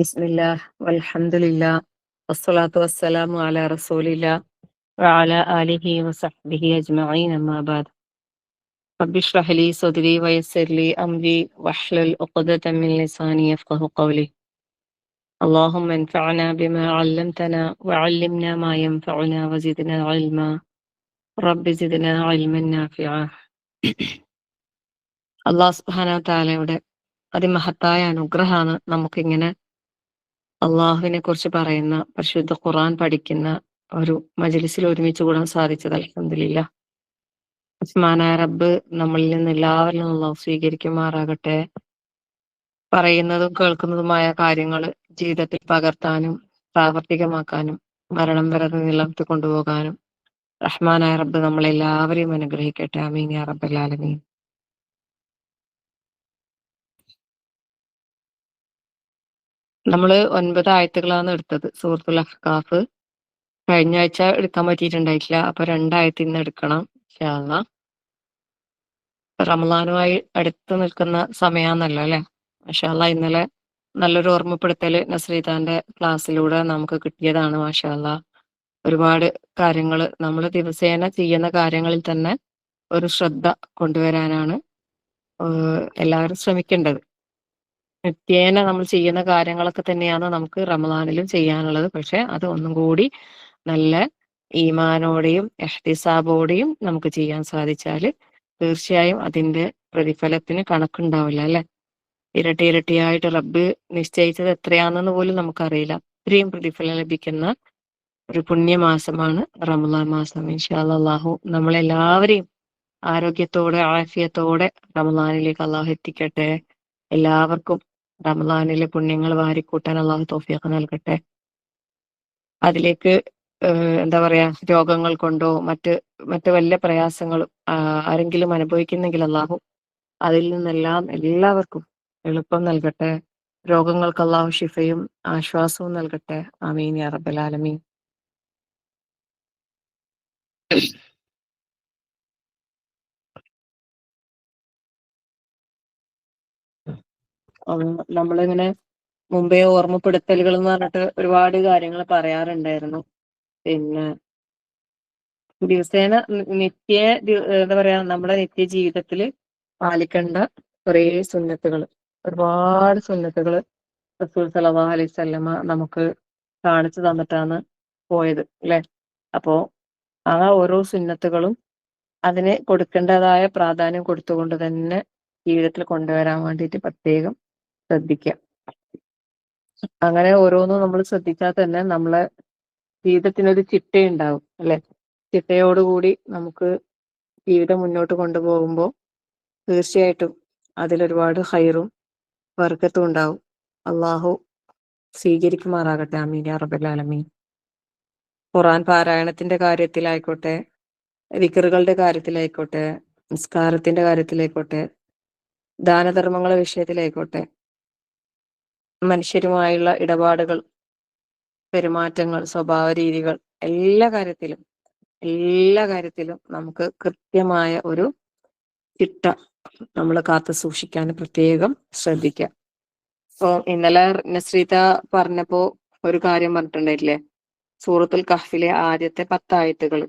ബിസ്മില്ലാ വൽഹംദുലില്ലാ വസ്സലാത്തു വസ്സലാമു അലാ റസൂലില്ലാ വഅലാ ആലിഹി വസഹ്ബിഹി അജ്മഈൻ അമ്മാ ബഅദ്. റബ്ബി ഇശ്റഹ് ലി സദ്രി വയസ്സിർ ലി അംരി വഹ്ലുൽ ഉഖ്ദത മിൻ ലിസാനി യഫ്ഖഹു ഖൗലി. അല്ലാഹുമ്മ അൻഫഅനാ ബിമാ അല്ലംതനാ വഅല്ലിംനാ മാ യൻഫഉനാ വസിദ്നാ ഇൽമാ. റബ്ബി സിദ്നാ ഇൽമൻ നാഫിഅ. അല്ലാഹു സുബ്ഹാനഹു വ തആലയുടെ അതിമഹത്തായ അനുഗ്രഹമാണ് നമുക്കിങ്ങനെ അള്ളാഹുവിനെ കുറിച്ച് പറയുന്ന പരിശുദ്ധ ഖുർആൻ പഠിക്കുന്ന ഒരു മജ്‌ലിസിൽ ഒരുമിച്ച് കൂടാൻ സാധിച്ചത് അൽഹംദുലില്ലാ. ഉസ്മാനായ റബ്ബ് നമ്മളിൽ നിന്ന് എല്ലാവരിൽ നിന്നും അള്ളാഹു സ്വീകരിക്കുമാറാകട്ടെ. പറയുന്നതും കേൾക്കുന്നതുമായ കാര്യങ്ങൾ ജീവിതത്തിൽ പകർത്താനും പ്രാവർത്തികമാക്കാനും മരണം വരെ അത് നിലനിർത്തി കൊണ്ടുപോകാനും റഹ്മാനായ റബ്ബ് നമ്മളെല്ലാവരെയും അനുഗ്രഹിക്കട്ടെ. ആമീൻ യാ റബ്ബൽ ആലമീൻ. നമ്മള് 9 ആയത്തുകളാണ് എടുത്തത്. സൂറത്തുൽ അഹ്‌കാഫ് കഴിഞ്ഞ ആഴ്ച എടുക്കാൻ പറ്റിയിട്ടുണ്ടായിട്ടില്ല. അപ്പൊ 2 ആയത്ത് ഇന്ന് എടുക്കണം ഇൻഷാ അള്ളാ. റമളാനുമായി അടുത്ത് നിൽക്കുന്ന സമയാന്നല്ലോ അല്ലെ. മാഷാ അള്ളാ ഇന്നലെ നല്ലൊരു ഓർമ്മപ്പെടുത്തല് നസ്രീതാന്റെ ക്ലാസ്സിലൂടെ നമുക്ക് കിട്ടിയതാണ്. മാഷാ അള്ളാ ഒരുപാട് കാര്യങ്ങൾ നമ്മൾ ദിവസേന ചെയ്യുന്ന കാര്യങ്ങളിൽ തന്നെ ഒരു ശ്രദ്ധ കൊണ്ടുവരാനാണ് എല്ലാവരും ശ്രമിക്കേണ്ടത്. നിത്യേന നമ്മൾ ചെയ്യുന്ന കാര്യങ്ങളൊക്കെ തന്നെയാണ് നമുക്ക് റമളാനിലും ചെയ്യാനുള്ളത്. പക്ഷെ അത് ഒന്നും കൂടി നല്ല ഈമാനോടെയും ഇഹ്തിസാബോടെയും നമുക്ക് ചെയ്യാൻ സാധിച്ചാല് തീർച്ചയായും അതിന്റെ പ്രതിഫലത്തിന് കണക്കുണ്ടാവില്ല അല്ലെ. ഇരട്ടി ഇരട്ടിയായിട്ട് റബ്ബ് നിശ്ചയിച്ചത് എത്രയാണെന്ന് പോലും നമുക്കറിയില്ല. അത്രയും പ്രതിഫലം ലഭിക്കുന്ന ഒരു പുണ്യമാസമാണ് റമളാൻ മാസം. ഇൻഷാ അല്ലാഹ് അല്ലാഹു നമ്മളെല്ലാവരെയും ആരോഗ്യത്തോടെ ആഫിയത്തോടെ റമളാനിലേക്ക് അല്ലാഹു എത്തിക്കട്ടെ. എല്ലാവർക്കും റമളാനിലെ പുണ്യങ്ങൾ വാരിക്കൂട്ടാൻ അല്ലാഹു തൗഫീഖ് നൽകട്ടെ. അതിലേക്ക് എന്താ പറയാ രോഗങ്ങൾ കൊണ്ടോ മറ്റ് വല്ല പ്രയാസങ്ങളും ആരെങ്കിലും അനുഭവിക്കുന്നെങ്കിൽ അല്ലാഹു അതിൽ നിന്നെല്ലാം എല്ലാവർക്കും എളുപ്പം നൽകട്ടെ. രോഗങ്ങൾക്ക് അല്ലാഹു ശിഫയും ആശ്വാസവും നൽകട്ടെ. ആമീൻ യാ റബ്ബൽ ആലമീൻ. നമ്മളിങ്ങനെ മുമ്പേ ഓർമ്മപ്പെടുത്തലുകൾ എന്ന് പറഞ്ഞിട്ട് ഒരുപാട് കാര്യങ്ങൾ പറയാറുണ്ടായിരുന്നു. പിന്നെ ദിവസേന എന്താ പറയാ നമ്മുടെ നിത്യ ജീവിതത്തിൽ പാലിക്കേണ്ട കുറേ സുന്നത്തുകൾ, ഒരുപാട് സുന്നത്തുകൾ റസൂൽ സല്ലല്ലാഹു അലൈഹി വസല്ലമ നമുക്ക് കാണിച്ചു തന്നിട്ടാണ് പോയത് അല്ലെ. അപ്പോ ആ ഓരോ സുന്നത്തുകളും അതിന് കൊടുക്കേണ്ടതായ പ്രാധാന്യം കൊടുത്തുകൊണ്ട് തന്നെ ജീവിതത്തിൽ കൊണ്ടുവരാൻ വേണ്ടിയിട്ട് പ്രത്യേകം ശ്രദ്ധിക്കുക. അങ്ങനെ ഓരോന്നും നമ്മൾ ശ്രദ്ധിച്ചാൽ തന്നെ നമ്മളെ ജീവിതത്തിനൊരു ചിട്ടയുണ്ടാവും അല്ലെ. ചിട്ടയോടുകൂടി നമുക്ക് ജീവിതം മുന്നോട്ട് കൊണ്ടുപോകുമ്പോൾ തീർച്ചയായിട്ടും അതിലൊരുപാട് ഹൈറും ബർക്കത്തും ഉണ്ടാവും. അള്ളാഹു സ്വീകരിക്കുമാറാകട്ടെ. ആമീൻ യാ റബ്ബൽ ആലമീൻ. ഖുർആൻ പാരായണത്തിന്റെ കാര്യത്തിലായിക്കോട്ടെ, ദിക്റുകളുടെ കാര്യത്തിലായിക്കോട്ടെ, നിസ്കാരത്തിന്റെ കാര്യത്തിലായിക്കോട്ടെ, ദാനധർമ്മങ്ങളുടെ വിഷയത്തിലായിക്കോട്ടെ, മനുഷ്യരുമായുള്ള ഇടപാടുകൾ, പെരുമാറ്റങ്ങൾ, സ്വഭാവ രീതികൾ, എല്ലാ കാര്യത്തിലും നമുക്ക് കൃത്യമായ ഒരു ചിട്ട നമ്മൾ കാത്തു സൂക്ഷിക്കാൻ പ്രത്യേകം ശ്രദ്ധിക്കാം. ഇപ്പൊ ഇന്നലെ നസ്രീത പറഞ്ഞപ്പോ ഒരു കാര്യം പറഞ്ഞിട്ടുണ്ടായില്ലേ, സൂറത്തുൽ കഹ്ഫിലെ ആദ്യത്തെ 10 ആയത്തുകൾ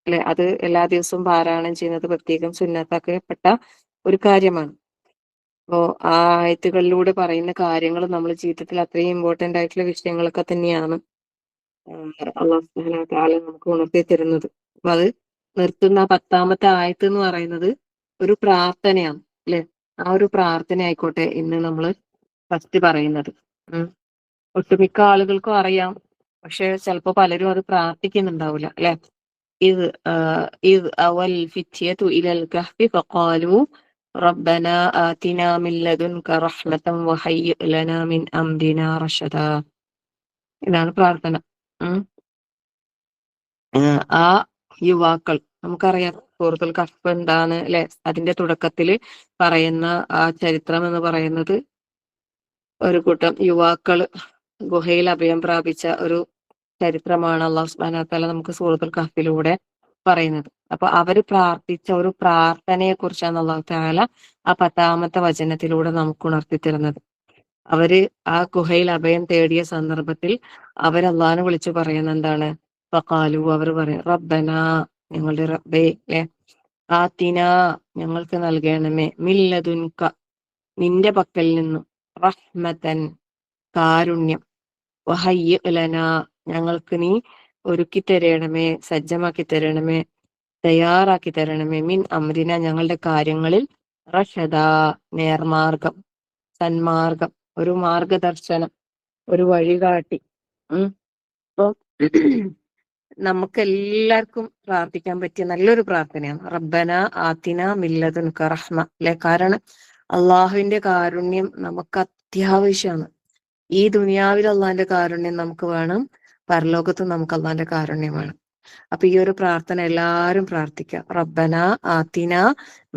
അല്ലെ, അത് എല്ലാ ദിവസവും പാരായണം ചെയ്യുന്നത് പ്രത്യേകം സുന്നത്താക്കപ്പെട്ട ഒരു കാര്യമാണ്. അപ്പോ ആ ആയത്തുകളിലൂടെ പറയുന്ന കാര്യങ്ങൾ നമ്മുടെ ജീവിതത്തിൽ അത്രയും ഇമ്പോർട്ടന്റ് ആയിട്ടുള്ള വിഷയങ്ങളൊക്കെ തന്നെയാണ് അള്ളാഹു സുബ്ഹാനഹു വ തആല നമുക്ക് ഉണർത്തി തരുന്നത്. അപ്പൊ അത് നിർത്തുന്ന 10ാമത്തെ ആയത്ത് എന്ന് പറയുന്നത് ഒരു പ്രാർത്ഥനയാണ് അല്ലെ. ആ ഒരു പ്രാർത്ഥന ആയിക്കോട്ടെ ഇന്ന് നമ്മൾ ഫസ്റ്റ് പറയുന്നത്. ഒട്ടുമിക്ക ആളുകൾക്കും അറിയാം, പക്ഷെ ചിലപ്പോ പലരും അത് പ്രാർത്ഥിക്കുന്നുണ്ടാവില്ല അല്ലെ. ഇത് ഇത് അവൽ ഫിത്യതു ഇലൽ കഹ്ഫി ഫഖാലു റബ്ബന ആതിനാ മിൻ ലദുൻക റഹ്മതൻ വഹയ്യിഅ ലനാ മിൻ അംരിനാ റഷദാ. ഇതാണ് പ്രാർത്ഥന. ആ യുവാക്കൾ, നമുക്കറിയാം സൂറത്തുൽ കഹ്ഫ് എന്താണ് അല്ലെ. അതിന്റെ തുടക്കത്തിൽ പറയുന്ന ആ ചരിത്രം എന്ന് പറയുന്നത് ഒരു കൂട്ടം യുവാക്കൾ ഗുഹയിൽ അഭയം പ്രാപിച്ച ഒരു ചരിത്രമാണ് അല്ലാഹു സുബ്ഹാനഹു വ തആല നമുക്ക് സൂറത്തുൽ കഹ്ഫിലൂടെ പറയുന്നത്. അപ്പൊ അവര് പ്രാർത്ഥിച്ച ഒരു പ്രാർത്ഥനയെ കുറിച്ചാണ് അല്ലാഹു തആല ആ 10ാമത്തെ വചനത്തിലൂടെ നമുക്ക് ഉണർത്തി തരുന്നത്. അവര് ആ ഗുഹയിൽ അഭയം തേടിയ സന്ദർഭത്തിൽ അവരല്ലാഹനെ വിളിച്ചു പറയുന്ന എന്താണ്? ഫഖാലു, അവർ പറയും, റബ്ബന, ഞങ്ങളുടെ റബ്ബേ, ല്ലേ, ആത്തിന, ഞങ്ങൾക്ക് നൽകണമേ, മില്ലതുൻക, നിന്റെ പക്കൽ നിന്നും, റഹ്മതൻ, കാരുണ്യം, വഹയ്യ ലന, ഞങ്ങൾക്ക് നീ ഒരുക്കി തരണമേ, സജ്ജമാക്കി തരണമേ, തയ്യാറാക്കി തരണമേ, മിൻ അമ്രിന, ഞങ്ങളുടെ കാര്യങ്ങളിൽ, റഷദ, നേർമാർഗം, സന്മാർഗം, ഒരു മാർഗദർശനം, ഒരു വഴികാട്ടി. അപ്പൊ നമുക്ക് എല്ലാവർക്കും പ്രാർത്ഥിക്കാൻ പറ്റിയ നല്ലൊരു പ്രാർത്ഥനയാണ് റബ്ബന ആത്തിന മില്ലതുൻക റഹ്മ, അല്ലെ? കാരണം അള്ളാഹുവിന്റെ കാരുണ്യം നമുക്ക് അത്യാവശ്യമാണ്. ഈ ദുനിയാവിൽ അള്ളാഹിന്റെ കാരുണ്യം നമുക്ക് വേണം, പരലോകത്തും നമുക്ക് അള്ളാഹിന്റെ കാരുണ്യം വേണം. അപ്പൊ ഈ ഒരു പ്രാർത്ഥന എല്ലാരും പ്രാർത്ഥിക്കാം. റബ്ബന ആത്തിന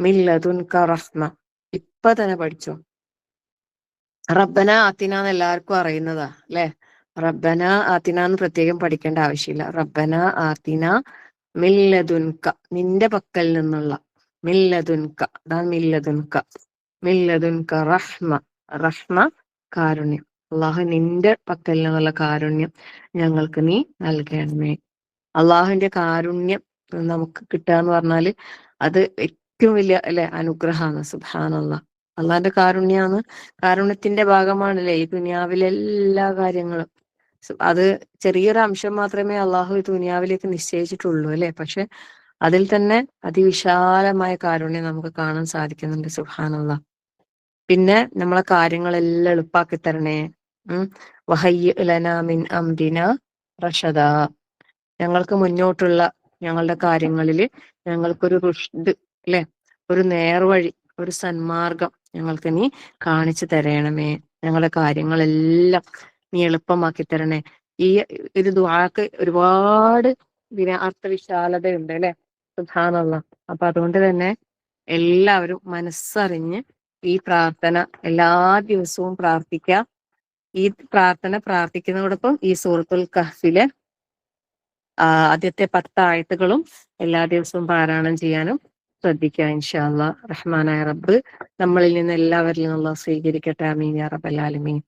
മില്ലതുൻക റഹ്മ. ഇപ്പൊ തന്നെ പഠിച്ചോ. റബ്ബന ആത്തിന എന്ന് എല്ലാവർക്കും അറിയുന്നതാ, അല്ലെ? റബ്ബന ആത്തിന എന്ന് പ്രത്യേകം പഠിക്കേണ്ട ആവശ്യമില്ല. റബ്ബന ആത്തിന മില്ലതുൻക, നിന്റെ പക്കൽ നിന്നുള്ള, മില്ലതുൻക, അതാണ് മില്ലതുൻക, മില്ലതുൻക റഹ്മ, റഹ്മ, കാരുണ്യം. അള്ളാഹു നിന്റെ പക്കൽ നിന്നുള്ള കാരുണ്യം ഞങ്ങൾക്ക് നീ നൽകണമേ. അള്ളാഹുവിന്റെ കാരുണ്യം നമുക്ക് കിട്ടുക എന്ന് പറഞ്ഞാല് അത് ഏറ്റവും വലിയ, അല്ലെ, അനുഗ്രഹമാണ്. സുബ്ഹാനല്ലാഹ്, അള്ളാഹിന്റെ കാരുണ്യമാണ്. കാരുണ്യത്തിന്റെ ഭാഗമാണല്ലേ ഈ ദുനിയാവിലെ എല്ലാ കാര്യങ്ങളും. അത് ചെറിയൊരു അംശം മാത്രമേ അള്ളാഹു ഈ ദുനിയാവിലേക്ക് നിശ്ചയിച്ചിട്ടുള്ളൂ, അല്ലെ? പക്ഷെ അതിൽ തന്നെ അതിവിശാലമായ കാരുണ്യം നമുക്ക് കാണാൻ സാധിക്കുന്നുണ്ട്. സുബ്ഹാനല്ലാഹ്. പിന്നെ നമ്മളെ കാര്യങ്ങളെല്ലാം എളുപ്പാക്കി തരണേ. വഹയ്യ ലനാ മിൻ അംരിന റഷദ, ഞങ്ങൾക്ക് മുന്നോട്ടുള്ള ഞങ്ങളുടെ കാര്യങ്ങളിൽ ഞങ്ങൾക്കൊരു റുഷ്ദ്, അല്ലെ, ഒരു നേർവഴി, ഒരു സന്മാർഗം ഞങ്ങൾക്ക് നീ കാണിച്ചു തരണമേ. ഞങ്ങളുടെ കാര്യങ്ങളെല്ലാം നീ എളുപ്പമാക്കി തരണേ. ഈ ഒരു ദുആക്ക് ഒരുപാട് അർത്ഥവിശാലതയുണ്ട്, അല്ലെ? സുബ്ഹാനല്ലാഹ്. അപ്പൊ അതുകൊണ്ട് തന്നെ എല്ലാവരും മനസ്സറിഞ്ഞ് ഈ പ്രാർത്ഥന എല്ലാ ദിവസവും പ്രാർത്ഥിക്കുക. ഈ പ്രാർത്ഥന പ്രാർത്ഥിക്കുന്നതോടൊപ്പം ഈ സൂറത്തുൽ കഹ്ഫിലെ ആദ്യത്തെ 10 ആയത്തുകളും എല്ലാ ദിവസവും പാരായണം ചെയ്യാനും ശ്രദ്ധിക്കുക. ഇൻഷാ അല്ലാഹ്. റഹ്മാനായ റബ്ബ് നമ്മളിൽ നിന്ന് എല്ലാവരിൽ നിന്നുള്ള സ്വീകരിക്കട്ടെ. ആമീൻ യാ റബ്ബൽ ആലമീൻ.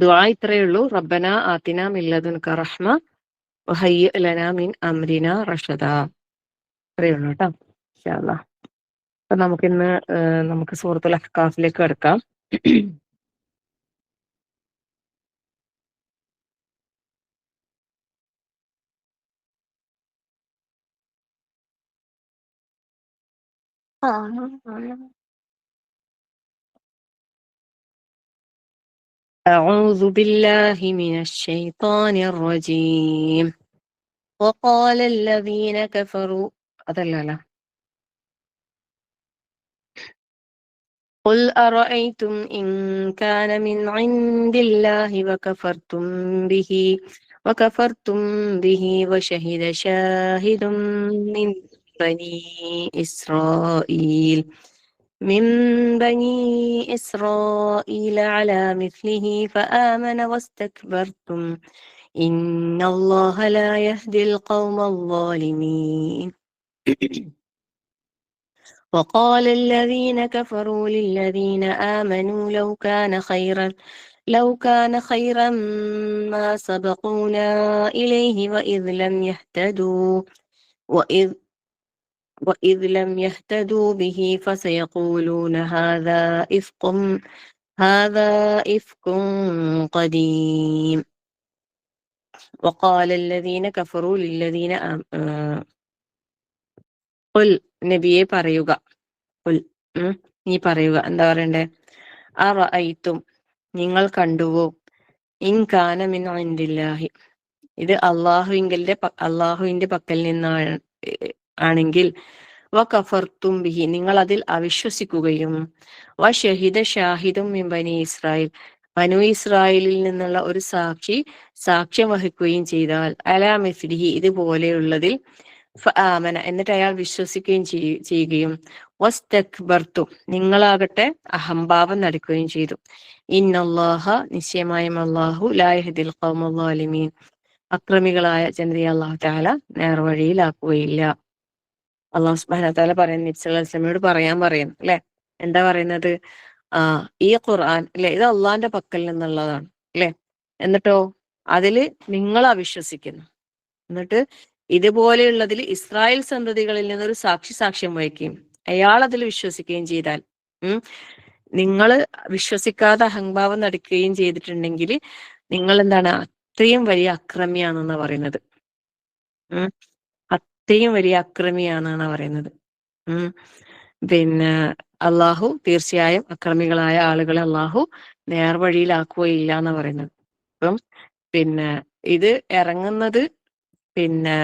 ദുആ ഇത്രയേ ഉള്ളൂ. റബ്ബന ആതിന മിൻ ലദുൻക റഹ്മ വഹയ്യ ലനാ മിൻ അംരിന റഷദ. ഇത്രയേ ഉള്ളൂ കേട്ടോ. ഇൻഷാ അല്ലാഹ്. അപ്പൊ നമുക്കിന്ന് നമുക്ക് സൂറത്തുൽ അഹ്കാഫിലേക്ക് കടക്കാം. أعوذ بالله من الشيطان الرجيم. وقال الذين كفروا അതല്ലല്ല قل أرأيتم إن كان من عند الله وكفرتم به وشهد شاهد من بني إسرائيل على مثله فآمن واستكبرتم إن الله لا يهدي القوم الظالمين. وقال الذين كفروا للذين آمنوا لو كان خيرا ما سبقونا إليه وإذ لم يهتدوا به فسيقولون هذا إفك قديم. وقال الذين كفروا للذين قل നബിയെ പറയുക, നീ പറയുക, എന്താ പറയണ്ടേ? അറഅയ്തും, നിങ്ങൾ കണ്ടുവോ, ഇൻ കാന മിൻ ഇൻദില്ലാഹി, ഇത് അള്ളാഹുവിന്റെ പക്കൽ നിന്നാണ് ആണെങ്കിൽ, വകഫർതും ബിഹി, നിങ്ങൾ അതിൽ അവിശ്വസിക്കുകയും, വശഹിദ ഷാഹിദും മിൻ ബനി ഇസ്രായേൽ, ബനു ഇസ്രായേലിൽ നിന്നുള്ള ഒരു സാക്ഷ്യം വഹിക്കുകയും ചെയ്താൽ, അലാ മിസ്ലിഹി, ഇതുപോലെയുള്ളതിൽ, ഫആമന, എന്നിട്ട് അയാൾ വിശ്വസിക്കുകയും ചെയ്യുകയും, വസ്തക്ബർതും, നിങ്ങളാകട്ടെ അഹംഭാവം നടിക്കുകയും ചെയ്തു. ഇന്നല്ലാഹ, നിശ്ചയമായും അല്ലാഹു, ലാ യഹ്ദിൽ ഖൗമൽ ളാലിമീൻ, അക്രമികളായ ജനതയെ അല്ലാഹു തആല നേർവഴിയിലാക്കുകയില്ല. അല്ലാഹു സുബ്ഹാനഹു വ തആല പറയുന്ന നബി സല്ലല്ലാഹു അലൈഹി വസല്ലമയോട് പറയാൻ അല്ലെ? എന്താ പറയുന്നത്? ഈ ഖുർആൻ അല്ലെ, ഇത് അള്ളാന്റെ പക്കൽ നിന്നുള്ളതാണ് അല്ലെ. എന്നിട്ടോ അതില് നിങ്ങൾ അവിശ്വസിക്കുന്നു. എന്നിട്ട് ഇതുപോലെയുള്ളതിൽ ഇസ്രായേൽ സന്തതികളിൽ നിന്നൊരു സാക്ഷ്യം വഹിക്കുകയും അയാൾ അതിൽ വിശ്വസിക്കുകയും ചെയ്താൽ, നിങ്ങൾ വിശ്വസിക്കാതെ അഹംഭാവം നടിക്കുകയും ചെയ്തിട്ടുണ്ടെങ്കിൽ നിങ്ങൾ എന്താണ്, അത്രയും വലിയ അക്രമിയാണെന്നാ പറയുന്നത്. അത്രയും വലിയ അക്രമിയാണെന്നാണ് പറയുന്നത്. പിന്നെ അള്ളാഹു തീർച്ചയായും അക്രമികളായ ആളുകളെ അള്ളാഹു നേർവഴിയിലാക്കുകയില്ല എന്നാ പറയുന്നത്. അപ്പം പിന്നെ ഇത് ഇറങ്ങുന്നത് പിന്നെ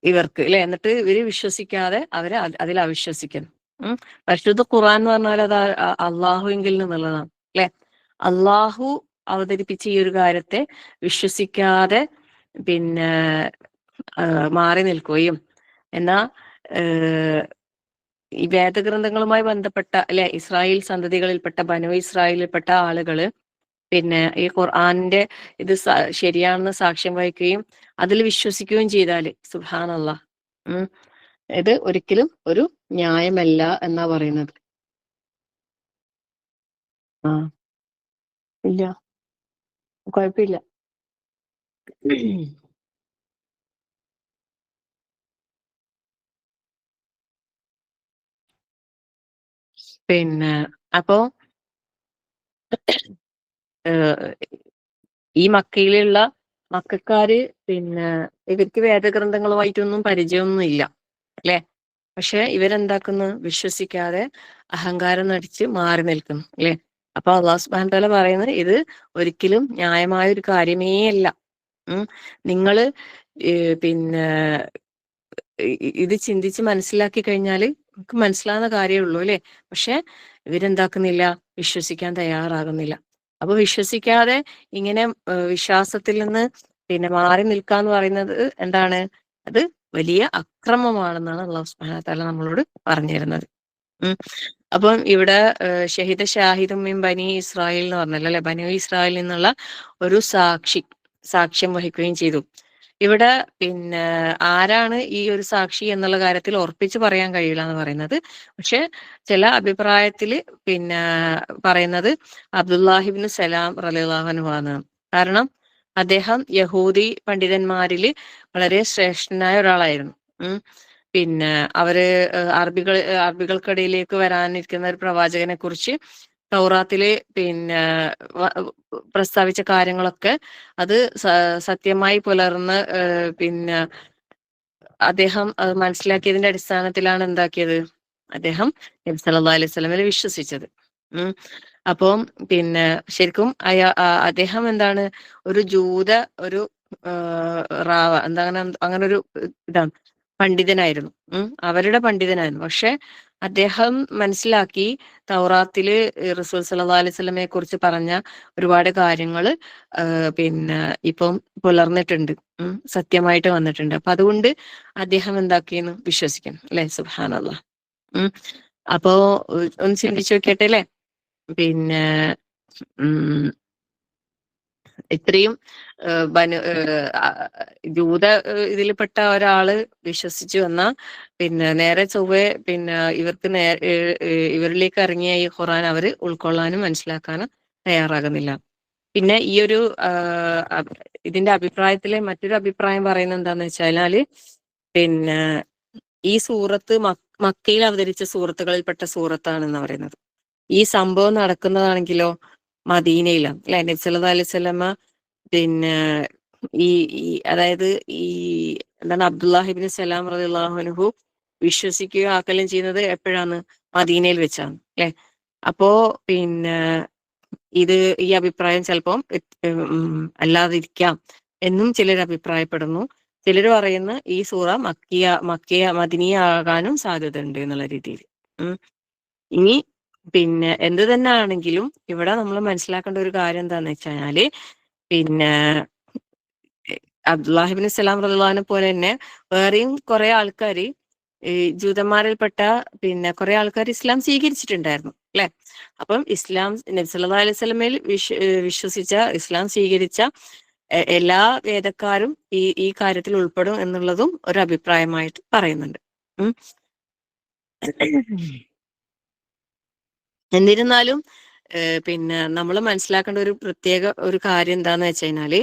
ഇവർക്ക് അല്ലെ, എന്നിട്ട് ഇവര് വിശ്വസിക്കാതെ അവര് അതിൽ അവിശ്വസിക്കുന്നു. പരിശുദ്ധ ഖുർആൻ എന്ന് പറഞ്ഞാൽ അത് അള്ളാഹുവിങ്കിൽ നിന്നുള്ളതാണ് അല്ലെ. അള്ളാഹു അവതരിപ്പിച്ച ഈ ഒരു കാര്യത്തെ വിശ്വസിക്കാതെ പിന്നെ മാറി നിൽക്കുകയും, എന്നാ ഈ വേദഗ്രന്ഥങ്ങളുമായി ബന്ധപ്പെട്ട അല്ലെ ഇസ്രായേൽ സന്തതികളിൽപ്പെട്ട ബനു ഇസ്രായേലിൽപ്പെട്ട ആളുകള് പിന്നെ ഈ ഖുർആന്റെ ഇത് ശരിയാണെന്ന് സാക്ഷ്യം വഹിക്കുകയും അതിൽ വിശ്വസിക്കുകയും ചെയ്താല് സുബ്ഹാനല്ലാഹ്, ഇത് ഒരിക്കലും ഒരു ന്യായമല്ല എന്നാ പറയുന്നത്. ഇല്ല, കുഴപ്പമില്ല. പിന്നെ അപ്പോ ഈ മക്കയിലുള്ള മക്കാര് പിന്നെ ഇവർക്ക് വേദഗ്രന്ഥങ്ങളുമായിട്ടൊന്നും പരിചയമൊന്നും ഇല്ല അല്ലെ. പക്ഷെ ഇവരെന്താക്കുന്നു, വിശ്വസിക്കാതെ അഹങ്കാരം നടിച്ച് മാറി നിൽക്കുന്നു അല്ലെ. അപ്പൊ അള്ളാഹു സുബ്ഹാനഹു വ തആല പറയുന്നത് ഇത് ഒരിക്കലും ന്യായമായ ഒരു കാര്യമേ അല്ല. നിങ്ങള് പിന്നെ ഇത് ചിന്തിച്ച് മനസ്സിലാക്കി കഴിഞ്ഞാൽ നമുക്ക് മനസ്സിലാവുന്ന കാര്യമേ ഉള്ളൂ അല്ലെ. പക്ഷെ ഇവരെന്താക്കുന്നില്ല, വിശ്വസിക്കാൻ തയ്യാറാകുന്നില്ല. അപ്പൊ വിശ്വസിക്കാതെ ഇങ്ങനെ വിശ്വാസത്തിൽ നിന്ന് പിന്നെ മാറി നിൽക്കാന്ന് പറയുന്നത് എന്താണ്, അത് വലിയ അക്രമമാണെന്നാണ് അള്ളാഹു സുബ്ഹാനഹു വ തആല നമ്മളോട് പറഞ്ഞു തരുന്നത്. അപ്പം ഇവിടെ ഷഹിദ ഷാഹിദും മിൻ ബനി ഇസ്രായേൽ എന്ന് പറഞ്ഞല്ലോ അല്ലെ, ബനു ഇസ്രായേലിൽ നിന്നുള്ള ഒരു സാക്ഷ്യം വഹിക്കുകയും ചെയ്തു. ഇവിടെ പിന്നെ ആരാണ് ഈ ഒരു സാക്ഷി എന്നുള്ള കാര്യത്തിൽ ഉറപ്പിച്ച് പറയാൻ കഴിയില്ല എന്ന് പറയുന്നത്. പക്ഷെ ചില അഭിപ്രായത്തില് പിന്നെ പറയുന്നത് അബ്ദുല്ലാഹിബ്നു സലാം റളിയല്ലാഹു അൻഹു ആണ്. കാരണം അദ്ദേഹം യഹൂദി പണ്ഡിതന്മാരില് വളരെ ശ്രേഷ്ഠനായ ഒരാളായിരുന്നു. പിന്നെ അവര് അറബികൾക്കിടയിലേക്ക് വരാനിരിക്കുന്ന ഒരു പ്രവാചകനെ കുറിച്ച് തൗറാത്തില് പിന്നെ പ്രസ്താവിച്ച കാര്യങ്ങളൊക്കെ അത് സത്യമായി പുലർന്ന് പിന്നെ അദ്ദേഹം അത് മനസ്സിലാക്കിയതിന്റെ അടിസ്ഥാനത്തിലാണ് എന്താക്കിയത്, അദ്ദേഹം നബി സല്ലല്ലാഹു അലൈഹി വസല്ലമയിൽ വിശ്വസിച്ചത്. അപ്പം പിന്നെ ശരിക്കും അദ്ദേഹം എന്താണ്, ഒരു ജൂത ഒരു റാവ എന്താണ് അങ്ങനെ ഒരു ഇതാണ്, പണ്ഡിതനായിരുന്നു. അവരുടെ പണ്ഡിതനായിരുന്നു. പക്ഷെ അദ്ദേഹം മനസ്സിലാക്കി തൗറാത്തില് റസൂൽ സല്ലല്ലാഹു അലൈഹി വസല്ലമയെ കുറിച്ച് പറഞ്ഞ ഒരുപാട് കാര്യങ്ങള് പിന്നെ ഇപ്പം പുലർന്നിട്ടുണ്ട്, സത്യമായിട്ട് വന്നിട്ടുണ്ട്. അപ്പൊ അതുകൊണ്ട് അദ്ദേഹം എന്താക്കിയെന്ന് വിശ്വസിക്കണം അല്ലെ. സുബ്ഹാനല്ലാഹ്. അപ്പോ ഒന്ന് ചിന്തിച്ചു നോക്കിയട്ടെ അല്ലെ. പിന്നെ ഇത്രയും ജൂത ഇതിൽപ്പെട്ട ഒരാള് വിശ്വസിച്ചു വന്ന പിന്നെ നേരെ ചൊവ്വെ പിന്നെ ഇവരിലേക്ക് ഇറങ്ങിയ ഈ ഖുർആൻ അവര് ഉൾക്കൊള്ളാനും മനസ്സിലാക്കാനും തയ്യാറാകുന്നില്ല. പിന്നെ ഈ ഒരു ഇതിന്റെ അഭിപ്രായത്തിലെ മറ്റൊരു അഭിപ്രായം പറയുന്നത് എന്താന്ന് വെച്ചാല് പിന്നെ ഈ സൂറത്ത് മക്കയിൽ അവതരിച്ച സൂറത്തുകളിൽപ്പെട്ട സൂറത്താണെന്ന് പറയുന്നത്. ഈ സംഭവം നടക്കുന്നതാണെങ്കിലോ മദീനയിലാണ് അല്ലെ. നബി സല്ലല്ലാഹു അലൈഹി വസല്ലമ പിന്നെ ഈ അതായത് ഈ എന്താണ് അബ്ദുല്ലാഹിബ്നു സലാം റളിയല്ലാഹു അൻഹു വിശ്വസിക്കുകയോ ആക്കലും ചെയ്യുന്നത് എപ്പോഴാണ്, മദീനയിൽ വെച്ചാണ് അല്ലെ. അപ്പോ പിന്നെ ഈ അഭിപ്രായം ചിലപ്പം അല്ലാതിരിക്കാം എന്നും ചിലർ അഭിപ്രായപ്പെടുന്നു. ചിലർ പറയുന്ന ഈ സൂറ മദനിയ ആകാനും സാധ്യത ഉണ്ട് എന്നുള്ള രീതിയിൽ. ഇനി പിന്നെ എന്ത് തന്നെ ആണെങ്കിലും ഇവിടെ നമ്മൾ മനസ്സിലാക്കേണ്ട ഒരു കാര്യം എന്താന്ന് വെച്ചാല് പിന്നെ അബ്ദുല്ലാഹിബ്നു സലാം റളിയല്ലാഹു പോലെ തന്നെ വേറെയും കുറെ ആൾക്കാര് ഈ ജൂതന്മാരിൽപ്പെട്ട പിന്നെ കുറെ ആൾക്കാർ ഇസ്ലാം സ്വീകരിച്ചിട്ടുണ്ടായിരുന്നു അല്ലെ. അപ്പം ഇസ്ലാം നബി സല്ലല്ലാഹു അലൈഹി വസല്ലമയിൽ വിശ്വസിച്ച ഇസ്ലാം സ്വീകരിച്ച എല്ലാ വേദക്കാരും ഈ കാര്യത്തിൽ ഉൾപ്പെടും എന്നുള്ളതും ഒരു അഭിപ്രായമായിട്ട് പറയുന്നുണ്ട്. എന്നിരുന്നാലും പിന്നെ നമ്മൾ മനസ്സിലാക്കേണ്ട ഒരു പ്രത്യേക ഒരു കാര്യം എന്താന്ന് വെച്ച് കഴിഞ്ഞാല്,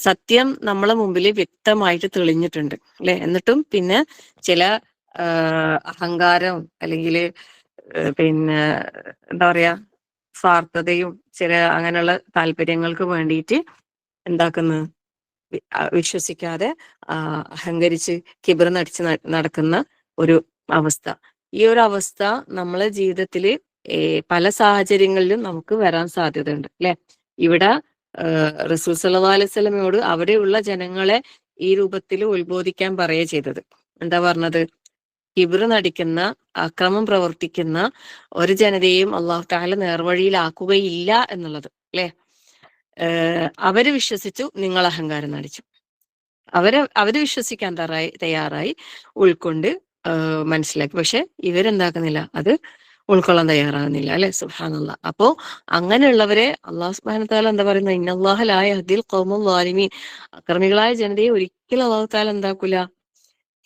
സത്യം നമ്മളെ മുമ്പിൽ വ്യക്തമായിട്ട് തെളിഞ്ഞിട്ടുണ്ട് അല്ലെ. എന്നിട്ടും പിന്നെ ചില അഹങ്കാരം അല്ലെങ്കിൽ പിന്നെ എന്താ പറയാ സ്വാർത്ഥതയും ചില അങ്ങനെയുള്ള താല്പര്യങ്ങൾക്ക് വേണ്ടിയിട്ട് എന്താക്കുന്നു, വിശ്വസിക്കാതെ അഹങ്കരിച്ച് കിബിർ നടിച്ച് നടക്കുന്ന ഒരു അവസ്ഥ. ഈ ഒരു അവസ്ഥ നമ്മളെ ജീവിതത്തില് പല സാഹചര്യങ്ങളിലും നമുക്ക് വരാൻ സാധ്യതയുണ്ട് അല്ലെ. ഇവിടെ റസൂൽ സല്ലല്ലാഹു അലൈഹി വസല്ലമയോട് അവിടെയുള്ള ജനങ്ങളെ ഈ രൂപത്തിൽ ഉത്ബോധിക്കാൻ പറയുക ചെയ്തത്. എന്താ പറഞ്ഞത്? കിബിർ നടിക്കുന്ന, അക്രമം പ്രവർത്തിക്കുന്ന ഒരു ജനതയെയും അള്ളാഹു തആല നേർവഴിയിലാക്കുകയില്ല എന്നുള്ളത് അല്ലെ. അവര് വിശ്വസിച്ചു, നിങ്ങൾ അഹങ്കാരം നടിച്ചു. അവര് വിശ്വസിക്കാൻ തയ്യാറായി, ഉൾക്കൊണ്ട് മനസ്സിലാക്കി. പക്ഷെ ഇവരെന്താക്കുന്നില്ല, അത് ഉൾക്കൊള്ളാൻ തയ്യാറാകുന്നില്ല അല്ലെ. സുബ്ഹാനല്ലാഹ്. അപ്പോ അങ്ങനെയുള്ളവരെ അള്ളാഹു സുബ്ഹാനഹു വ തആല എന്താ പറയുന്നത്? ഇന്നല്ലാഹ ലാ യഹ്ദിൽ ഖൗമൽ ളാലിമീൻ. അക്രമികളായ ജനതയെ ഒരിക്കലും അള്ളാഹു തആല എന്താക്കൂല,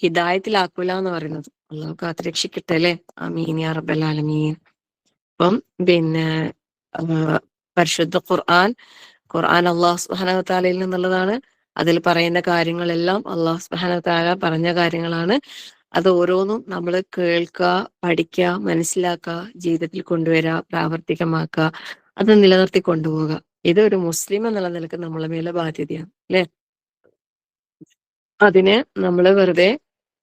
ഹിദായത്തിലാക്കൂല എന്ന് പറയുന്നത്. അള്ളാഹു കാത്തുരക്ഷിക്കട്ടെ അല്ലെ. ആമീൻ യാ റബ്ബൽ ആലമീൻ. അപ്പം പിന്നെ പരിശുദ്ധ ഖുർആൻ അള്ളാഹു സുബ്ഹാനഹു വ തആലയിൽ നിന്നുള്ളതാണ്. അതിൽ പറയുന്ന കാര്യങ്ങളെല്ലാം അള്ളാഹു സുബ്ഹാനഹു വ തആല പറഞ്ഞ കാര്യങ്ങളാണ്. അത് ഓരോന്നും നമ്മൾ കേൾക്കുക, പഠിക്കുക, മനസ്സിലാക്കുക, ജീവിതത്തിൽ കൊണ്ടുവരിക, പ്രാവർത്തികമാക്കുക, അത് നിലനിർത്തി കൊണ്ടുപോവുക. ഇത് ഒരു മുസ്ലിം എന്നുള്ള നിലക്ക് നമ്മളെ മേലെ ബാധ്യതയാണ് അല്ലെ. അതിന് നമ്മൾ വെറുതെ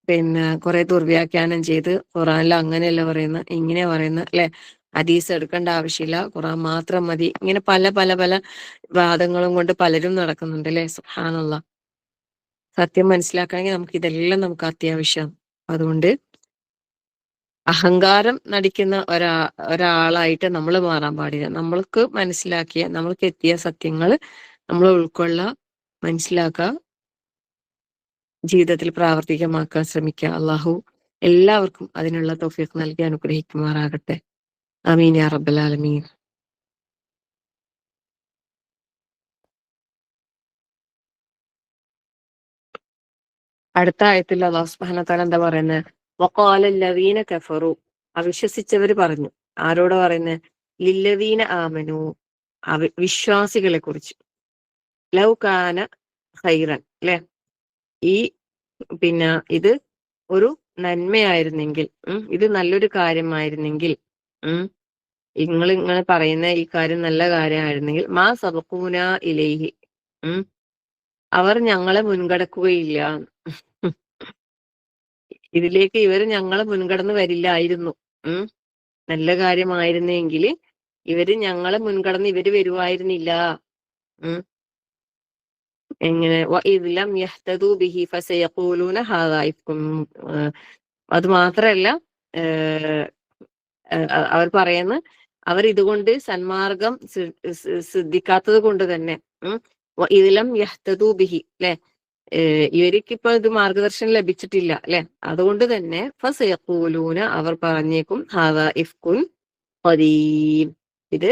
പിന്നെ കുറെ ദുർവ്യാഖ്യാനം ചെയ്ത് ഖുറാനിൽ അങ്ങനെയല്ല പറയുന്ന, ഇങ്ങനെ പറയുന്ന അല്ലെ, ഹദീസ് എടുക്കേണ്ട ആവശ്യമില്ല, ഖുറാൻ മാത്രം മതി, ഇങ്ങനെ പല പല പല വാദങ്ങളും കൊണ്ട് പലരും നടക്കുന്നുണ്ട് അല്ലെ. സുബ്ഹാനല്ലാഹ്. സത്യം മനസ്സിലാക്കണമെങ്കിൽ നമുക്ക് ഇതെല്ലാം നമുക്ക് അത്യാവശ്യം. അതുകൊണ്ട് അഹങ്കാരം നടിക്കുന്ന ഒരാളായിട്ട് നമ്മൾ മാറാൻ പാടില്ല. നമ്മൾക്ക് മനസ്സിലാക്കിയ, നമ്മൾക്ക് എത്തിയ സത്യങ്ങൾ നമ്മൾ ഉൾക്കൊള്ളുക, മനസ്സിലാക്കുക, ജീവിതത്തിൽ പ്രാവർത്തികമാക്കാൻ ശ്രമിക്കുക. അള്ളാഹു എല്ലാവർക്കും അതിനുള്ള തൗഫീഖ് നൽകി അനുഗ്രഹിക്കുമാറാകട്ടെ. ആമീൻ യാ റബ്ബൽ ആലമീൻ. അടുത്ത ആയത്തിൽ അല്ലാഹു സുബ്ഹാനഹു വ തആല എന്താ പറയുന്നത്? വഖാല അല്ലദീന കഫറു. അവിശ്വസിച്ചവർ പറഞ്ഞു. ആരോടാ പറയുന്നത്? ലില്ലദീന ആമനു. വിശ്വാസികളെ കുറിച്ച്. ലൗ കാന ഖൈറൻ അല്ലെ. ഈ പിന്നെ ഇത് ഒരു നന്മയായിരുന്നെങ്കിൽ, ഇത് നല്ലൊരു കാര്യമായിരുന്നെങ്കിൽ, നിങ്ങൾ ഇങ്ങനെ പറയുന്ന ഈ കാര്യം നല്ല കാര്യമായിരുന്നെങ്കിൽ, മാ സബഖൂന ഇലൈഹി, അവർ ഞങ്ങളെ മുൻകടക്കുകയില്ല. ഇതിലേക്ക് ഇവർ ഞങ്ങളെ മുൻകടന്ന് വരില്ലായിരുന്നു. നല്ല കാര്യമായിരുന്നെങ്കിൽ ഇവര് ഞങ്ങളെ മുൻകടന്ന് ഇവര് വരുമായിരുന്നില്ല. എങ്ങനെ? വഇദ് ലം യഹ്തദൂ ബിഹി ഫസയഖൂലൂന ഹാദാ ഇഫ്കുൻ. അത് മാത്രല്ല, അവർ പറയുന്ന, അവർ ഇതുകൊണ്ട് സന്മാർഗം സിദ്ധിക്കാത്തത് കൊണ്ട് തന്നെ, വഇദ് ലം യഹ്തദൂ ബിഹി അല്ലെ, ഇവർക്ക് ഇപ്പൊ ഇത് മാർഗദർശനം ലഭിച്ചിട്ടില്ല അല്ലെ. അതുകൊണ്ട് തന്നെ ഫസയഖൂലൂന, അവർ പറഞ്ഞേക്കും, ഹാദാ ഇഫ്കുൻ ഖദീം, ഇത്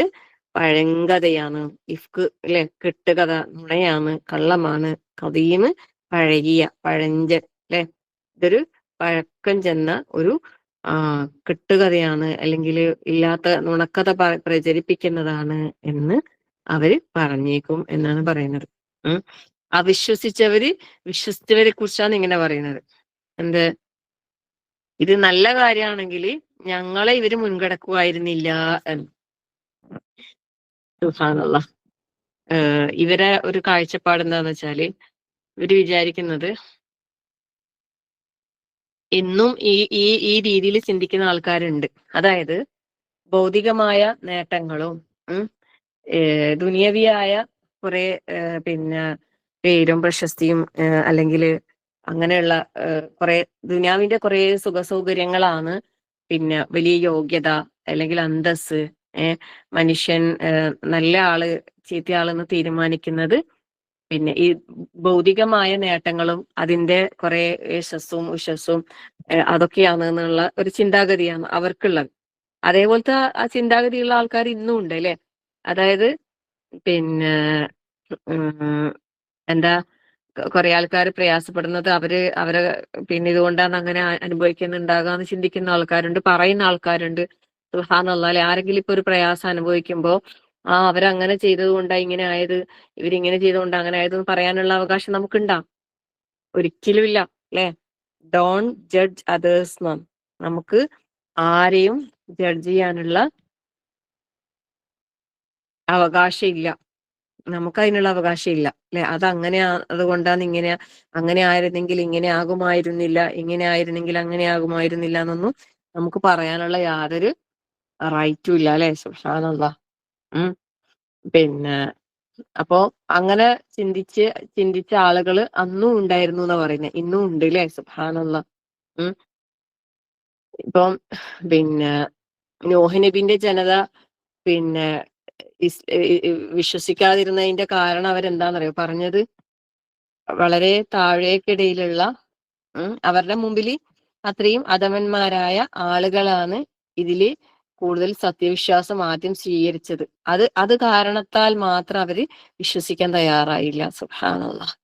പഴങ്കഥയാണ്. ഇഫ്ക് അല്ലെ, കെട്ടുകഥ, നുണയാണ്, കള്ളമാണ്. ഖദീം പഴകിയ, പഴഞ്ചൻ അല്ലെ, ഇതൊരു പഴക്കം ചെന്ന ഒരു കെട്ടുകഥയാണ്, അല്ലെങ്കിൽ ഇല്ലാത്ത നുണക്കഥ പ്രചരിപ്പിക്കുന്നതാണ് എന്ന് അവര് പറഞ്ഞേക്കും എന്നാണ് പറയുന്നത്. വിശ്വസിച്ചവരെ കുറിച്ചാണ് ഇങ്ങനെ പറയുന്നത്. എന്ത്? ഇത് നല്ല കാര്യമാണെങ്കിൽ ഞങ്ങളെ ഇവര് മുൻകടക്കുമായിരുന്നില്ല എന്ന്. സുബ്ഹാനല്ലാഹ്. ഇവരെ ഒരു കാഴ്ചപ്പാട് എന്താന്ന് വെച്ചാല്, ഇവര് വിചാരിക്കുന്നത്, ഇന്നും ഈ ഈ ഈ രീതിയിൽ ചിന്തിക്കുന്ന ആൾക്കാരുണ്ട്. അതായത് ഭൗതികമായ നേട്ടങ്ങളും ദുനിയവിയായ കുറെ പിന്നെ പേരും പ്രശസ്തിയും അല്ലെങ്കിൽ അങ്ങനെയുള്ള കുറെ ദുനിയാവിന്റെ കുറെ സുഖസൗകര്യങ്ങളാണ് പിന്നെ വലിയ യോഗ്യത അല്ലെങ്കിൽ അന്തസ്സ്. മനുഷ്യൻ നല്ല ആള് ചീത്തയാളെന്ന് തീരുമാനിക്കുന്നത് പിന്നെ ഈ ഭൗതികമായ നേട്ടങ്ങളും അതിന്റെ കുറെ യശസ്സും ഉഷസ്സും അതൊക്കെയാണ് എന്നുള്ള ഒരു ചിന്താഗതിയാണ് അവർക്കുള്ളത്. അതേപോലത്തെ ആ ചിന്താഗതിയുള്ള ആൾക്കാർ ഇന്നും ഉണ്ട് അല്ലെ. അതായത് പിന്നെ എന്താ, കുറെ ആൾക്കാർ പ്രയാസപ്പെടുന്നത് അവരെ പിന്നെ ഇതുകൊണ്ടാണ് അങ്ങനെ അനുഭവിക്കുന്നുണ്ടാകാന്ന് ചിന്തിക്കുന്ന ആൾക്കാരുണ്ട്, പറയുന്ന ആൾക്കാരുണ്ട്. സുബ്ഹാനല്ലാഹ് അല്ലെ. ആരെങ്കിലും ഇപ്പൊ ഒരു പ്രയാസം അനുഭവിക്കുമ്പോ അവരങ്ങനെ ചെയ്തത് കൊണ്ടാ ഇങ്ങനെ ആയത്, ഇവരിങ്ങനെ ചെയ്തത് കൊണ്ടാ അങ്ങനെ ആയതെന്ന് പറയാനുള്ള അവകാശം നമുക്കുണ്ടാ? ഒരിക്കലും ഇല്ല. ല്ലേ? ഡോണ്ട് ജഡ്ജ് അതേഴ്സ് എന്നാണ്. നമുക്ക് ആരെയും ജഡ്ജ് ചെയ്യാനുള്ള അവകാശം ഇല്ല. നമുക്കതിനുള്ള അവകാശം ഇല്ല. ല്ലെ? അതങ്ങനെയാ അതുകൊണ്ടാണ് ഇങ്ങനെയാ, അങ്ങനെ ആയിരുന്നെങ്കിൽ ഇങ്ങനെ ആകുമായിരുന്നില്ല, ഇങ്ങനെ ആയിരുന്നെങ്കിൽ അങ്ങനെ ആകുമായിരുന്നില്ല എന്നൊന്നും നമുക്ക് പറയാനുള്ള യാതൊരു റൈറ്റും ഇല്ല. അല്ലെ? സുബ്ഹാനല്ലാഹ്. ഉം. പിന്നെ അപ്പോ അങ്ങനെ ചിന്തിച്ച് ചിന്തിച്ച ആളുകള് അന്നും ഉണ്ടായിരുന്നു എന്നാ പറയുന്നത്. ഇന്നും ഉണ്ട് ല്ലേ? സുബ്ഹാനല്ലാഹ്. ഉം. ഇപ്പം പിന്നെ നൂഹ് നബിന്റെ ജനത പിന്നെ വിശ്വസിക്കാതിരുന്നതിന്റെ കാരണം അവരെന്താന്നറിയോ പറഞ്ഞത്? വളരെ താഴേക്കിടയിലുള്ള അവരുടെ മുമ്പില് അത്രയും അധമന്മാരായ ആളുകളാണ് ഇതില് കൂടുതൽ സത്യവിശ്വാസം ആദ്യം സ്വീകരിച്ചത്. അത് കാരണത്താൽ മാത്രം അവര് വിശ്വസിക്കാൻ തയ്യാറായില്ല. സുബ്ഹാനല്ലാഹ്.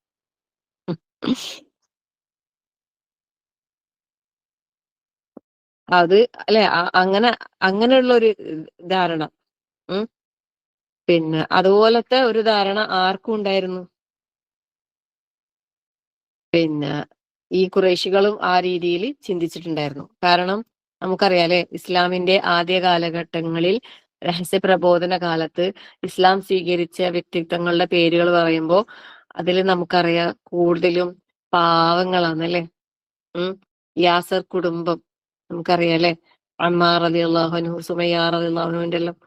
അത് അല്ലെ അങ്ങനെ അങ്ങനെയുള്ള ഒരു ധാരണ. ഉം. പിന്നെ അതുപോലത്തെ ഒരു ധാരണ ആർക്കും ഉണ്ടായിരുന്നു. പിന്നെ ഈ ഖുറൈശികളും ആ രീതിയിൽ ചിന്തിച്ചിട്ടുണ്ടായിരുന്നു. കാരണം നമുക്കറിയാലേ ഇസ്ലാമിന്റെ ആദ്യ കാലഘട്ടങ്ങളിൽ രഹസ്യ പ്രബോധന കാലത്ത് ഇസ്ലാം സ്വീകരിച്ച വ്യക്തിത്വങ്ങളുടെ പേരുകൾ പറയുമ്പോൾ അതിൽ നമുക്കറിയാം കൂടുതലും പാവങ്ങളാണല്ലേ. ഉം. യാസർ കുടുംബം നമുക്കറിയാലേ. അമ്മാർ റളിയല്ലാഹു അൻഹു, സുമയ്യ റളിയല്ലാഹു അൻഹുവിന്റെ എല്ലാം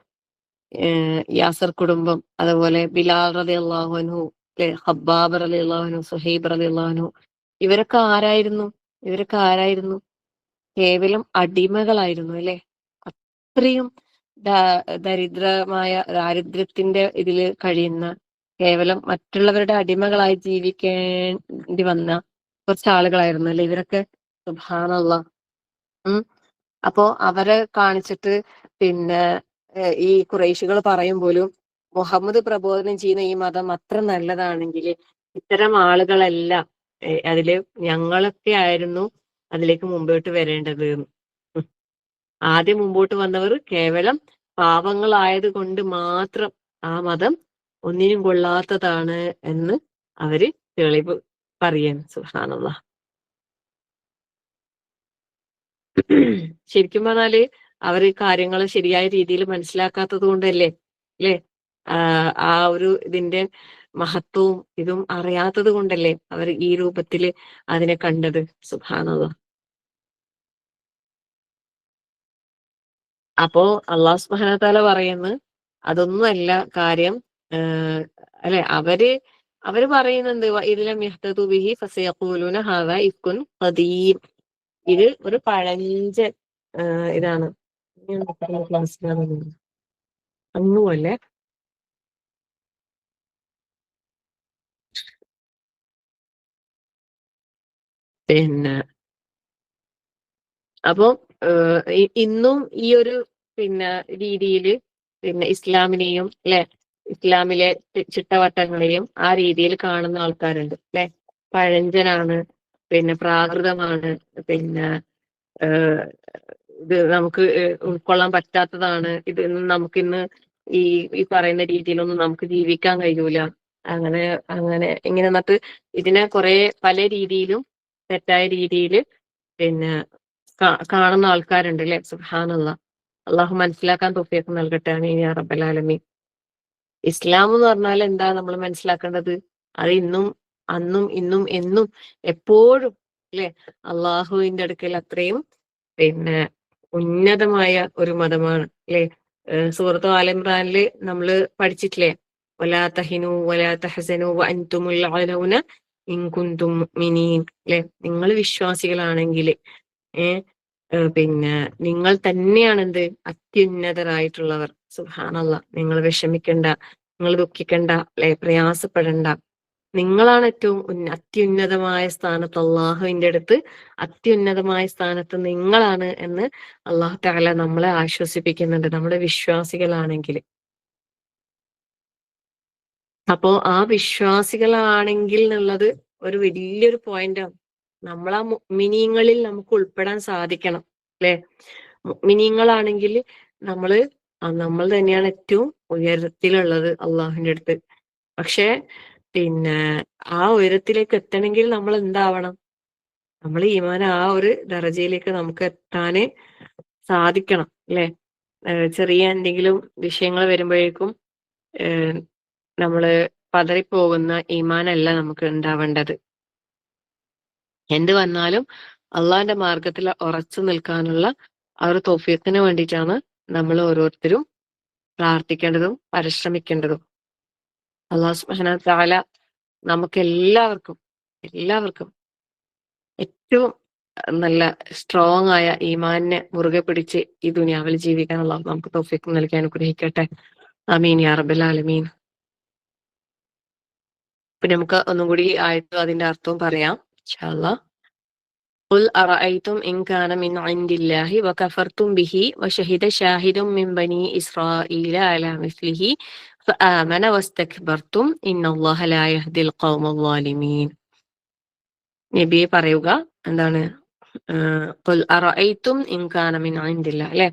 യാസർ കുടുംബം, അതുപോലെ ബിലാൽ റളിയല്ലാഹു അൻഹു, ഖബ്ബാബ് റളിയല്ലാഹു അൻഹു, സുഹൈബ് റളിയല്ലാഹു അൻഹു, ഇവരൊക്കെ ആരായിരുന്നു? ഇവരൊക്കെ ആരായിരുന്നു? കേവലം അടിമകളായിരുന്നു അല്ലെ. അത്രയും ദാരിദ്ര്യത്തിന്റെ ഇതില് കഴിയുന്ന, കേവലം മറ്റുള്ളവരുടെ അടിമകളായി ജീവിക്കേണ്ടി വന്ന കുറച്ച് ആളുകളായിരുന്നു അല്ലെ ഇവരൊക്കെ. സുബ്ഹാനല്ലാഹ്. ഉം. അപ്പോ അവരെ കാണിച്ചിട്ട് പിന്നെ ഈ ഖുറൈശികൾ പറയും പോലും മുഹമ്മദ് പ്രബോധനം ചെയ്യുന്ന ഈ മതം അത്ര നല്ലതാണെങ്കിൽ ഇത്തരം ആളുകളെല്ലാം അതില് ഞങ്ങളൊക്കെ ആയിരുന്നു അതിലേക്ക് മുമ്പോട്ട് വരേണ്ടത് എന്ന്. ആദ്യം മുമ്പോട്ട് വന്നവർ കേവലം പാവങ്ങളായത് കൊണ്ട് മാത്രം ആ മതം ഒന്നിനും കൊള്ളാത്തതാണ് എന്ന് അവര് തെളിവ് പറയാണ്. സുബ്ഹാനല്ലാഹ്. ശരിക്കും പറഞ്ഞാല് അവര് കാര്യങ്ങൾ ശരിയായ രീതിയിൽ മനസ്സിലാക്കാത്തത് കൊണ്ടല്ലേ അല്ലേ. ആ ഒരു ഇതിന്റെ മഹത്വവും ഇതും അറിയാത്തത് കൊണ്ടല്ലേ അവർ ഈ രൂപത്തില് അതിനെ കണ്ടത്. സുബ്ഹാനല്ലാഹ്. അപ്പോ അള്ളാഹു സുബ്ഹാനഹു വ തആല പറയുന്നു അതൊന്നുമല്ല കാര്യം. ഏഹ് അല്ലെ അവര് പറയുന്നുണ്ട് ഇതിലം യഹ്തദു ബിഹി ഫസയഖൂലൂന ഹാദാ ഇഫ്കുൻ ഖദീം. ഇത് ഒരു പഴഞ്ചൻ ഇതാണ്. ക്ലാസ്സിലാണ് അങ്ങുമല്ലേ. പിന്നെ അപ്പൊ ഇന്നും ഈ ഒരു പിന്നെ രീതിയില് പിന്നെ ഇസ്ലാമിനെയും അല്ലെ, ഇസ്ലാമിലെ ചിട്ടവട്ടങ്ങളെയും ആ രീതിയിൽ കാണുന്ന ആൾക്കാരുണ്ട് അല്ലെ. പഴഞ്ചനാണ്, പിന്നെ പ്രാകൃതമാണ്, പിന്നെ ഏഹ് ഇത് നമുക്ക് ഉൾക്കൊള്ളാൻ പറ്റാത്തതാണ്, ഇതൊന്നും നമുക്കിന്ന് ഈ ഈ പറയുന്ന രീതിയിലൊന്നും നമുക്ക് ജീവിക്കാൻ കഴിയൂല, അങ്ങനെ അങ്ങനെ ഇങ്ങനെ എന്നിട്ട് ഇതിനെ കുറെ പല രീതിയിലും തെറ്റായ രീതിയിൽ പിന്നെ കാണുന്ന ആൾക്കാരുണ്ട് അല്ലെ. സുബ്ഹാനല്ലാഹ്. അള്ളാഹു മനസ്സിലാക്കാൻ തൗഫീഖ് നൽകട്ടെ. ആമീൻ യാ റബ്ബൽ ആലമീൻ. ഇസ്ലാം എന്ന് പറഞ്ഞാൽ എന്താ നമ്മൾ മനസ്സിലാക്കേണ്ടത്? അത് ഇന്നും അന്നും ഇന്നും എന്നും എപ്പോഴും അല്ലെ അള്ളാഹുവിന്റെ അടുക്കൽ അത്രയും പിന്നെ ഉന്നതമായ ഒരു മതമാണ് അല്ലെ. സൂറത്ത് ആല ഇമ്രാനില് നമ്മള് പഠിച്ചിട്ടില്ലേ, വലാ തഹിനു വലാ തഹ്സനു വഅൻതുമുൽ അലൗന ഇൻ കുൻതും മുഅ്മിനീൻ അല്ലെ. നിങ്ങൾ വിശ്വാസികളാണെങ്കിൽ പിന്നെ നിങ്ങൾ തന്നെയാണ് എന്ത് അത്യുന്നതരായിട്ടുള്ളവർ. സുബ്ഹാനല്ലാഹ്. നിങ്ങൾ വിഷമിക്കണ്ട, നിങ്ങൾ ദുഃഖിക്കണ്ട അല്ലെ, പ്രയാസപ്പെടണ്ട. നിങ്ങളാണ് ഏറ്റവും അത്യുന്നതമായ സ്ഥാനത്ത്, അള്ളാഹുവിന്റെ അടുത്ത് അത്യുന്നതമായ സ്ഥാനത്ത് നിങ്ങളാണ് എന്ന് അള്ളാഹു തആല നമ്മളെ ആശ്വസിപ്പിക്കുന്നുണ്ട്, നമ്മുടെ വിശ്വാസികളാണെങ്കിൽ. അപ്പോ ആ വിശ്വാസികളാണെങ്കിൽ എന്നുള്ളത് ഒരു വലിയൊരു പോയിന്റാണ്. നമ്മൾ ആ മുഅ്മിനീങ്ങളിൽ നമുക്ക് ഉൾപ്പെടാൻ സാധിക്കണം അല്ലെ. മുഅ്മിനീങ്ങളാണെങ്കിൽ നമ്മള് നമ്മൾ തന്നെയാണ് ഏറ്റവും ഉയരത്തിലുള്ളത് അള്ളാഹുവിന്റെ അടുത്ത്. പക്ഷെ പിന്നെ ആ ഉയരത്തിലേക്ക് എത്തണമെങ്കിൽ നമ്മൾ എന്താവണം? നമ്മൾ ഈമാൻ ആ ഒരു ദറജയിലേക്ക് നമുക്ക് എത്താന് സാധിക്കണം, അല്ലെ? ചെറിയ എന്തെങ്കിലും വിഷയങ്ങൾ വരുമ്പോഴേക്കും നമ്മള് പതറിപ്പോകുന്ന ഈമാനല്ല നമുക്ക് ഉണ്ടാവേണ്ടത്. എന്ത് വന്നാലും അള്ളാഹിന്റെ മാർഗത്തിൽ ഉറച്ചു നിൽക്കാനുള്ള ആ ഒരു തൗഫീഖിന് വേണ്ടിയിട്ടാണ് നമ്മൾ ഓരോരുത്തരും പ്രാർത്ഥിക്കേണ്ടതും പരിശ്രമിക്കേണ്ടതും. അള്ളാഹു സുബ്ഹാനഹു വ തആല നമുക്ക് എല്ലാവർക്കും ഏറ്റവും നല്ല സ്ട്രോങ് ആയ ഈമാനിനെ മുറുകെ പിടിച്ച് ഈ ദുനിയാവിൽ ജീവിക്കാൻ അള്ളാഹു നമുക്ക് തൗഫീഖ് നൽകി അനുഗ്രഹിക്കട്ടെ. ആമീൻ യാ റബ്ബൽ ആലമീൻ. പിന്നെ നമുക്ക് ഒന്നും കൂടി ആയത്തും അതിന്റെ അർത്ഥവും പറയാം ഇൻഷാ അല്ലാഹ്. قل أرأيتم إن كان من عند الله وكفرتم به وشهد شاهد من بني إسرائيل على مثله فآمن واستكبرتم إن الله لا يهدي القوم الظالمين. നബിയെ പറയുക, എന്താണ്? ഖുൽ അറഅയ്തും ഇൻ കാന മിൻ ഇൻദില്ലാഹ്, അല്ലെ?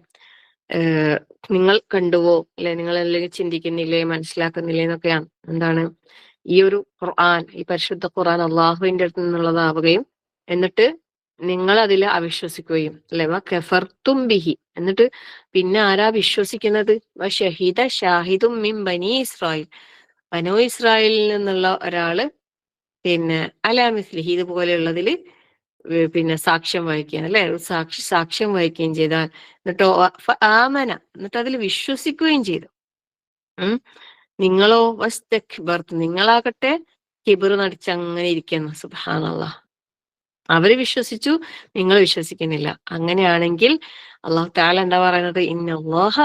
നിങ്ങൾ കണ്ടുവോ, അല്ലെ? നിങ്ങൾ അല്ലെങ്കിൽ ചിന്തിക്കുന്നില്ലേ, മനസ്സിലാക്കുന്നില്ലേ എന്നൊക്കെയാണ്. എന്താണ് ഈ ഒരു ഖുർആൻ, ഈ പരിശുദ്ധ ഖുർആൻ അള്ളാഹുവിന്റെ അടുത്ത് നിന്നുള്ളതാവുകയും എന്നിട്ട് നിങ്ങൾ അതിൽ അവിശ്വസിക്കുകയും, അല്ലെ? കഫർത്തും ബിഹി, എന്നിട്ട് പിന്നെ ആരാ വിശ്വസിക്കുന്നത്? ഷഹീദ ഷാഹിദും മിൻ ബനി ഇസ്രായേൽ, ബനൂ ഇസ്രായേലിൽ നിന്നുള്ള ഒരാള് പിന്നെ അലാ മിസ്ലിഹി, ഇതുപോലെയുള്ളതിൽ പിന്നെ സാക്ഷ്യം വഹിക്കുകയും, അല്ലെ? സാക്ഷ്യം വഹിക്കുകയും ചെയ്താൽ, എന്നിട്ടോ ആമന, എന്നിട്ട് അതിൽ വിശ്വസിക്കുകയും ചെയ്തു. നിങ്ങളോ വസ്തക്ബർത്ത്, നിങ്ങളാകട്ടെ കിബിർ നടിച്ച് അങ്ങനെ ഇരിക്കുന്നു. സുബ്ഹാനല്ലാഹ്. അവര് വിശ്വസിച്ചു, നിങ്ങൾ വിശ്വസിക്കുന്നില്ല. അങ്ങനെയാണെങ്കിൽ അള്ളാഹു തആല എന്താ പറയുന്നത്? ഇന്നല്ലാഹ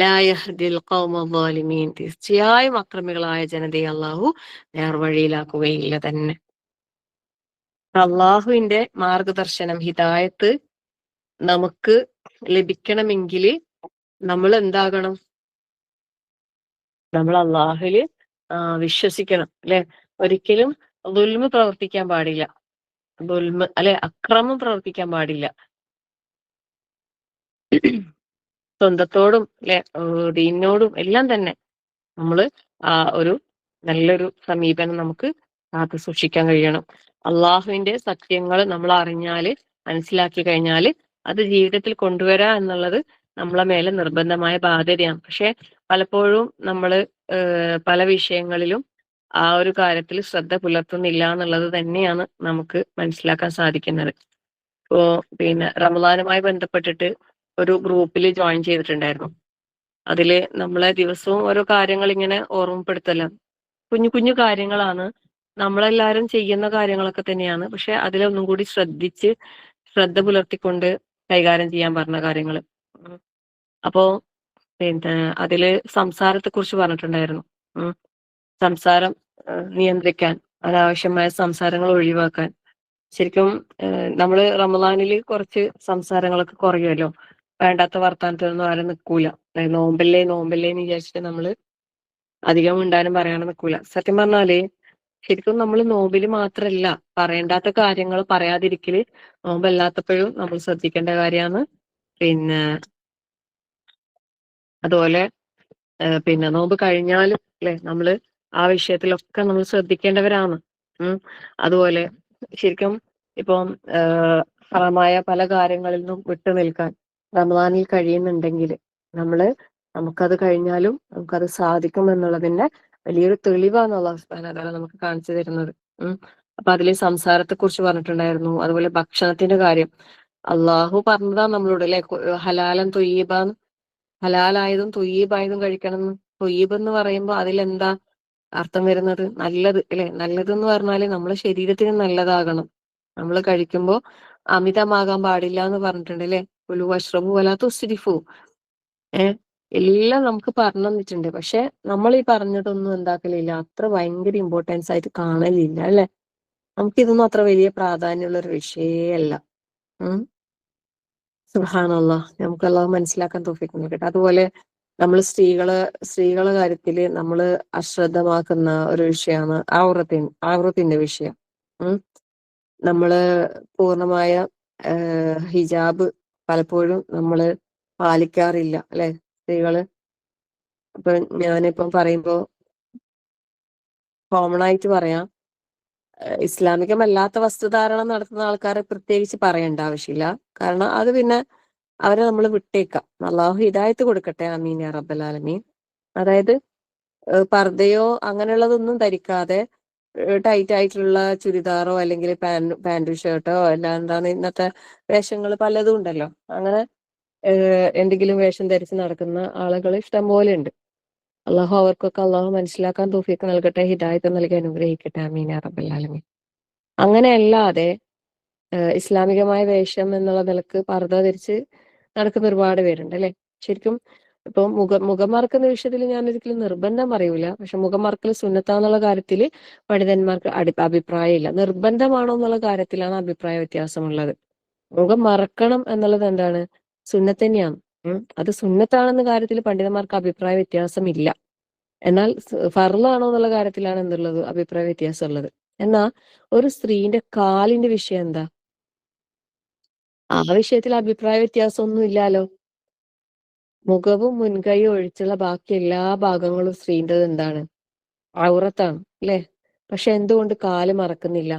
ലാ യഹ്ദിൽ ഖൗമ ളാലിമീൻ, തീർച്ചയായും അക്രമികളായ ജനതയെ അള്ളാഹു നേർവഴിയിലാക്കുകയില്ല തന്നെ. അള്ളാഹുവിന്റെ മാർഗദർശനം, ഹിദായത്ത് നമുക്ക് ലഭിക്കണമെങ്കിൽ നമ്മൾ എന്താകണം? നമ്മൾ അള്ളാഹുവിൽ വിശ്വസിക്കണം, അല്ലെ? ഒരിക്കലും ദുൽമ് പ്രവർത്തിക്കാൻ പാടില്ല. ദുൽമ്, അല്ലെ? അക്രമം പ്രവർത്തിക്കാൻ പാടില്ല. സ്വന്തത്തോടും, അല്ലെ, ദീനിനോടും എല്ലാം തന്നെ നമ്മൾ ആ ഒരു നല്ലൊരു സമീപനം നമുക്ക് കാത്തു സൂക്ഷിക്കാൻ കഴിയണം. അള്ളാഹുവിന്റെ സത്യങ്ങൾ നമ്മൾ അറിഞ്ഞാല്, മനസ്സിലാക്കി കഴിഞ്ഞാല് അത് ജീവിതത്തിൽ കൊണ്ടുവരാ എന്നുള്ളത് നമ്മളെ മേലെ നിർബന്ധമായ ബാധ്യതയാണ്. പക്ഷെ പലപ്പോഴും നമ്മൾ പല വിഷയങ്ങളിലും ആ ഒരു കാര്യത്തിൽ ശ്രദ്ധ പുലർത്തുന്നില്ല എന്നുള്ളത് തന്നെയാണ് നമുക്ക് മനസ്സിലാക്കാൻ സാധിക്കുന്നത്. ഇപ്പോ പിന്നെ റമദാനുമായി ബന്ധപ്പെട്ടിട്ട് ഒരു ഗ്രൂപ്പിൽ ജോയിൻ ചെയ്തിട്ടുണ്ടായിരുന്നു. അതില് നമ്മളെ ദിവസവും ഓരോ കാര്യങ്ങൾ ഇങ്ങനെ ഓർമ്മപ്പെടുത്തല. കുഞ്ഞു കുഞ്ഞു കാര്യങ്ങളാണ്, നമ്മളെല്ലാരും ചെയ്യുന്ന കാര്യങ്ങളൊക്കെ തന്നെയാണ്. പക്ഷെ അതിലൊന്നും കൂടി ശ്രദ്ധ പുലർത്തിക്കൊണ്ട് കൈകാര്യം ചെയ്യാൻ പറഞ്ഞ കാര്യങ്ങൾ. അപ്പോ പിന്നെ അതില് സംസാരത്തെ കുറിച്ച് പറഞ്ഞിട്ടുണ്ടായിരുന്നു. സംസാരം നിയന്ത്രിക്കാൻ, അനാവശ്യമായ സംസാരങ്ങൾ ഒഴിവാക്കാൻ. ശരിക്കും നമ്മള് റമദാനില് കുറച്ച് സംസാരങ്ങളൊക്കെ കുറയുമല്ലോ. വേണ്ടാത്ത വർത്താനത്തിനൊന്നും ആരും നിൽക്കൂല. നോമ്പല്ലേ എന്ന് വിചാരിച്ചിട്ട് നമ്മള് അധികം മിണ്ടാനും പറയാനും നിൽക്കൂല. സത്യം പറഞ്ഞാല് ശരിക്കും നമ്മൾ നോമ്പില് മാത്രല്ല, പറയേണ്ടാത്ത കാര്യങ്ങൾ പറയാതിരിക്കല് നോമ്പല്ലാത്തപ്പോഴും നമ്മൾ ശ്രദ്ധിക്കേണ്ട കാര്യമാണ്. പിന്നെ അതുപോലെ പിന്നെ നോമ്പ് കഴിഞ്ഞാലും, അല്ലെ, നമ്മള് ആ വിഷയത്തിലൊക്കെ നമ്മൾ ശ്രദ്ധിക്കേണ്ടവരാണ്. അതുപോലെ ശരിക്കും ഇപ്പം ഹറാമായ പല കാര്യങ്ങളിൽ നിന്നും വിട്ടു നിൽക്കാൻ റമദാനിൽ കഴിയുന്നുണ്ടെങ്കിൽ നമുക്കത് കഴിഞ്ഞാലും നമുക്കത് സാധിക്കും എന്നുള്ളതിന്റെ വലിയൊരു തെളിവാണ് അല്ലാഹു സുബ്ഹാനഹു വ തആല നമുക്ക് കാണിച്ചു തരുന്നത്. അപ്പൊ അതിൽ സംസാരത്തെ കുറിച്ച് പറഞ്ഞിട്ടുണ്ടായിരുന്നു. അതുപോലെ ഭക്ഷണത്തിന്റെ കാര്യം അള്ളാഹു പറഞ്ഞതാ നമ്മളോട്, അല്ലെ? ഹലാലൻ തൊയ്യിബാന്ന്, ഹലാലായതും തൊയ്യീബായതും കഴിക്കണം എന്ന്. തൊയ്യീബ് എന്ന് പറയുമ്പോൾ അതിലെന്താ അർത്ഥം വരുന്നത്? നല്ലത്, അല്ലെ? നല്ലത് എന്ന് പറഞ്ഞാല് നമ്മളെ ശരീരത്തിന് നല്ലതാകണം. നമ്മൾ കഴിക്കുമ്പോൾ അമിതമാകാൻ പാടില്ല എന്ന് പറഞ്ഞിട്ടുണ്ട്, അല്ലെ? കുലു വഷ്റബു വലാ തുസ്രിഫു. എല്ലാം നമുക്ക് പറഞ്ഞു തന്നിട്ടുണ്ട്. പക്ഷെ നമ്മൾ ഈ പറഞ്ഞതൊന്നും എന്താക്കലില്ല, അത്ര ഭയങ്കര ഇമ്പോർട്ടൻസ് ആയിട്ട് കാണലില്ല, അല്ലെ? നമുക്കിതൊന്നും അത്ര വലിയ പ്രാധാന്യമുള്ള ഒരു വിഷയമല്ല. സുബ്ഹാനല്ലാഹ്, നമുക്ക് അല്ലാഹു മനസ്സിലാക്കാൻ തൗഫീഖ് നൽകട്ടെ. അതുപോലെ നമ്മൾ സ്ത്രീകളെ കാര്യത്തിൽ നമ്മൾ അശ്രദ്ധമാക്കുന്ന ഒരു വിഷയമാണ് ഔറത്തിന്റെ വിഷയം. നമ്മള് പൂർണ്ണമായ ഹിജാബ് പലപ്പോഴും നമ്മള് പാലിക്കാറില്ല അല്ലെ സ്ത്രീകള്. അപ്പൊ ഞാനിപ്പം പറയുമ്പോ കോമൺ ആയിട്ട് പറയാം, ഇസ്ലാമികമല്ലാത്ത വസ്ത്രധാരണം നടത്തുന്ന ആൾക്കാരെ പ്രത്യേകിച്ച് പറയേണ്ട ആവശ്യമില്ല. കാരണം അത് പിന്നെ അവരെ നമ്മൾ വിട്ടേക്കാം. അള്ളാഹു ഹിദായത്ത് കൊടുക്കട്ടെ, ആമീൻ യാ റബ്ബൽ ആലമീൻ. അതായത് പർദ്ദയോ അങ്ങനെയുള്ളതൊന്നും ധരിക്കാതെ ടൈറ്റ് ആയിട്ടുള്ള ചുരിദാറോ അല്ലെങ്കിൽ പാന്റും ഷർട്ടോ അല്ല എന്താണ് ഇന്നത്തെ വേഷങ്ങൾ പലതും ഉണ്ടല്ലോ. അങ്ങനെ എന്തെങ്കിലും വേഷം ധരിച്ച് നടക്കുന്ന ആളുകൾ ഇഷ്ടം പോലെ ഉണ്ട്. അള്ളാഹു അവർക്കൊക്കെ അള്ളാഹു മനസ്സിലാക്കാൻ തൗഫീഖ് നൽകട്ടെ, ഹിദായത്ത് നൽകി അനുഗ്രഹിക്കട്ടെ, ആമീൻ യാ റബ്ബൽ ആലമീൻ. അങ്ങനെയല്ലാതെ ഇസ്ലാമികമായ വേഷം എന്നുള്ള നിലക്ക് പർദ്ദ ധരിച്ച് നടക്കുന്ന ഒരുപാട് പേരുണ്ട് അല്ലെ. ശരിക്കും ഇപ്പൊ മുഖം മറക്കുന്ന വിഷയത്തിൽ ഞാൻ ഒരിക്കലും നിർബന്ധം പറയൂല. പക്ഷെ മുഖം മറക്കൽ സുന്നത്താന്നുള്ള കാര്യത്തിൽ പണ്ഡിതന്മാർക്ക് അഭിപ്രായം ഇല്ല. നിർബന്ധമാണോ എന്നുള്ള കാര്യത്തിലാണ് അഭിപ്രായ വ്യത്യാസമുള്ളത്. മുഖം മറക്കണം എന്നുള്ളത് എന്താണ്, സുന്നത്ത് തന്നെയാണ്. അത് സുന്നത്താണെന്ന കാര്യത്തിൽ പണ്ഡിതന്മാർക്ക് അഭിപ്രായ വ്യത്യാസം ഇല്ല. എന്നാൽ ഫർളാണോ എന്നുള്ള കാര്യത്തിലാണ് എന്തുള്ളത്, അഭിപ്രായ വ്യത്യാസം ഉള്ളത്. എന്നാ ഒരു സ്ത്രീന്റെ കാലിന്റെ വിഷയം എന്താ, ആ വിഷയത്തിൽ അഭിപ്രായ വ്യത്യാസം ഒന്നും ഇല്ലാലോ. മുഖവും മുൻകൈയും ഒഴിച്ചുള്ള ബാക്കി എല്ലാ ഭാഗങ്ങളും സ്ത്രീൻ്റെത് എന്താണ്, ഔറത്താണ് അല്ലെ. പക്ഷെ എന്തുകൊണ്ട് കാല് മറക്കുന്നില്ല?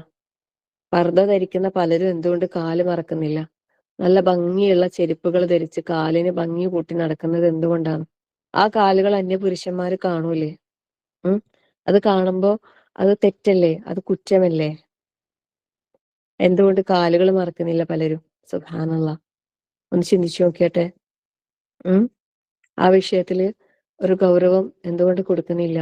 പർദ്ദ ധരിക്കുന്ന പലരും എന്തുകൊണ്ട് കാല് മറക്കുന്നില്ല? നല്ല ഭംഗിയുള്ള ചെരുപ്പുകൾ ധരിച്ച് കാലിന് ഭംഗി കൂട്ടി നടക്കുന്നത് എന്തുകൊണ്ടാണ്? ആ കാലുകൾ അന്യപുരുഷന്മാര് കാണൂലേ? അത് കാണുമ്പോ അത് തെറ്റല്ലേ, അത് കുറ്റമല്ലേ? എന്തുകൊണ്ട് കാലുകൾ മറക്കുന്നില്ല പലരും? സുബ്ഹാനല്ലാഹ്, ഒന്ന് ചിന്തിച്ചു നോക്കിയട്ടെ. ആ വിഷയത്തില് ഒരു ഗൗരവം എന്തുകൊണ്ട് കൊടുക്കുന്നില്ല?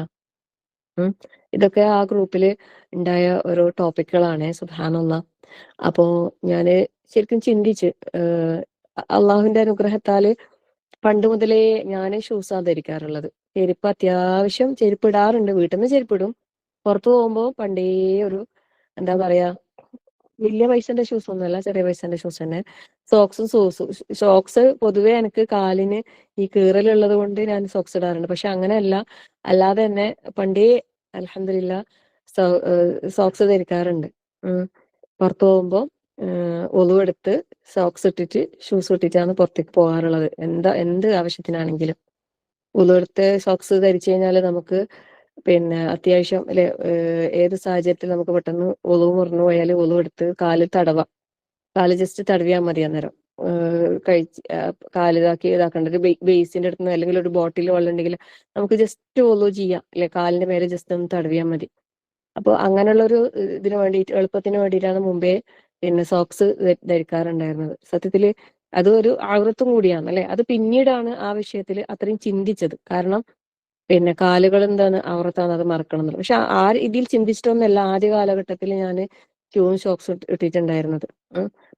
ഇതൊക്കെ ആ ഗ്രൂപ്പില് ഉണ്ടായ ഓരോ ടോപ്പിക്കുകളാണ്. സുബ്ഹാനല്ലാഹ്. അപ്പോ ഞാന് ശരിക്കും ചിന്തിച്ച്, അള്ളാഹുവിന്റെ അനുഗ്രഹത്താല് പണ്ട് മുതലേ ഞാന് ഷൂസാ ധരിക്കാറുള്ളത്. ചെരുപ്പ് അത്യാവശ്യം ചെരുപ്പ് ഇടാറുണ്ട്, വീട്ടിൽ നിന്ന് ചെരുപ്പിടും. പുറത്തു പോകുമ്പോ പണ്ടേ ഒരു എന്താ പറയാ, വലിയ പൈസന്റെ ഷൂസ് ഒന്നുമല്ല, ചെറിയ പൈസന്റെ ഷൂസ് തന്നെ. ഷോക്സ് പൊതുവെ എനിക്ക് കാലിന് ഈ കീറലുള്ളത് കൊണ്ട് ഞാൻ സോക്സ് ഇടാറുണ്ട്. പക്ഷെ അങ്ങനെയല്ല, അല്ലാതെ തന്നെ പണ്ടേ അൽഹംദുലില്ലാ സോക്സ് ധരിക്കാറുണ്ട്. പുറത്തു പോകുമ്പോ ഒളു എടുത്ത് സോക്സ് ഇട്ടിട്ട് ഷൂസ് ഇട്ടിട്ടാണ് പുറത്തേക്ക് പോകാറുള്ളത്. എന്ത് ആവശ്യത്തിനാണെങ്കിലും ഒളു എടുത്ത് സോക്സ് ധരിച്ചു കഴിഞ്ഞാൽ നമുക്ക് പിന്നെ അത്യാവശ്യം അല്ലെ, ഏത് സാഹചര്യത്തിൽ നമുക്ക് പെട്ടെന്ന് ഒളു മുറിഞ്ഞു പോയാൽ ഒളു എടുത്ത് കാലിൽ തടവാം. കാല് ജസ്റ്റ് തടവിയാൽ മതി. അന്നേരം കഴിച്ച് കാല് ഇതാക്കേണ്ട ഒരു ബേസിന്റെ അടുത്ത് അല്ലെങ്കിൽ ഒരു ബോട്ടിൽ വെള്ളം ഉണ്ടെങ്കിൽ നമുക്ക് ജസ്റ്റ് ഒളു ചെയ്യാം അല്ലെ, കാലിന്റെ മേലെ ജസ്റ്റ് ഒന്ന് തടവിയാൽ മതി. അപ്പോൾ അങ്ങനെയുള്ള ഒരു ഇതിന് വേണ്ടിയിട്ട്, എളുപ്പത്തിന് വേണ്ടിയിട്ടാണ് മുമ്പേ പിന്നെ സോക്സ് ധരിക്കാറുണ്ടായിരുന്നത്. സത്യത്തില് അത് ഒരു ആവൃത്തും കൂടിയാണ് അല്ലെ. അത് പിന്നീടാണ് ആ വിഷയത്തിൽ അത്രയും ചിന്തിച്ചത്. കാരണം പിന്നെ കാലുകൾ എന്താണ് ഔറത്താണ്, അത് മറക്കണം എന്നുള്ളത്. പക്ഷെ ആ ഇതിൽ ചിന്തിച്ചിട്ടൊന്നുമല്ല ആദ്യ കാലഘട്ടത്തിൽ ഞാൻ ഷൂവും ഷോക്സ് ഇട്ടിട്ടുണ്ടായിരുന്നത്.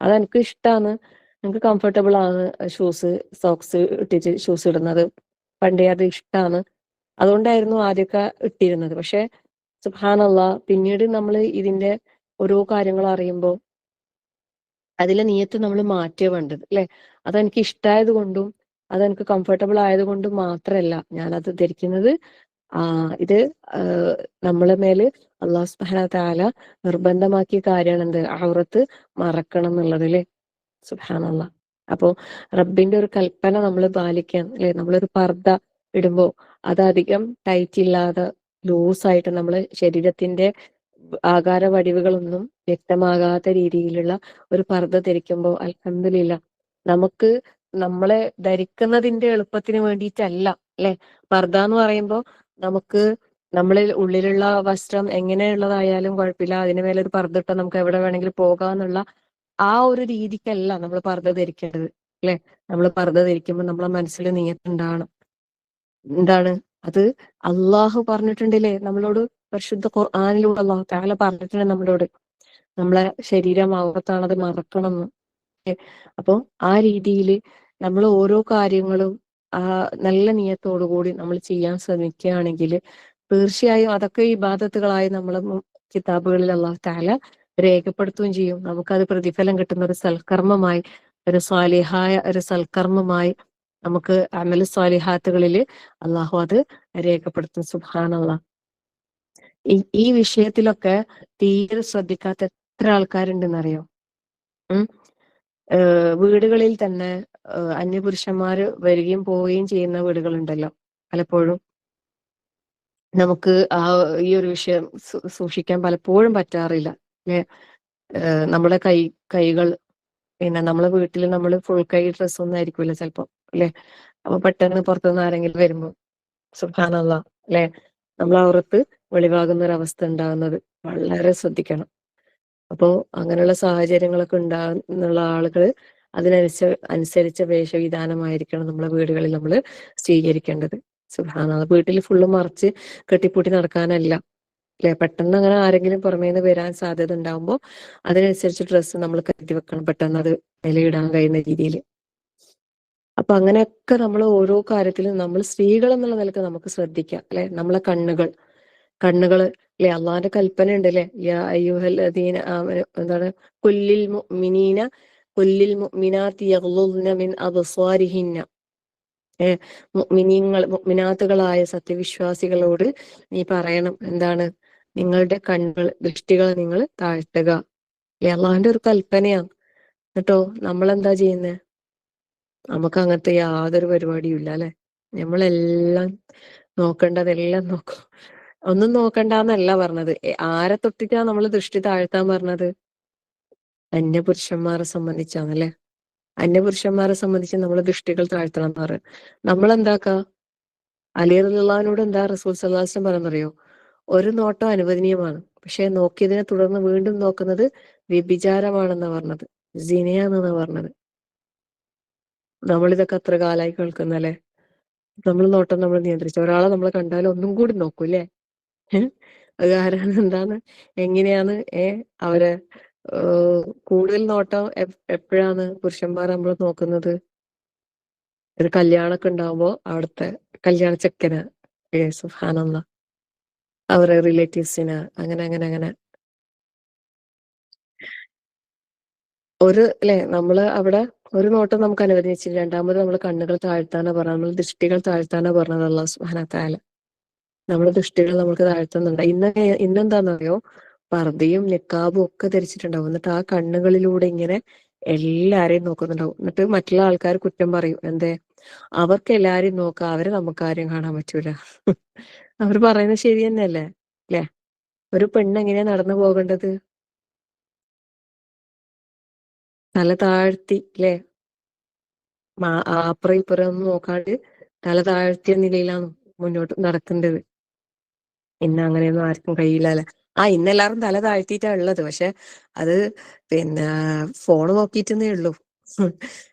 അതെനിക്ക് ഇഷ്ടമാണ്, എനിക്ക് കംഫർട്ടബിൾ ആണ് ഷൂസ് സോക്സ് ഇട്ടിട്ട് ഷൂസ് ഇടുന്നത്. പണ്ടേ അത് ഇഷ്ടമാണ്, അതുകൊണ്ടായിരുന്നു ആദ്യമൊക്കെ ഇട്ടിരുന്നത്. പക്ഷെ സുബ്ഹാനല്ലാഹ്, പിന്നീട് നമ്മൾ ഇതിന്റെ ഓരോ കാര്യങ്ങൾ അറിയുമ്പോൾ അതിലെ നിയത്ത് നമ്മൾ മാറ്റിയ വേണ്ടത് അല്ലെ. അതെനിക്ക് ഇഷ്ടമായത് കൊണ്ടും അതെനിക്ക് കംഫർട്ടബിൾ ആയതുകൊണ്ടും മാത്രമല്ല ഞാനത് ധരിക്കുന്നത്. ഇത് നമ്മളെ മേല് അള്ളാഹു സുബ്ഹാനഹു തആല നിർബന്ധമാക്കിയ കാര്യമാണ് എന്ത്, ഔറത്ത് മറക്കണം എന്നുള്ളത് അല്ലെ. സുബ്ഹാനല്ലാഹ്. അപ്പോ റബ്ബിന്റെ ഒരു കൽപ്പന നമ്മൾ പാലിക്കാൻ അല്ലെ. നമ്മളൊരു പർദ്ദ ഇടുമ്പോ അത് അധികം ടൈറ്റ് ഇല്ലാതെ ലൂസായിട്ട് നമ്മള് ശരീരത്തിന്റെ ആകാര വടിവുകളൊന്നും വ്യക്തമാകാത്ത രീതിയിലുള്ള ഒരു പർദ്ദ ധരിക്കുമ്പോൾ അൽഹംദുലില്ലാ, നമുക്ക് നമ്മളെ ധരിക്കുന്നതിന്റെ എളുപ്പത്തിന് വേണ്ടിയിട്ടല്ല അല്ലെ. പർദ്ദ എന്ന് പറയുമ്പോൾ നമുക്ക് നമ്മളിൽ ഉള്ളിലുള്ള വസ്ത്രം എങ്ങനെയുള്ളതായാലും കുഴപ്പമില്ല, അതിന് മേലെ ഒരു പർദ്ദ ഇട്ടാൽ നമുക്ക് എവിടെ വേണമെങ്കിലും പോകാന്നുള്ള ആ ഒരു രീതിക്കല്ല നമ്മൾ പർദ്ദ ധരിക്കേണ്ടത് അല്ലെ. നമ്മൾ പർദ്ദ ധരിക്കുമ്പോൾ നമ്മളെ മനസ്സിൽ നിയത്തുണ്ടാവണം. എന്താണ് അത്, അള്ളാഹു പറഞ്ഞിട്ടുണ്ടല്ലേ നമ്മളോട്, പരിശുദ്ധ ഖുർആനിലൂടെ അള്ളാഹു തആല പറഞ്ഞിട്ടുണ്ട് നമ്മളോട്, നമ്മളെ ശരീരം ഔറത്താണ്, അത് മറക്കണമെന്ന്. അപ്പൊ ആ രീതിയിൽ നമ്മൾ ഓരോ കാര്യങ്ങളും ആ നല്ല നിയത്തോടു കൂടി നമ്മൾ ചെയ്യാൻ ശ്രമിക്കുകയാണെങ്കിൽ തീർച്ചയായും അതൊക്കെ ഇബാദത്തുകളായി നമ്മളെ കിതാബുകളിൽ അള്ളാഹു തആല രേഖപ്പെടുത്തുകയും ചെയ്യും. നമുക്കത് പ്രതിഫലം കിട്ടുന്ന ഒരു സൽക്കർമ്മമായി, ഒരു സ്വാലിഹായ ഒരു സൽക്കർമ്മമായി നമുക്ക് അമൽ സ്വാലിഹാത്തുകളിൽ അള്ളാഹു അത് രേഖപ്പെടുത്തും. സുബ്ഹാനല്ലാഹ്. ഈ വിഷയത്തിലൊക്കെ തീരെ ശ്രദ്ധിക്കാത്ത എത്ര ആൾക്കാരുണ്ടെന്നറിയോ. ഉം വീടുകളിൽ തന്നെ അന്യപുരുഷന്മാര് വരികയും പോവുകയും ചെയ്യുന്ന വീടുകളുണ്ടല്ലോ പലപ്പോഴും. നമുക്ക് ഈ ഒരു വിഷയം സൂക്ഷിക്കാൻ പലപ്പോഴും പറ്റാറില്ല അല്ലെ. നമ്മുടെ കൈകൾ, പിന്നെ നമ്മളെ വീട്ടിൽ നമ്മൾ ഫുൾ കൈ ഡ്രസ് ഒന്നും ആയിരിക്കില്ല ചിലപ്പോ അല്ലെ. അപ്പൊ പെട്ടെന്ന് പുറത്തുനിന്ന് ആരെങ്കിലും വരുമ്പോ സുബ്ഹാനല്ലാഹ് അല്ലെ, നമ്മൾ ഔറത്ത് വെളിവാകുന്ന ഒരു അവസ്ഥ ഉണ്ടാകുന്നത് വളരെ ശ്രദ്ധിക്കണം. അപ്പോ അങ്ങനെയുള്ള സാഹചര്യങ്ങളൊക്കെ ഉണ്ടാകുന്നുള്ള ആളുകൾ അനുസരിച്ച വേഷവിധാനമായിരിക്കണം നമ്മളെ വീടുകളിൽ നമ്മൾ സ്വീകരിക്കേണ്ടത്. സുബ്ഹാനല്ലാഹ്, വീട്ടിൽ ഫുള്ള് മറച്ച് കെട്ടിപ്പൂട്ടി നടക്കാനല്ല അല്ലെ. പെട്ടെന്ന് അങ്ങനെ ആരെങ്കിലും പുറമേന്ന് വരാൻ സാധ്യത ഉണ്ടാകുമ്പോൾ അതിനനുസരിച്ച് ഡ്രസ്സ് നമ്മൾ കരുതി വെക്കണം, പെട്ടെന്ന് അത് വിലയിടാൻ കഴിയുന്ന രീതിയിൽ. അപ്പൊ അങ്ങനെയൊക്കെ നമ്മൾ ഓരോ കാര്യത്തിലും നമ്മൾ സ്ത്രീകൾ എന്നുള്ള നിലക്ക് നമുക്ക് ശ്രദ്ധിക്കാം അല്ലെ. നമ്മളെ കണ്ണുകള് അല്ലെ, അള്ളാന്റെ കൽപ്പന ഉണ്ട് അല്ലെ, യാ അയ്യുഹല്ലദീന ആമനു, എന്താണ്, കുല്ലിൽ മുഅ്മിനീന കുല്ലിൽ മുഅ്മിനാത്തി യഗ്ളുദ്ന മിൻ അബ്സാരിഹിന്ന. മുഅ്മിനാത്തുകളായ സത്യവിശ്വാസികളോട് നീ പറയണം, എന്താണ്, നിങ്ങളുടെ ദൃഷ്ടികൾ നിങ്ങൾ താഴ്ത്തുക. അള്ളാഹുവിന്റെ ഒരു കൽപ്പനയാണ്. എന്നിട്ടോ നമ്മളെന്താ ചെയ്യുന്നത്? നമുക്ക് അങ്ങനത്തെ യാതൊരു പരിപാടിയും ഇല്ല അല്ലെ. നമ്മളെല്ലാം നോക്കേണ്ടതെല്ലാം നോക്കും. ഒന്നും നോക്കണ്ടെന്നല്ല പറഞ്ഞത്. ആരെ തൊട്ടിട്ടാ നമ്മൾ ദൃഷ്ടി താഴ്ത്താൻ പറഞ്ഞത്? അന്യപുരുഷന്മാരെ സംബന്ധിച്ചാണല്ലേ. അന്യപുരുഷന്മാരെ സംബന്ധിച്ച് നമ്മൾ ദൃഷ്ടികൾ താഴ്ത്തണം എന്ന് പറയും. നമ്മളെന്താക്കാ? അലി റളിയല്ലാഹുവിനോട് എന്താ റസൂൽ സല്ലല്ലാഹു അലൈഹി വസല്ലം പറയുന്നറിയോ? ഒരു നോട്ടം അനുവദനീയമാണ്, പക്ഷെ നോക്കിയതിനെ തുടർന്ന് വീണ്ടും നോക്കുന്നത് വ്യഭിചാരമാണെന്നാ പറഞ്ഞത്, സിനയാണെന്നാ പറഞ്ഞത്. നമ്മളിതൊക്കെ അത്ര കാലമായി കേൾക്കുന്നല്ലേ. നമ്മൾ നോട്ടം നമ്മൾ നിയന്ത്രിച്ച ഒരാളെ നമ്മൾ കണ്ടാലും ഒന്നും കൂടി നോക്കൂല്ലേ. അത് കാരണം എന്താണ്, എങ്ങനെയാണ് അവരെ കൂടുതൽ നോട്ടം എപ്പോഴാണ് പുരുഷന്മാർ നമ്മൾ നോക്കുന്നത്? ഒരു കല്യാണമൊക്കെ ഉണ്ടാവുമ്പോ അവിടുത്തെ കല്യാണ ചെക്കന്, സുബ്ഹാനല്ലാഹ്, അവരെ റിലേറ്റീവ്സിന്, അങ്ങനെ അങ്ങനെ അങ്ങനെ അല്ലെ, നമ്മള് അവിടെ ഒരു നോട്ടം നമുക്ക് അനുവദിച്ചില്ല. രണ്ടാമത് നമ്മൾ കണ്ണുകൾ താഴ്ത്താനാ പറഞ്ഞത്, നമ്മൾ ദൃഷ്ടികൾ താഴ്ത്താനാ പറഞ്ഞത് അല്ലാഹു സുബ്ഹാനഹു വ തആല. നമ്മുടെ ദൃഷ്ടികൾ നമുക്ക് താഴ്ത്തുന്നുണ്ട്. ഇന്നെന്താണെന്നറിയോ, പർദ്ദയും നിക്കാബും ഒക്കെ ധരിച്ചിട്ടുണ്ടാവും. എന്നിട്ട് ആ കണ്ണുകളിലൂടെ ഇങ്ങനെ എല്ലാരെയും നോക്കുന്നുണ്ടാവും. എന്നിട്ട് മറ്റുള്ള ആൾക്കാർ കുറ്റം പറയും, എന്തേ, അവർക്ക് എല്ലാരെയും നോക്കാം, അവരെ നമുക്ക് ആരെയും കാണാൻ പറ്റൂല. അവർ പറയുന്നത് ശരി തന്നെയല്ലേ അല്ലെ. ഒരു പെണ്ണ് എങ്ങനെയാ നടന്നു പോകേണ്ടത്? തല താഴ്ത്തി അല്ലെ, അപ്പുറം ഇപ്പുറം ഒന്നും നോക്കാണ്ട് തല താഴ്ത്തിയ നിലയിലാണ് മുന്നോട്ട് നടക്കേണ്ടത്. ഇന്ന് അങ്ങനെയൊന്നും ആർക്കും കഴിയില്ല അല്ലെ. ഇന്നെല്ലാരും തല താഴ്ത്തിയിട്ടാ ഉള്ളത്. പക്ഷെ അത് പിന്നെ ഫോണ് നോക്കിയിട്ടേ ഉള്ളൂ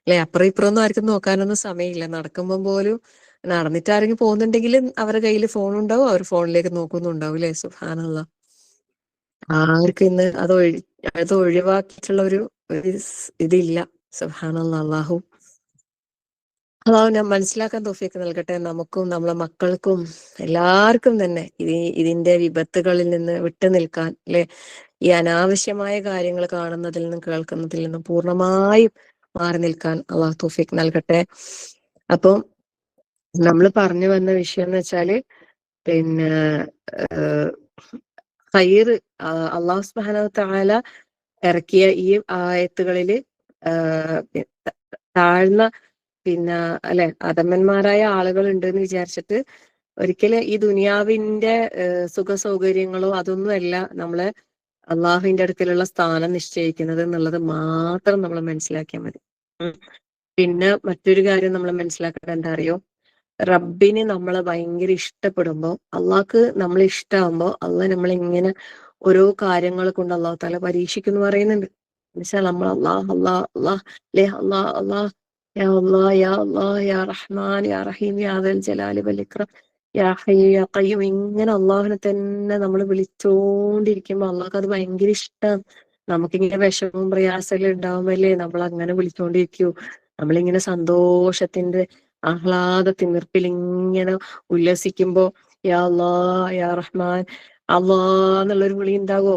അല്ലെ. അപ്പുറം ഇപ്പുറം ഒന്നും ആർക്കും നോക്കാനൊന്നും സമയമില്ല. നടക്കുമ്പോൾ പോലും നടന്നിട്ട് ആരെങ്കിലും പോകുന്നുണ്ടെങ്കിൽ അവരുടെ കയ്യിൽ ഫോൺ ഉണ്ടാവും, അവർ ഫോണിലേക്ക് നോക്കുന്നുണ്ടാവും അല്ലെ. സുബ്ഹാനല്ലാഹ്, ആർക്കും ഇന്ന് അത് ഒഴിവാക്കിയിട്ടുള്ള ഒരു ഇതില്ല. സുബ്ഹാനല്ലാഹ്. അള്ളാഹു ഞാൻ മനസ്സിലാക്കാൻ തൗഫീഖ് നൽകട്ടെ, നമുക്കും നമ്മളെ മക്കൾക്കും എല്ലാവർക്കും തന്നെ ഇതിന്റെ വിപത്തുകളിൽ നിന്ന് വിട്ടു നിൽക്കാൻ അല്ലെ, ഈ അനാവശ്യമായ കാര്യങ്ങൾ കാണുന്നതിൽ നിന്നും കേൾക്കുന്നതിൽ നിന്നും പൂർണ്ണമായും മാറി നിൽക്കാൻ അള്ളാഹു തൗഫീഖ് നൽകട്ടെ. അപ്പം നമ്മൾ പറഞ്ഞു വന്ന വിഷയം എന്ന് വെച്ചാല്, പിന്നെ ഖൈറ്, അള്ളാഹു സുബ്ഹാനഹു വ തആല ഇറക്കിയ ഈ ആയത്തുകളില് താഴ്ന്ന പിന്നെ അല്ലെ അധമന്മാരായ ആളുകൾ ഉണ്ടെന്ന് വിചാരിച്ചിട്ട് ഒരിക്കലും ഈ ദുനിയാവിന്റെ സുഖ സൗകര്യങ്ങളോ അതൊന്നുമല്ല നമ്മളെ അള്ളാഹുവിന്റെ അടുക്കലുള്ള സ്ഥാനം നിശ്ചയിക്കുന്നത് എന്നുള്ളത് മാത്രം നമ്മൾ മനസ്സിലാക്കിയാൽ മതി. പിന്നെ മറ്റൊരു കാര്യം നമ്മൾ മനസ്സിലാക്കേണ്ടത് എന്താ അറിയോ, റബ്ബിന് നമ്മളെ ഭയങ്കര ഇഷ്ടപ്പെടുമ്പോ, അള്ളാഹ്ക്ക് നമ്മളെ ഇഷ്ടമാകുമ്പോ അള്ളാഹ് നമ്മളിങ്ങനെ ഓരോ കാര്യങ്ങൾ കൊണ്ട് അള്ളാഹു താല പരീക്ഷിക്കുന്നു പറയുന്നുണ്ട്. എന്നുവെച്ചാൽ നമ്മൾ അള്ളാഹ് അള്ളാഹ് അള്ളാഹ് അല്ലെ, അള്ളാഹ് അള്ളാഹ്, യാ അള്ളാഹ് യാ അള്ളാഹ് യാ റഹ്മാൻ യാ റഹീം യാ ദൽ ജലാലി വൽ ഇക്റാം യാ ഹയ്യു യാ ഖയ്യൂം, ഇങ്ങനെ അള്ളാഹുവിനെ തന്നെ നമ്മൾ വിളിച്ചോണ്ടിരിക്കുമ്പോ അള്ളാഹ്ക്ക് അത് ഭയങ്കര ഇഷ്ടമാണ്. നമുക്കിങ്ങനെ വിഷമവും പ്രയാസമെല്ലാം ഉണ്ടാവുമ്പല്ലേ നമ്മൾ അങ്ങനെ വിളിച്ചോണ്ടിരിക്കൂ. നമ്മളിങ്ങനെ സന്തോഷത്തിന്റെ തിമിർപ്പിൽ ഇങ്ങനെ ഉല്ലസിക്കുമ്പോ യാ അള്ളാഹ് യാ റഹ്മാൻ അള്ളാഹ് എന്നുള്ളൊരു വിളി ഉണ്ടാവോ?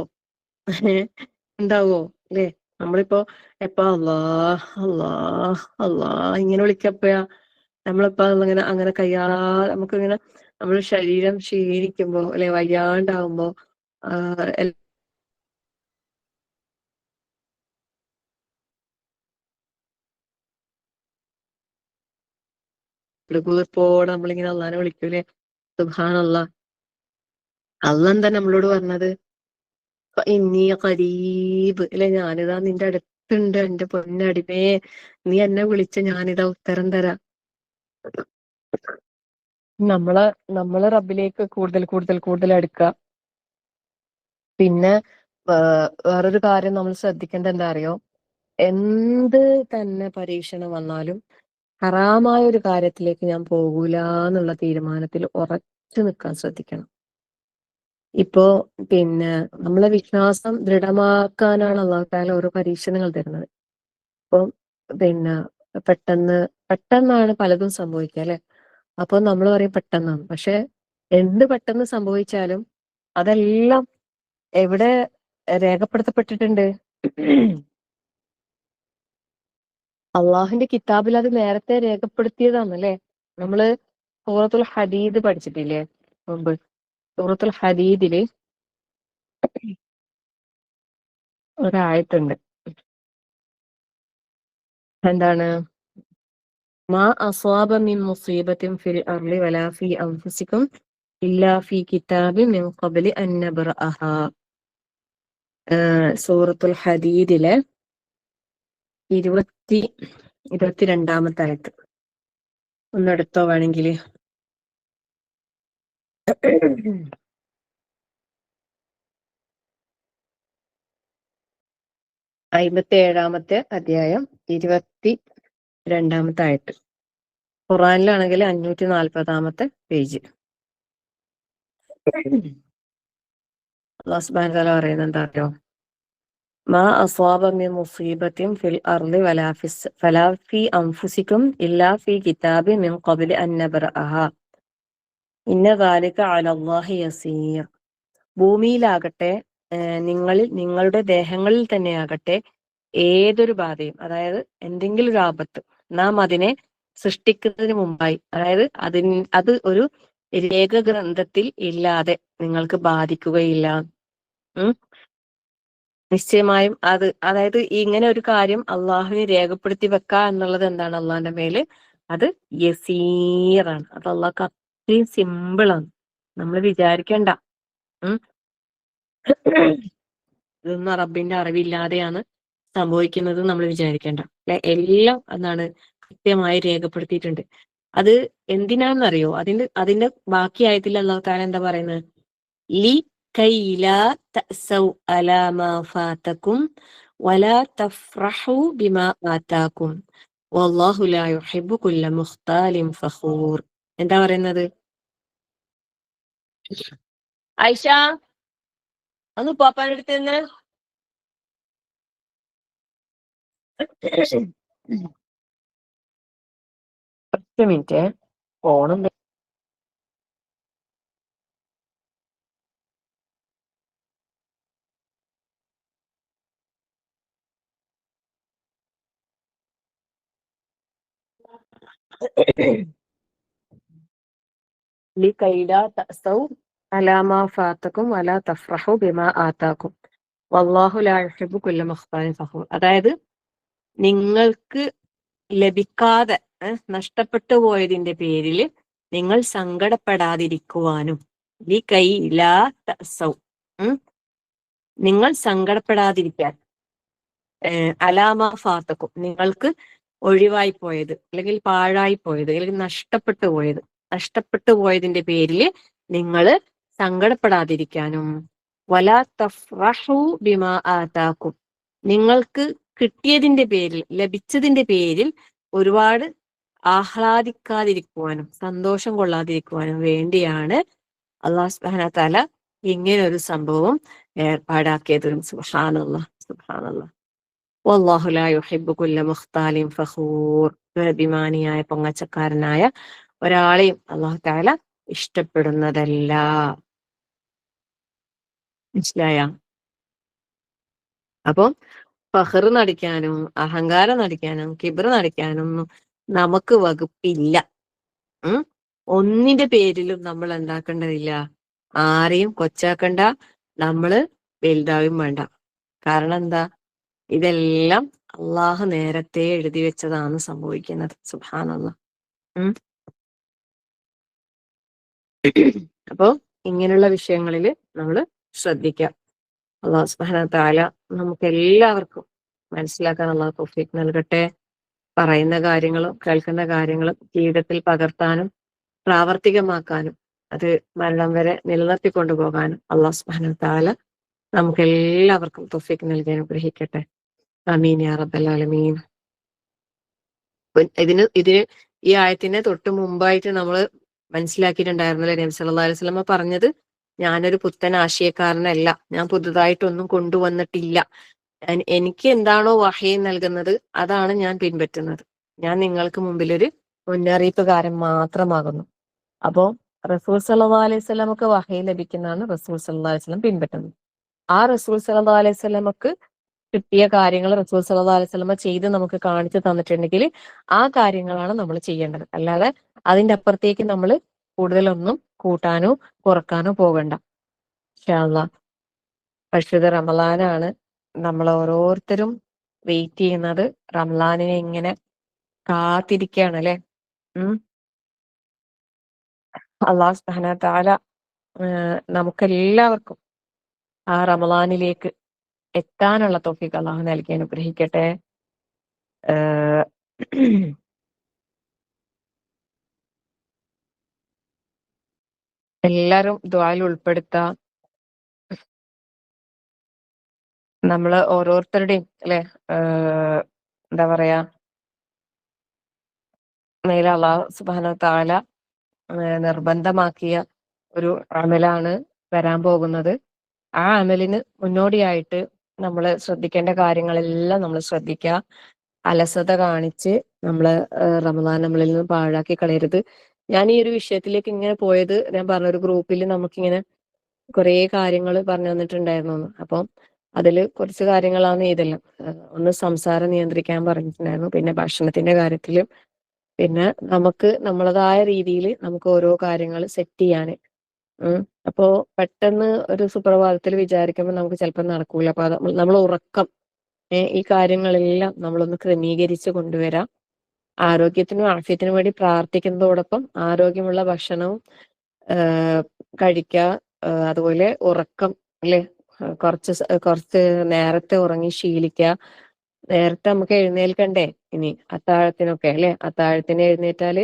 ഉണ്ടാവോ അല്ലേ? നമ്മളിപ്പോ എപ്പ അള്ളാഹ് അള്ളാഹ് അള്ളാഹ് ഇങ്ങനെ വിളിക്കപ്പോഴാ നമ്മളിപ്പോ ഇങ്ങനെ അങ്ങനെ നമുക്കിങ്ങനെ നമ്മുടെ ശരീരം ക്ഷീണിക്കുമ്പോ അല്ലെ, വയ്യാണ്ടാവുമ്പോ ഇടുകൂർപ്പോടെ നമ്മളിങ്ങനെ അള്ളാനെ വിളിക്കൂലേ? സുബ്ഹാനല്ലാ. അള്ളാ എന്താ നമ്മളോട് പറഞ്ഞത്? ഇന്നി ഖരീബ് അല്ലെ, ഞാനിതാ നിന്റെ അടുത്തുണ്ട് എന്റെ പൊന്നടിമേ, നീ എന്നെ വിളിച്ച ഞാനിതാ ഉത്തരം തരാം. നമ്മള് നമ്മള് റബ്ബിലേക്ക് കൂടുതൽ കൂടുതൽ കൂടുതൽ അടുക്കുക. പിന്നെ വേറൊരു കാര്യം നമ്മൾ ശ്രദ്ധിക്കേണ്ട എന്താ അറിയോ? എന്ത് തന്നെ പരീക്ഷണം വന്നാലും ഹറാമായ ഒരു കാര്യത്തിലേക്ക് ഞാൻ പോകൂല എന്നുള്ള തീരുമാനത്തിൽ ഉറച്ചു നിൽക്കാൻ ശ്രദ്ധിക്കണം. ഇപ്പോ പിന്നെ നമ്മളെ വിശ്വാസം ദൃഢമാക്കാനാണ് അള്ളാഹു തആല ഓരോ പരീക്ഷണങ്ങൾ തരുന്നത്. അപ്പം പിന്നെ പെട്ടെന്നാണ് പലതും സംഭവിക്കുക അല്ലെ? അപ്പൊ നമ്മൾ പറയും പെട്ടെന്നാണ്. പക്ഷെ എന്ത് പെട്ടെന്ന് സംഭവിച്ചാലും അതെല്ലാം എവിടെ രേഖപ്പെടുത്തപ്പെട്ടിട്ടുണ്ട്? അള്ളാഹുവിന്റെ കിതാബിൽ അത് നേരത്തെ രേഖപ്പെടുത്തിയതാണ് അല്ലെ? നമ്മള് സൂറത്തുൽ ഹദീദ് പഠിച്ചിട്ടില്ലേ മുമ്പ്? സൂറത്തുൽ ഹദീദില് ഒരായത്തുണ്ട്. എന്താണ്? മാ അസ്വാബ മിൻ മുസീബത്തിൻ ഫിൽ അർളി വലാ ഫീ അൻഫുസികും ഇല്ലാ ഫീ കിതാബിൻ മിൻ ഖബ്ലി അൻ നബ്റഅഹാ. സൂറത്തുൽ ഹദീദിലെ 22-ാമത്തെ ആയത്ത് ഒന്നെടുത്തോ വേണമെങ്കിൽ. 57-ാമത്തെ അധ്യായം 22-ാമത്തെ ആയത്ത്. ഖുറാനിലാണെങ്കിൽ 540-ാമത്തെ പേജ്. അല്ലാഹു സുബ്ഹാനഹു വ തആല പറയുന്നത് എന്താ അറിയോ? മാ അസ്വാബ മിൻ മുസീബത്തിൻ ഫിൽ അർളി ഫലാ ഫീ അൻഫുസികും ഇല്ലാ ഫീ കിതാബിൻ മിൻ ഖബ്ലി അൻ നബ്റഅഹാ ഇന്ന ദാലിക അലല്ലാഹി യസീർ. ഭൂമിയിലാകട്ടെ നിങ്ങളുടെ ദേഹങ്ങളിൽ തന്നെയാകട്ടെ ഏതൊരു ബാധയും, അതായത് എന്തെങ്കിലും ഒരു ആപത്ത്, നാം അതിനെ സൃഷ്ടിക്കുന്നതിന് മുമ്പായി, അതായത് അത് ഒരു രേഖഗ്രന്ഥത്തിൽ ഇല്ലാതെ നിങ്ങൾക്ക് ബാധിക്കുകയില്ല. നിശ്ചയമായും അതായത് ഇങ്ങനെ ഒരു കാര്യം അള്ളാഹുവിന് രേഖപ്പെടുത്തി വെക്കുക എന്നുള്ളത് എന്താണ്? അള്ളാഹിന്റെ മേല് അത് യസീറാണ്. അത് അള്ളാഹ്ക്ക് അത്രയും സിമ്പിളാണ്. നമ്മൾ വിചാരിക്കണ്ട ഇതൊന്നും റബ്ബിന്റെ അറിവില്ലാതെയാണ് സംഭവിക്കുന്നത് നമ്മൾ വിചാരിക്കേണ്ട. എല്ലാം എന്താണ് കൃത്യമായി രേഖപ്പെടുത്തിയിട്ടുണ്ട്. അത് എന്തിനാന്നറിയോ? അതിന്റെ ബാക്കി ആയത്തിൽ അല്ലാഹു തആല എന്താ പറയുന്നത്? ലി കൈ ലാ തഅസൗ അലാ മാ ഫാതകും വലാ തഫ്റഹു ബിമാ ആതാകും വല്ലാഹു ലാ യുഹിബ്ബു കുല്ല മുഖ്താലിൻ ഫഖൂർ. എന്താ പറയുന്നത്? ആയിഷ ഒന്ന് പാപ്പാന്റെ അടുത്ത് നിന്ന്. ഒറ്റ മിനിറ്റ്, ഫോണും لكي لا تأسوا على ما فاتكم ولا تفرحوا بما آتاكم والله لا يحب كل مختال فخور. അതായത് നിങ്ങൾക്ക് ലഭിക്കാതെ നഷ്ടപ്പെട്ടു പോയതിന്റെ പേരിൽ നിങ്ങൾ സങ്കടപ്പെടാതിരിക്കുവാനും, ലി ലാ തഅസൗ നിങ്ങൾ സങ്കടപ്പെടാതിരിക്കാൻ, അലാമ ഫാത്തക്കും നിങ്ങൾക്ക് ഒഴിവായി പോയത് അല്ലെങ്കിൽ പാഴായി പോയത് അല്ലെങ്കിൽ നഷ്ടപ്പെട്ടു പോയതിന്റെ പേരിൽ നിങ്ങൾ സങ്കടപ്പെടാതിരിക്കാനും, വലാ തഫ്റഹു ബിമാ ആതാക്കും നിങ്ങൾക്ക് കിട്ടിയതിന്റെ പേരിൽ, ലഭിച്ചതിന്റെ പേരിൽ ഒരുപാട് ആഹ്ലാദിക്കാതിരിക്കുവാനും സന്തോഷം കൊള്ളാതിരിക്കുവാനും വേണ്ടിയാണ് അല്ലാഹു സുബ്ഹാനഹു വ തആല ഇങ്ങനെ ഒരു സംഭവം ഏർപ്പാടാക്കിയത്. സുബ്ഹാനല്ലാഹ് സുബ്ഹാനല്ലാഹ്. വല്ലാഹു ലാ യുഹിബ്ബു കുല്ല മുഖ്താലിൻ ഫഖൂർ. അഭിമാനിയായ പൊങ്ങച്ചക്കാരനായ ഒരാളെയും അല്ലാഹു തആല ഇഷ്ടപ്പെടുന്നതല്ല. മനസ്സിലായ? അപ്പം ഫഖർ നടിക്കാനും അഹങ്കാരം നടിക്കാനും കിബ്ർ നടിക്കാനും നമുക്ക് വകുപ്പില്ല. ഒന്നിന്റെ പേരിലും നമ്മൾ എന്താക്കേണ്ടതില്ല, ആരെയും കൊച്ചാക്കണ്ട, നമ്മള് വലുതാവും വേണ്ട. കാരണം എന്താ? ഇതെല്ലാം അള്ളാഹു നേരത്തെ എഴുതി വെച്ചതാണ് സംഭവിക്കുന്നത്. സുബ്ഹാനല്ലാഹ്. അപ്പോ ഇങ്ങനെയുള്ള വിഷയങ്ങളിൽ നമ്മൾ ശ്രദ്ധിക്കാം. അള്ളാഹു സുബ്ഹാനഹു വ തആല നമുക്ക് എല്ലാവർക്കും മനസ്സിലാക്കാൻ അള്ളാഹു തൗഫീഖ് നൽകട്ടെ. പറയുന്ന കാര്യങ്ങളും കേൾക്കുന്ന കാര്യങ്ങളും ജീവിതത്തിൽ പകർത്താനും പ്രാവർത്തികമാക്കാനും അത് മരണം വരെ നിലനിർത്തിക്കൊണ്ടു പോകാനും അള്ളാഹു സുബ്ഹാനഹു വ തആല നമുക്ക് എല്ലാവർക്കും തൗഫീഖ് നൽകി അനുഗ്രഹിക്കട്ടെ. ആമീൻ യാ റബ്ബൽ ആലമീൻ. ഇതിന് ഈ ആയത്തിന് തൊട്ട് മുമ്പായിട്ട് നമ്മൾ മനസ്സിലാക്കിയിട്ടുണ്ടായിരുന്നല്ലേ, നബി സല്ലല്ലാഹു അലൈഹി വസല്ലമ പറഞ്ഞത്, ഞാനൊരു പുത്തൻ ആശയക്കാരനല്ല, ഞാൻ പുതുതായിട്ടൊന്നും കൊണ്ടുവന്നിട്ടില്ല, എനിക്ക് എന്താണോ വഹയി നൽകുന്നത് അതാണ് ഞാൻ പിൻപറ്റുന്നത്, ഞാൻ നിങ്ങൾക്ക് മുമ്പിൽ ഒരു മുന്നറിയിപ്പുകാരൻ മാത്രമാകുന്നു. അപ്പോ റസൂൽ സല്ലല്ലാഹു അലൈഹി വസല്ലമക്ക് വഹയി ലഭിക്കുന്നതാണ് റസൂൽ സല്ലല്ലാഹു അലൈഹി വസല്ലം പിൻപറ്റുന്നത്. ആ റസൂൽ സല്ലല്ലാഹു അലൈഹി വസല്ലമക്ക് കിട്ടിയ കാര്യങ്ങൾ റസൂൽ സല്ലല്ലാഹു അലൈഹി വസല്ലമ ചെയ്ത് നമുക്ക് കാണിച്ചു തന്നിട്ടുണ്ടെങ്കിൽ ആ കാര്യങ്ങളാണ് നമ്മൾ ചെയ്യേണ്ടത്. അല്ലാതെ അതിന്റെ അപ്പുറത്തേക്ക് നമ്മൾ കൂടുതലൊന്നും കൂട്ടാനോ കുറക്കാനോ പോകണ്ട. ഇൻഷാ അല്ലാഹ് പരിശുദ്ധ റമളാനാണ്. നമ്മൾ ഓരോരുത്തരും വെയിറ്റ് ചെയ്യുന്നത്, റമളാനിനെ ഇങ്ങനെ കാത്തിരിക്കുകയാണ് അല്ലെ. അള്ളാഹു സുബ്ഹാനഹു വ തആല നമുക്കെല്ലാവർക്കും ആ റമളാനിലേക്ക് എത്താനുള്ള തൗഫീഖ് അള്ളാഹു നൽകി അനുഗ്രഹിക്കട്ടെ. ഏഹ് എല്ലാരും ദുആയിൽ ഉൾപ്പെടുത്താം. നമ്മള് ഓരോരുത്തരുടെയും അല്ലെ, എന്താ പറയാ, മേലെ അള്ളാഹു സുബ്ഹാനഹു വ തആല നിർബന്ധമാക്കിയ ഒരു അമലാണ് വരാൻ പോകുന്നത്. ആ അമലിന് മുന്നോടിയായിട്ട് നമ്മൾ ശ്രദ്ധിക്കേണ്ട കാര്യങ്ങളെല്ലാം നമ്മൾ ശ്രദ്ധിക്കുക. അലസത കാണിച്ച് നമ്മള് റമദാൻ നമ്മളിൽ നിന്ന് പാഴാക്കി കളയരുത്. ഞാൻ ഈ ഒരു വിഷയത്തിലേക്ക് ഇങ്ങനെ പോയത്, ഞാൻ പറഞ്ഞ ഒരു ഗ്രൂപ്പിൽ നമുക്കിങ്ങനെ കുറേ കാര്യങ്ങൾ പറഞ്ഞു തന്നിട്ടുണ്ടായിരുന്നു. അപ്പം അതിൽ കുറച്ച് കാര്യങ്ങളാണ് ഇതെല്ലാം. ഒന്ന് സംസാരം നിയന്ത്രിക്കാൻ പറഞ്ഞിട്ടുണ്ടായിരുന്നു, പിന്നെ ഭക്ഷണത്തിന്റെ കാര്യത്തിലും, പിന്നെ നമുക്ക് നമ്മളതായ രീതിയിൽ നമുക്ക് ഓരോ കാര്യങ്ങൾ സെറ്റ് ചെയ്യാന്. അപ്പോ പെട്ടെന്ന് ഒരു സുപ്രഭാതത്തിൽ വിചാരിക്കുമ്പോൾ നമുക്ക് ചിലപ്പോൾ നടക്കൂല. അപ്പൊ അത് നമ്മൾ ഉറക്കം, ഈ കാര്യങ്ങളെല്ലാം നമ്മളൊന്ന് ക്രമീകരിച്ച് കൊണ്ടുവരാം. ആരോഗ്യത്തിനും ആഫിയത്തിനും വേണ്ടി പ്രാർത്ഥിക്കുന്നതോടൊപ്പം ആരോഗ്യമുള്ള ഭക്ഷണവും കഴിക്കുക. അതുപോലെ ഉറക്കം അല്ലെ, കുറച്ച് നേരത്തെ ഉറങ്ങി ശീലിക്കുക. നേരത്തെ നമുക്ക് എഴുന്നേൽക്കണ്ടേ ഇനി അത്താഴത്തിനൊക്കെ അല്ലെ. അത്താഴത്തിന് എഴുന്നേറ്റാല്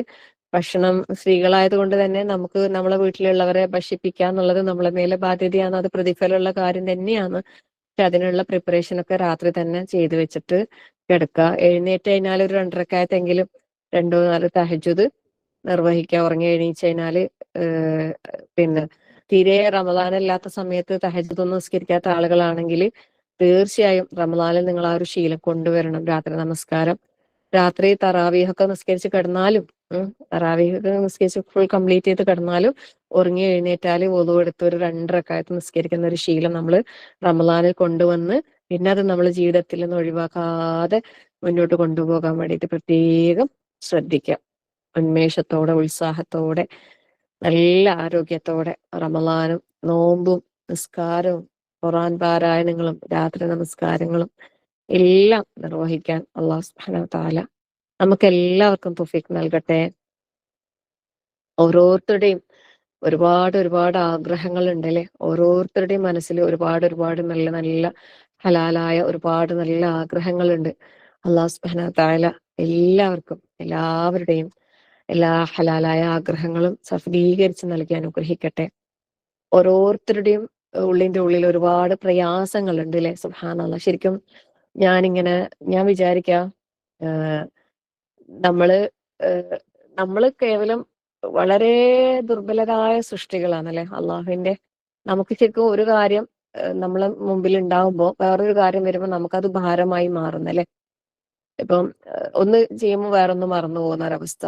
ഭക്ഷണം, സ്ത്രീകളായത് കൊണ്ട് തന്നെ നമുക്ക് നമ്മളെ വീട്ടിലുള്ളവരെ ഭക്ഷിപ്പിക്കുക എന്നുള്ളത് നമ്മളെ മേലെ ബാധ്യതയാണ്. അത് പ്രതിഫലമുള്ള കാര്യം തന്നെയാണ്. പക്ഷെ അതിനുള്ള പ്രിപ്പറേഷൻ ഒക്കെ രാത്രി തന്നെ ചെയ്തു വെച്ചിട്ട് കിടക്കുക. എഴുന്നേറ്റ് കഴിഞ്ഞാൽ ഒരു 2 റക്അത്തെങ്കിലും 2-4 തഹജ്ജുദ് നിർവഹിക്കുക. ഉറങ്ങി എണീച്ച് കഴിഞ്ഞാല് പിന്നെ തീരെ റമദാനല്ലാത്ത സമയത്ത് തഹജ്ജുദ് ഒന്നും നിസ്കരിക്കാത്ത ആളുകളാണെങ്കിൽ തീർച്ചയായും റമദാനിൽ നിങ്ങൾ ആ ഒരു ശീലം കൊണ്ടുവരണം. രാത്രി നമസ്കാരം, രാത്രി തറാവീഹൊക്കെ നിസ്കരിച്ച് കിടന്നാലും, തറാവീഹൊക്കെ നിസ്കരിച്ച് ഫുൾ കംപ്ലീറ്റ് ചെയ്ത് കിടന്നാലും ഉറങ്ങി എഴുന്നേറ്റാല് വുളു എടുത്ത് ഒരു 2 റക്അത്ത് നിസ്കരിക്കുന്ന ഒരു ശീലം നമ്മൾ റമദാനിൽ കൊണ്ടുവന്ന് പിന്നെ അത് നമ്മൾ ജീവിതത്തിൽ നിന്ന് ഒഴിവാക്കാതെ മുന്നോട്ട് കൊണ്ടുപോകാൻ വേണ്ടിയിട്ട് പ്രത്യേകം ശ്രദ്ധിക്കാം. ഉന്മേഷത്തോടെ, ഉത്സാഹത്തോടെ, നല്ല ആരോഗ്യത്തോടെ റമദാനും നോമ്പും നിസ്കാരവും ഖുർആൻ പാരായണങ്ങളും രാത്രി നമസ്കാരങ്ങളും എല്ലാം നിർവഹിക്കാൻ അള്ളാഹു സുബ്ഹാനഹു വ തആല നമുക്ക് എല്ലാവർക്കും തൗഫീഖ് നൽകട്ടെ. ഓരോരുത്തരുടെയും ഒരുപാട് ആഗ്രഹങ്ങളുണ്ട് അല്ലെ. ഓരോരുത്തരുടെയും മനസ്സിൽ ഒരുപാട് നല്ല നല്ല ഹലാലായ ഒരുപാട് നല്ല ആഗ്രഹങ്ങളുണ്ട്. അള്ളാഹു സുബ്ഹാനഹു വ തആല എല്ലാവരുടെയും എല്ലാ ഹലാലായ ആഗ്രഹങ്ങളും സഫലീകരിച്ച് നൽകി അനുഗ്രഹിക്കട്ടെ. ഓരോരുത്തരുടെയും ഉള്ളിന്റെ ഉള്ളിൽ ഒരുപാട് പ്രയാസങ്ങളുണ്ട് അല്ലെ. സുബ്ഹാനല്ലാഹ്. ശരിക്കും ഞാൻ വിചാരിക്കാം, നമ്മള് നമ്മള് കേവലം വളരെ ദുർബലരായ സൃഷ്ടികളാണ് അല്ലെ അള്ളാഹുവിന്റെ. നമുക്ക് ശരിക്കും ഒരു കാര്യം നമ്മളെ മുമ്പിൽ ഉണ്ടാവുമ്പോ വേറൊരു കാര്യം വരുമ്പോൾ നമുക്കത് ഭാരമായി മാറുന്നല്ലേ. ഇപ്പം ഒന്ന് ചെയ്യുമ്പോൾ വേറൊന്ന് മറന്നു പോകുന്ന ഒരവസ്ഥ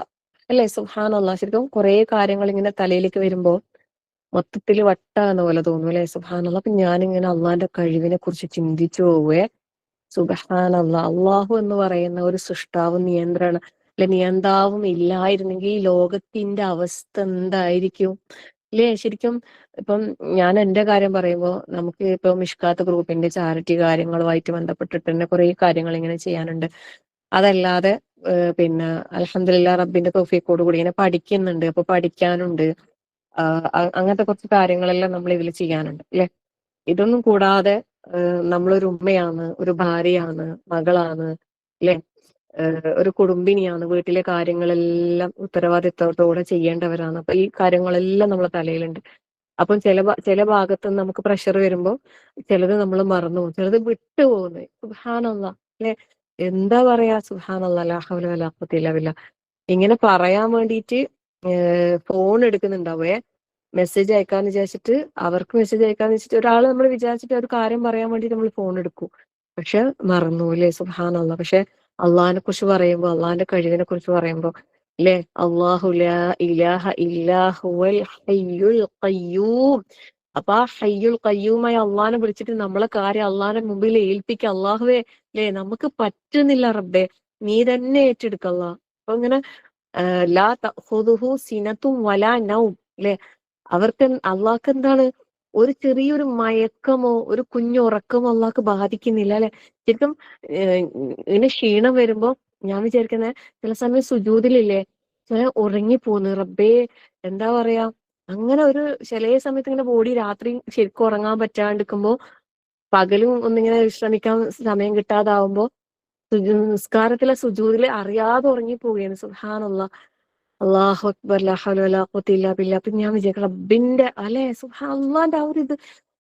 അല്ലെ. സുബ്ഹാനല്ലാഹ്. ശരിക്കും കുറെ കാര്യങ്ങൾ ഇങ്ങനെ തലയിലേക്ക് വരുമ്പോ മൊത്തത്തിൽ വട്ടാകുന്ന പോലെ തോന്നും അല്ലെ. സുബ്ഹാനല്ലാഹ്. അപ്പൊ ഞാനിങ്ങനെ അള്ളാന്റെ കഴിവിനെ കുറിച്ച് ചിന്തിച്ചു പോവേ. സുബ്ഹാനല്ലാഹ്. അള്ളാഹു എന്ന് പറയുന്ന ഒരു സൃഷ്ടാവും നിയന്താവും ഇല്ലായിരുന്നെങ്കിൽ ഈ ലോകത്തിന്റെ അവസ്ഥ എന്തായിരിക്കും അല്ലേ. ശരിക്കും ഇപ്പം ഞാൻ എന്റെ കാര്യം പറയുമ്പോ, നമുക്ക് ഇപ്പൊ മിഷ്കാത്ത് ഗ്രൂപ്പിന്റെ ചാരിറ്റി കാര്യങ്ങളുമായിട്ട് ബന്ധപ്പെട്ടിട്ട് തന്നെ കുറെ കാര്യങ്ങൾ ഇങ്ങനെ ചെയ്യാനുണ്ട്. അതല്ലാതെ പിന്നെ അൽഹംദുലില്ലാ റബ്ബിന്റെ തൗഫീഖോട് കൂടി ഇങ്ങനെ പഠിക്കുന്നുണ്ട്. അപ്പൊ പഠിക്കാനുണ്ട്. അങ്ങനത്തെ കുറച്ച് കാര്യങ്ങളെല്ലാം നമ്മൾ ഇതിൽ ചെയ്യാനുണ്ട് അല്ലെ. ഇതൊന്നും കൂടാതെ നമ്മളൊരു ഉമ്മയാണ്, ഒരു ഭാര്യയാണ്, മകളാണ് അല്ലെ, ഒരു കുടുംബിനിയാണ്, വീട്ടിലെ കാര്യങ്ങളെല്ലാം ഉത്തരവാദിത്തത്തോടെ ചെയ്യേണ്ടവരാണ്. അപ്പൊ ഈ കാര്യങ്ങളെല്ലാം നമ്മളെ തലയിലുണ്ട്. അപ്പം ചില ഭാഗത്ത് നമുക്ക് പ്രഷർ വരുമ്പോ ചിലത് നമ്മൾ മറന്നു പോകും, ചിലത് വിട്ടുപോകുന്നു. സുബ്ഹാനല്ലാഹ് അല്ലെ, എന്താ പറയാ, സുബ്ഹാനല്ലാഹ് ലാ ഹൗല വലാ ഖുവത ഇല്ലാ ബില്ലാഹ്. ഇങ്ങനെ പറയാൻ വേണ്ടിയിട്ട് ഫോൺ എടുക്കുന്നുണ്ടാവേ, മെസ്സേജ് അയക്കാന്ന് വിചാരിച്ചിട്ട്, അവർക്ക് മെസ്സേജ് അയക്കാന്ന് വെച്ചിട്ട് ഒരാൾ നമ്മൾ വിചാരിച്ചിട്ട് ഒരു കാര്യം പറയാൻ വേണ്ടിട്ട് നമ്മൾ ഫോൺ എടുക്കും. പക്ഷെ മറന്നു അല്ലേ, സുബ്ഹാനല്ലാഹ്. പക്ഷെ അള്ളാഹിനെ കുറിച്ച് പറയുമ്പോ, അള്ളാഹിന്റെ കഴിവിനെ കുറിച്ച് പറയുമ്പോ അല്ലേ, അല്ലാഹു ലാ ഇലാഹ ഇല്ലാ ഹുവൽ ഹയ്യുൽ ഖയ്യൂം. അപ്പൊ ആ ഹയ്യുൽ ഖയ്യൂമായ അള്ളാഹിനെ വിളിച്ചിട്ട് നമ്മളെ കാര്യം അള്ളാഹിന്റെ മുമ്പിൽ ഏൽപ്പിക്കുക. അള്ളാഹുവേ അല്ലേ, നമുക്ക് പറ്റുന്നില്ല റബ്ബേ, നീ തന്നെ ഏറ്റെടുക്കല്ല. അപ്പൊ ഇങ്ങനെ ലാ തഖുദുഹു സിനത്തും വലാ നൗം അല്ലെ, അവർക്ക് അള്ളാഹ്ക്ക് എന്താണ്, ഒരു ചെറിയൊരു മയക്കമോ ഒരു കുഞ്ഞു ഉറക്കമോ അള്ളാഹ്ക്ക് ബാധിക്കുന്നില്ല അല്ലെ. ശരിക്കും ഇങ്ങനെ ക്ഷീണം വരുമ്പോ ഞാൻ വിചാരിക്കുന്നത്, ചില സമയം സുജൂദിലില്ലേ ചില ഉറങ്ങിപ്പോന്ന് റബ്ബേ, എന്താ പറയാ, അങ്ങനെ ഒരു ചില സമയത്ത് ഇങ്ങനെ ബോഡി രാത്രി ശരിക്കും ഉറങ്ങാൻ പറ്റാണ്ടിരിക്കുമ്പോ പകലും ഒന്നിങ്ങനെ വിശ്രമിക്കാൻ സമയം കിട്ടാതാവുമ്പോ നിസ്കാരത്തിലെ സുജൂദില് അറിയാതെ ഉറങ്ങിപ്പോവുകയാണ്. സുബ്ഹാനല്ലാഹ്, അല്ലാഹു അക്ബർ, ലാ ഹൗല വലാ ഖുവത ഇല്ലാ ബില്ലാഹ്. അപ്പൊ ഞാൻ വിചാരിക്കും റബ്ബിന്റെ അല്ലെ, അള്ളാന്റെ ആ ഒരു ഇത്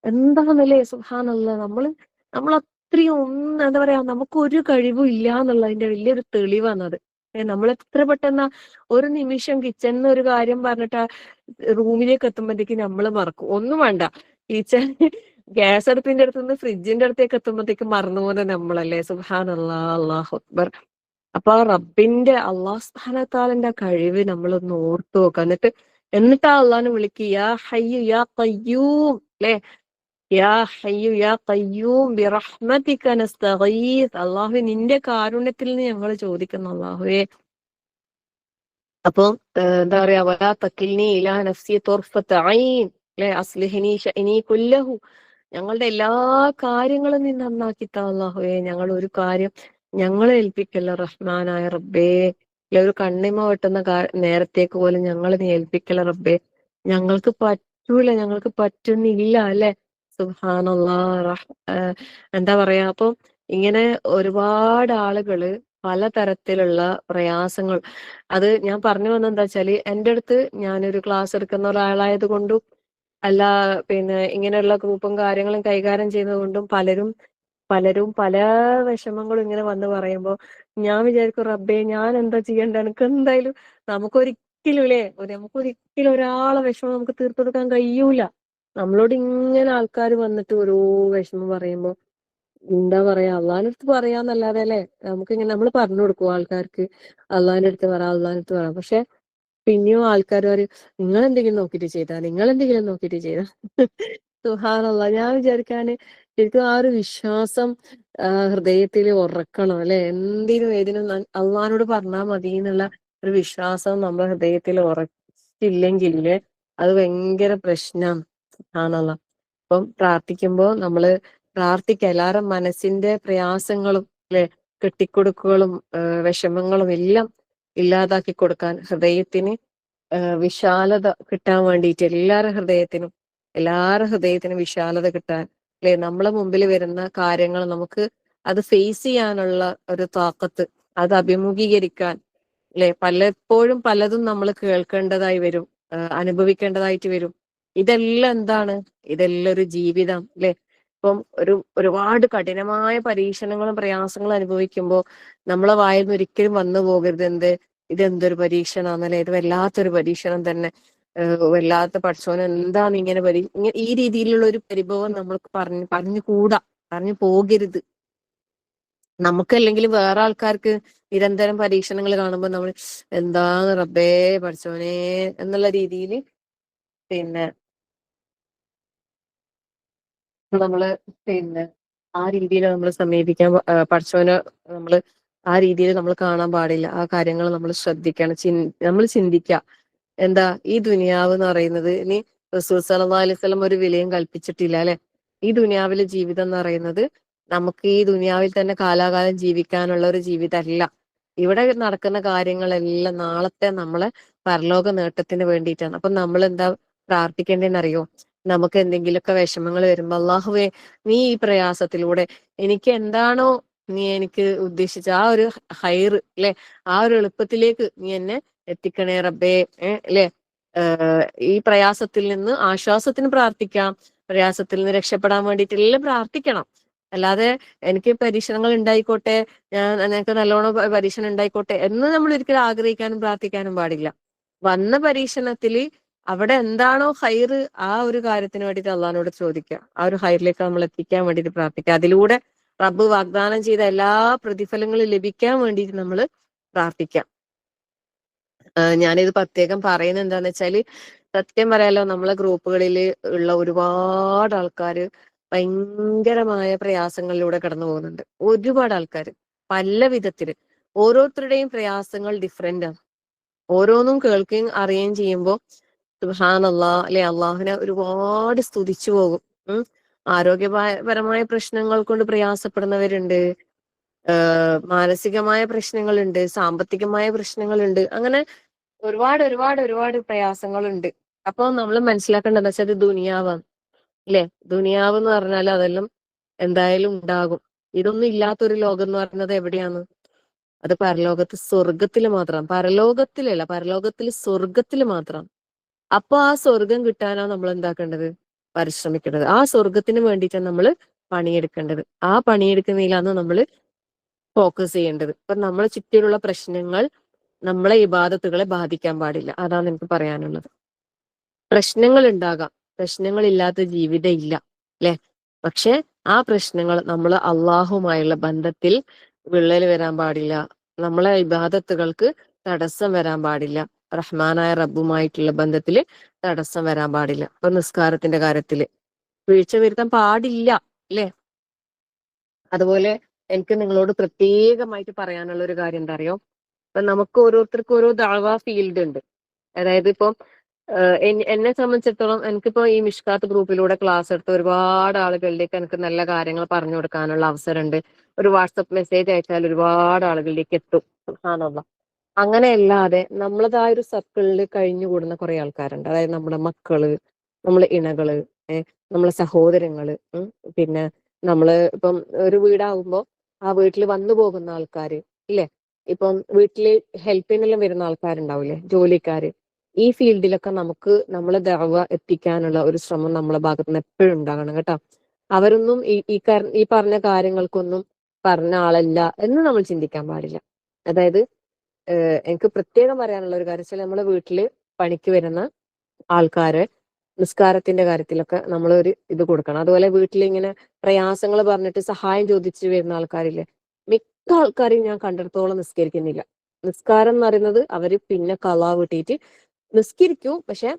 എന്താണെന്നല്ലേ, സുബ്ഹാനല്ലാഹ്. നമ്മൾ അത്രയും എന്താ പറയാ, നമുക്ക് ഒരു കഴിവും ഇല്ല എന്നുള്ളതിന്റെ വലിയൊരു തെളിവാണത്. നമ്മൾ എത്ര പെട്ടെന്ന് ഒരു നിമിഷം കിച്ചണിന്ന് ഒരു കാര്യം പറഞ്ഞിട്ട് റൂമിലേക്ക് എത്തുമ്പോഴത്തേക്ക് നമ്മൾ മറക്കും. ഒന്നും വേണ്ട, കിച്ചൺ ഗ്യാസ് അടുപ്പിന്റെ അടുത്ത് നിന്ന് ഫ്രിഡ്ജിന്റെ അടുത്തേക്ക് എത്തുമ്പോഴത്തേക്ക് മറന്നുപോലെ നമ്മളല്ലേ. സുബ്ഹാനല്ലാഹ്, അല്ലാഹു അക്ബർ. അപ്പൊ ആ റബ്ബിന്റെ അള്ളാഹു സുബ്ഹാനഹു വ തആലന്റെ കഴിവ് നമ്മളൊന്ന് ഓർത്തു നോക്കുക. എന്നിട്ട് ആ അള്ളാഹിനെ വിളിക്കുക, യാ ഹയ്യു യാ ഖയ്യൂം അല്ലെ, യാ ഹയ്യു യാ ഖയ്യൂം ബിറഹ്മതിക നസ്തഗീസ്. അള്ളാഹു നിന്റെ കാരുണ്യത്തിൽ നിന്ന് ഞങ്ങൾ ചോദിക്കുന്നു അള്ളാഹുവേ. അപ്പൊ എന്താ പറയാ, വലാ തക്കിൽനി ഇലാ നഫ്സി തുർഫത ഐൻ അല്ലെ, അസ്ലിഹിനി ശഅനി കുല്ലഹു. ഞങ്ങളുടെ എല്ലാ കാര്യങ്ങളും നീ നന്നാക്കി താ അല്ലാഹുവേ. ഞങ്ങൾ ഒരു കാര്യം ഞങ്ങളെ ഏൽപ്പിക്കല്ല റഹ്മാനായ റബ്ബേ. ഇല്ല, ഒരു കണ്ണിമ വെട്ടുന്ന നേരത്തേക്ക് പോലും ഞങ്ങളെ നീ ഏൽപ്പിക്കല റബ്ബേ. ഞങ്ങൾക്ക് പറ്റൂല, ഞങ്ങൾക്ക് പറ്റുന്നില്ല അല്ലെ. സുബ്ഹാനല്ലാഹ്. എന്താ പറയാ, അപ്പൊ ഇങ്ങനെ ഒരുപാട് ആളുകള് പലതരത്തിലുള്ള പ്രയാസങ്ങൾ, അത് ഞാൻ പറഞ്ഞു വന്നത് എന്താ വെച്ചാല്, എന്റെ അടുത്ത് ഞാനൊരു ക്ലാസ് എടുക്കുന്ന ഒരാളായത് കൊണ്ടും അല്ല, പിന്നെ ഇങ്ങനെയുള്ള ഗ്രൂപ്പും കാര്യങ്ങളും കൈകാര്യം ചെയ്യുന്നത് കൊണ്ടും പലരും പലരും പല വിഷമങ്ങളും ഇങ്ങനെ വന്ന് പറയുമ്പോ ഞാൻ വിചാരിക്കും റബ്ബേ, ഞാൻ എന്താ ചെയ്യണ്ട, എനിക്ക് എന്തായാലും നമുക്കൊരിക്കലും അല്ലേ, നമുക്കൊരിക്കലും ഒരാളെ വിഷമം നമുക്ക് തീർത്തു കൊടുക്കാൻ കഴിയൂല. നമ്മളോട് ഇങ്ങനെ ആൾക്കാർ വന്നിട്ട് ഓരോ വിഷമം പറയുമ്പോ എന്താ പറയാ, അള്ളാഹിന്റെ അടുത്ത് പറയാന്നല്ലാതെ അല്ലെ, നമുക്കിങ്ങനെ നമ്മൾ പറഞ്ഞു കൊടുക്കും ആൾക്കാർക്ക്, അള്ളാഹിന്റെ അടുത്ത് പറ, അള്ളാഹിന്റെ അടുത്ത് പറ. പക്ഷെ പിന്നെയും ആൾക്കാർ പറയും, നിങ്ങൾ എന്തെങ്കിലും നോക്കിയിട്ട് ചെയ്താ, നിങ്ങൾ എന്തെങ്കിലും നോക്കിയിട്ട് ചെയ്താ. സുബ്ഹാനല്ലാഹ്. ഞാൻ വിചാരിക്കാന് ശരിക്കും ആ ഒരു വിശ്വാസം ഹൃദയത്തിൽ ഉറക്കണം അല്ലെ. എന്തിനും ഏതിനും അള്ളഹാനോട് പറഞ്ഞാൽ മതി എന്നുള്ള ഒരു വിശ്വാസം നമ്മുടെ ഹൃദയത്തിൽ ഉറച്ചില്ലെങ്കിൽ അത് ഭയങ്കര പ്രശ്നം. സുബ്ഹാനല്ലാഹ്. അപ്പം പ്രാർത്ഥിക്കുമ്പോ നമ്മള് പ്രാർത്ഥിക്കുക, എല്ലാവരും മനസ്സിന്റെ പ്രയാസങ്ങളും അല്ലെ, കെട്ടിക്കൊടുക്കുകളും വിഷമങ്ങളും എല്ലാം ഇല്ലാതാക്കി കൊടുക്കാൻ, ഹൃദയത്തിന് വിശാലത കിട്ടാൻ വേണ്ടിയിട്ട് എല്ലാവരുടെ ഹൃദയത്തിനും വിശാലത കിട്ടാൻ അല്ലെ, നമ്മളെ മുമ്പിൽ വരുന്ന കാര്യങ്ങൾ നമുക്ക് അത് ഫേസ് ചെയ്യാനുള്ള ഒരു താക്കത്ത്, അത് അഭിമുഖീകരിക്കാൻ അല്ലെ. പലപ്പോഴും പലതും നമ്മൾ കേൾക്കേണ്ടതായി വരും, അനുഭവിക്കേണ്ടതായിട്ട് വരും. ഇതെല്ലാം എന്താണ്, ഇതെല്ലാം ഒരു ജീവിതം അല്ലെ. ഇപ്പം ഒരുപാട് കഠിനമായ പരീക്ഷണങ്ങളും പ്രയാസങ്ങളും അനുഭവിക്കുമ്പോൾ നമ്മളെ വായിൽ നിന്ന് ഒരിക്കലും വന്നു പോകരുത് ഇതെന്തൊരു പരീക്ഷണാന്നല്ലേ, ഇത് വല്ലാത്തൊരു പരീക്ഷണം തന്നെ, വല്ലാത്ത പടച്ചോൻ എന്താണ് ഇങ്ങനെ ഈ രീതിയിലുള്ള ഒരു പരിഭവം നമ്മൾക്ക് പറഞ്ഞു പോകരുത്. നമുക്കല്ലെങ്കിൽ വേറെ ആൾക്കാർക്ക് നിരന്തരം പരീക്ഷണങ്ങൾ കാണുമ്പോൾ നമ്മൾ എന്താണ് റബ്ബേ പടച്ചോനെ എന്നുള്ള രീതിയിൽ പിന്നെ നമ്മള് പിന്നെ ആ രീതിയിൽ നമ്മൾ സമീപിക്കാൻ, പടച്ചോനെ നമ്മൾ ആ രീതിയിൽ നമ്മൾ കാണാൻ പാടില്ല. ആ കാര്യങ്ങൾ നമ്മൾ ശ്രദ്ധിക്കണം, നമ്മൾ ചിന്തിക്കുക. എന്താ ഈ ദുനിയാവ് എന്ന് പറയുന്നത്, ഇനി റസൂൽ സല്ലല്ലാഹു അലൈഹി വസല്ലം ഒരു വിലയും കൽപ്പിച്ചിട്ടില്ല അല്ലെ. ഈ ദുനിയാവിലെ ജീവിതം എന്ന് പറയുന്നത് നമുക്ക് ഈ ദുനിയാവിൽ തന്നെ കാലാകാലം ജീവിക്കാനുള്ള ഒരു ജീവിതമല്ല. ഇവിടെ നടക്കുന്ന കാര്യങ്ങളെല്ലാം നാളത്തെ നമ്മളെ പരലോക നേട്ടത്തിന് വേണ്ടിയിട്ടാണ്. അപ്പൊ നമ്മൾ എന്താ പ്രാർത്ഥിക്കേണ്ടതെന്നറിയോ? നമുക്ക് എന്തെങ്കിലുമൊക്കെ വിഷമങ്ങൾ വരുമ്പോ അള്ളാഹുവേ, നീ ഈ പ്രയാസത്തിലൂടെ എനിക്ക് എന്താണോ നീ എനിക്ക് ഉദ്ദേശിച്ച ആ ഒരു ഹൈറ് അല്ലെ, ആ ഒരു എളുപ്പത്തിലേക്ക് നീ എന്നെ എത്തിക്കണേ റബ്ബേ. അല്ലെ, ഈ പ്രയാസത്തിൽ നിന്ന് ആശ്വാസത്തിന് പ്രാർത്ഥിക്കാം, പ്രയാസത്തിൽ നിന്ന് രക്ഷപ്പെടാൻ വേണ്ടിയിട്ടെല്ലാം പ്രാർത്ഥിക്കണം. അല്ലാതെ എനിക്ക് പരീക്ഷണങ്ങൾ ഉണ്ടായിക്കോട്ടെ, ഞാൻ എനിക്ക് നല്ലോണം പരീക്ഷണം ഉണ്ടായിക്കോട്ടെ എന്ന് നമ്മൾ ഒരിക്കലും ആഗ്രഹിക്കാനും പ്രാർത്ഥിക്കാനും പാടില്ല. വന്ന പരീക്ഷണത്തിൽ അവിടെ എന്താണോ ഹൈറ്, ആ ഒരു കാര്യത്തിന് വേണ്ടിയിട്ട് അള്ളഹാനോട് ചോദിക്കുക, ആ ഒരു ഹൈറിലേക്ക് നമ്മൾ എത്തിക്കാൻ വേണ്ടിയിട്ട് പ്രാർത്ഥിക്കുക. അതിലൂടെ റബ്ബ് വാഗ്ദാനം ചെയ്ത എല്ലാ പ്രതിഫലങ്ങളും ലഭിക്കാൻ വേണ്ടിയിട്ട് നമ്മൾ പ്രാർത്ഥിക്കാം. ഞാനിത് പ്രത്യേകം പറയുന്നത് എന്താന്ന് വെച്ചാല്, സത്യം പറയാലോ, നമ്മളെ ഗ്രൂപ്പുകളിൽ ഉള്ള ഒരുപാട് ആൾക്കാര് ഭയങ്കരമായ പ്രയാസങ്ങളിലൂടെ കടന്നു പോകുന്നുണ്ട്. ഒരുപാട് ആൾക്കാർ പല വിധത്തില്, ഓരോരുത്തരുടെയും പ്രയാസങ്ങൾ ഡിഫറെന്റ് ആണ്. ഓരോന്നും കേൾക്കുകയും അറിയുകയും ചെയ്യുമ്പോൾ സുബ്ഹാനല്ലാഹ് അല്ലെ, അള്ളാഹുവിനെ ഒരുപാട് സ്തുതിച്ചു പോകും. ആരോഗ്യപരമായ പ്രശ്നങ്ങൾ കൊണ്ട് പ്രയാസപ്പെടുന്നവരുണ്ട്, മാനസികമായ പ്രശ്നങ്ങളുണ്ട്, സാമ്പത്തികമായ പ്രശ്നങ്ങളുണ്ട്, അങ്ങനെ ഒരുപാട് ഒരുപാട് ഒരുപാട് പ്രയാസങ്ങളുണ്ട്. അപ്പൊ നമ്മൾ മനസ്സിലാക്കേണ്ടത് വെച്ചാൽ ഇത് ദുനിയാവാണ് അല്ലെ. ദുനിയാവ് എന്ന് പറഞ്ഞാൽ അതെല്ലാം എന്തായാലും ഉണ്ടാകും. ഇതൊന്നും ഇല്ലാത്തൊരു ലോകം എന്ന് പറയുന്നത് എവിടെയാണ്? അത് പരലോകത്ത് സ്വർഗത്തിൽ മാത്രം, പരലോകത്തിലല്ല, പരലോകത്തിൽ സ്വർഗത്തിൽ മാത്രം. അപ്പൊ ആ സ്വർഗം കിട്ടാനാണ് നമ്മൾ എന്താക്കേണ്ടത്? പരിശ്രമിക്കേണ്ടത്. ആ സ്വർഗത്തിന് വേണ്ടിയിട്ടാണ് നമ്മൾ പണിയെടുക്കേണ്ടത്. ആ പണിയെടുക്കുന്നതിലാണ് നമ്മൾ ഫോക്കസ് ചെയ്യേണ്ടത്. ഇപ്പൊ നമ്മളെ ചുറ്റിലുള്ള പ്രശ്നങ്ങൾ നമ്മളെ ഇബാദത്തുകളെ ബാധിക്കാൻ പാടില്ല. അതാണ് എനിക്ക് പറയാനുള്ളത്. പ്രശ്നങ്ങൾ ഉണ്ടാകാം, പ്രശ്നങ്ങളില്ലാത്ത ജീവിതം ഇല്ല അല്ലെ. പക്ഷെ ആ പ്രശ്നങ്ങൾ നമ്മൾ അള്ളാഹുമായുള്ള ബന്ധത്തിൽ വിള്ളൽ വരാൻ പാടില്ല, നമ്മളെ ഇബാദത്തുകൾക്ക് തടസ്സം വരാൻ പാടില്ല, റഹ്മാനായ റബ്ബുമായിട്ടുള്ള ബന്ധത്തിൽ തടസ്സം വരാൻ പാടില്ല. ഇപ്പൊ നിസ്കാരത്തിന്റെ കാര്യത്തില് വീഴ്ച വരുത്താൻ പാടില്ല അല്ലെ. അതുപോലെ എനിക്ക് നിങ്ങളോട് പ്രത്യേകമായിട്ട് പറയാനുള്ള ഒരു കാര്യം എന്താ അറിയോ? ഇപ്പൊ നമുക്ക് ഓരോരുത്തർക്കും ഓരോ ദഅവ ഫീൽഡ് ഉണ്ട്. അതായത് ഇപ്പം എന്നെ സംബന്ധിച്ചിടത്തോളം എനിക്കിപ്പോ ഈ മിഷ്കാത്ത് ഗ്രൂപ്പിലൂടെ ക്ലാസ് എടുത്ത് ഒരുപാട് ആളുകളിലേക്ക് എനിക്ക് നല്ല കാര്യങ്ങൾ പറഞ്ഞു കൊടുക്കാനുള്ള അവസരമുണ്ട്. ഒരു വാട്സപ്പ് മെസ്സേജ് അയച്ചാൽ ഒരുപാട് ആളുകളിലേക്ക് എത്തും. സുബ്ഹാനല്ലാഹ്. അങ്ങനെയല്ലാതെ നമ്മളതായ ഒരു സർക്കിളിൽ കഴിഞ്ഞുകൂടുന്ന കുറെ ആൾക്കാരുണ്ട്. അതായത് നമ്മുടെ മക്കള്, നമ്മളെ ഇണകള്, നമ്മളെ സഹോദരങ്ങള്, പിന്നെ നമ്മള് ഇപ്പം ഒരു വീടാകുമ്പോ ആ വീട്ടിൽ വന്നു പോകുന്ന ആൾക്കാര് ഇല്ലേ, ഇപ്പം വീട്ടില് ഹെൽപ്പിനെല്ലാം വരുന്ന ആൾക്കാരുണ്ടാവില്ലേ, ജോലിക്കാര്. ഈ ഫീൽഡിലൊക്കെ നമുക്ക് നമ്മളെ ദഅവ എത്തിക്കാനുള്ള ഒരു ശ്രമം നമ്മളെ ഭാഗത്ത് നിന്ന് എപ്പോഴും ഉണ്ടാകണം കേട്ടോ. അവരൊന്നും ഈ പറഞ്ഞ കാര്യങ്ങൾക്കൊന്നും പറഞ്ഞ ആളല്ല എന്ന് നമ്മൾ ചിന്തിക്കാൻ പാടില്ല. അതായത് എനിക്ക് പ്രത്യേകം പറയാനുള്ള ഒരു കാര്യം വെച്ചാൽ, നമ്മളെ വീട്ടില് പണിക്ക് വരുന്ന ആൾക്കാരെ നിസ്കാരത്തിന്റെ കാര്യത്തിലൊക്കെ നമ്മൾ ഒരു ഇത് കൊടുക്കണം. അതുപോലെ വീട്ടിൽ ഇങ്ങനെ പ്രയാസങ്ങൾ പറഞ്ഞിട്ട് സഹായം ചോദിച്ചു വരുന്ന ആൾക്കാരില്ലേ, മിക്ക ആൾക്കാരെയും ഞാൻ കണ്ടിടത്തോളം നിസ്കരിക്കുന്നില്ല. നിസ്കാരം എന്ന് പറയുന്നത് അവര് പിന്നെ കളാ വീട്ടിയിട്ട് നിസ്കരിക്കും, പക്ഷെ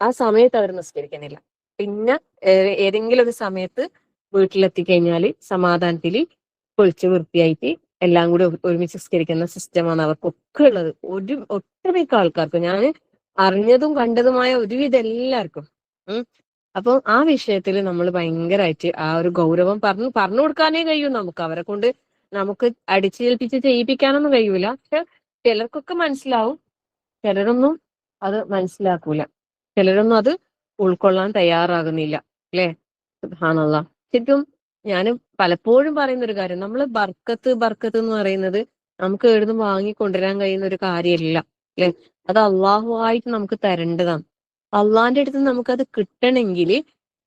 ആ സമയത്ത് അവർ നിസ്കരിക്കുന്നില്ല. പിന്നെ ഏതെങ്കിലും ഒരു സമയത്ത് വീട്ടിലെത്തി കഴിഞ്ഞാൽ സമാധാനത്തിൽ പൊളിച്ച് വൃത്തിയായിട്ട് എല്ലാം കൂടി ഒരുമിച്ച് നിസ്കരിക്കുന്ന സിസ്റ്റമാണ് അവർക്കൊക്കെ ഉള്ളത്. ഒട്ടുമിക്ക ആൾക്കാർക്കും, ഞാൻ അറിഞ്ഞതും കണ്ടതുമായ ഒരുവിധം എല്ലാവർക്കും. അപ്പൊ ആ വിഷയത്തിൽ നമ്മൾ ഭയങ്കരമായിട്ട് ആ ഒരു ഗൗരവം പറഞ്ഞു കൊടുക്കാനേ കഴിയും നമുക്ക്. അവരെ കൊണ്ട് നമുക്ക് അടിച്ചേൽപ്പിച്ച് ചെയ്യിപ്പിക്കാനൊന്നും കഴിയൂല. പക്ഷെ ചിലർക്കൊക്കെ മനസ്സിലാവും, ചിലരൊന്നും അത് മനസ്സിലാക്കൂല, ചിലരൊന്നും അത് ഉൾക്കൊള്ളാൻ തയ്യാറാകുന്നില്ല അല്ലെ. സുബ്ഹാനല്ലാഹ്. ശരിക്കും ഞാൻ പലപ്പോഴും പറയുന്ന ഒരു കാര്യം, നമ്മൾ ബർക്കത്ത് ബർക്കത്ത് എന്ന് പറയുന്നത് നമുക്ക് എവിടുന്ന് വാങ്ങിക്കൊണ്ടുവരാൻ കഴിയുന്ന ഒരു കാര്യമല്ല അല്ലെ. അത് അള്ളാഹു ആയിട്ട് നമുക്ക് തരേണ്ടതാണ്. അള്ളാന്റെ അടുത്ത് നമുക്കത് കിട്ടണമെങ്കിൽ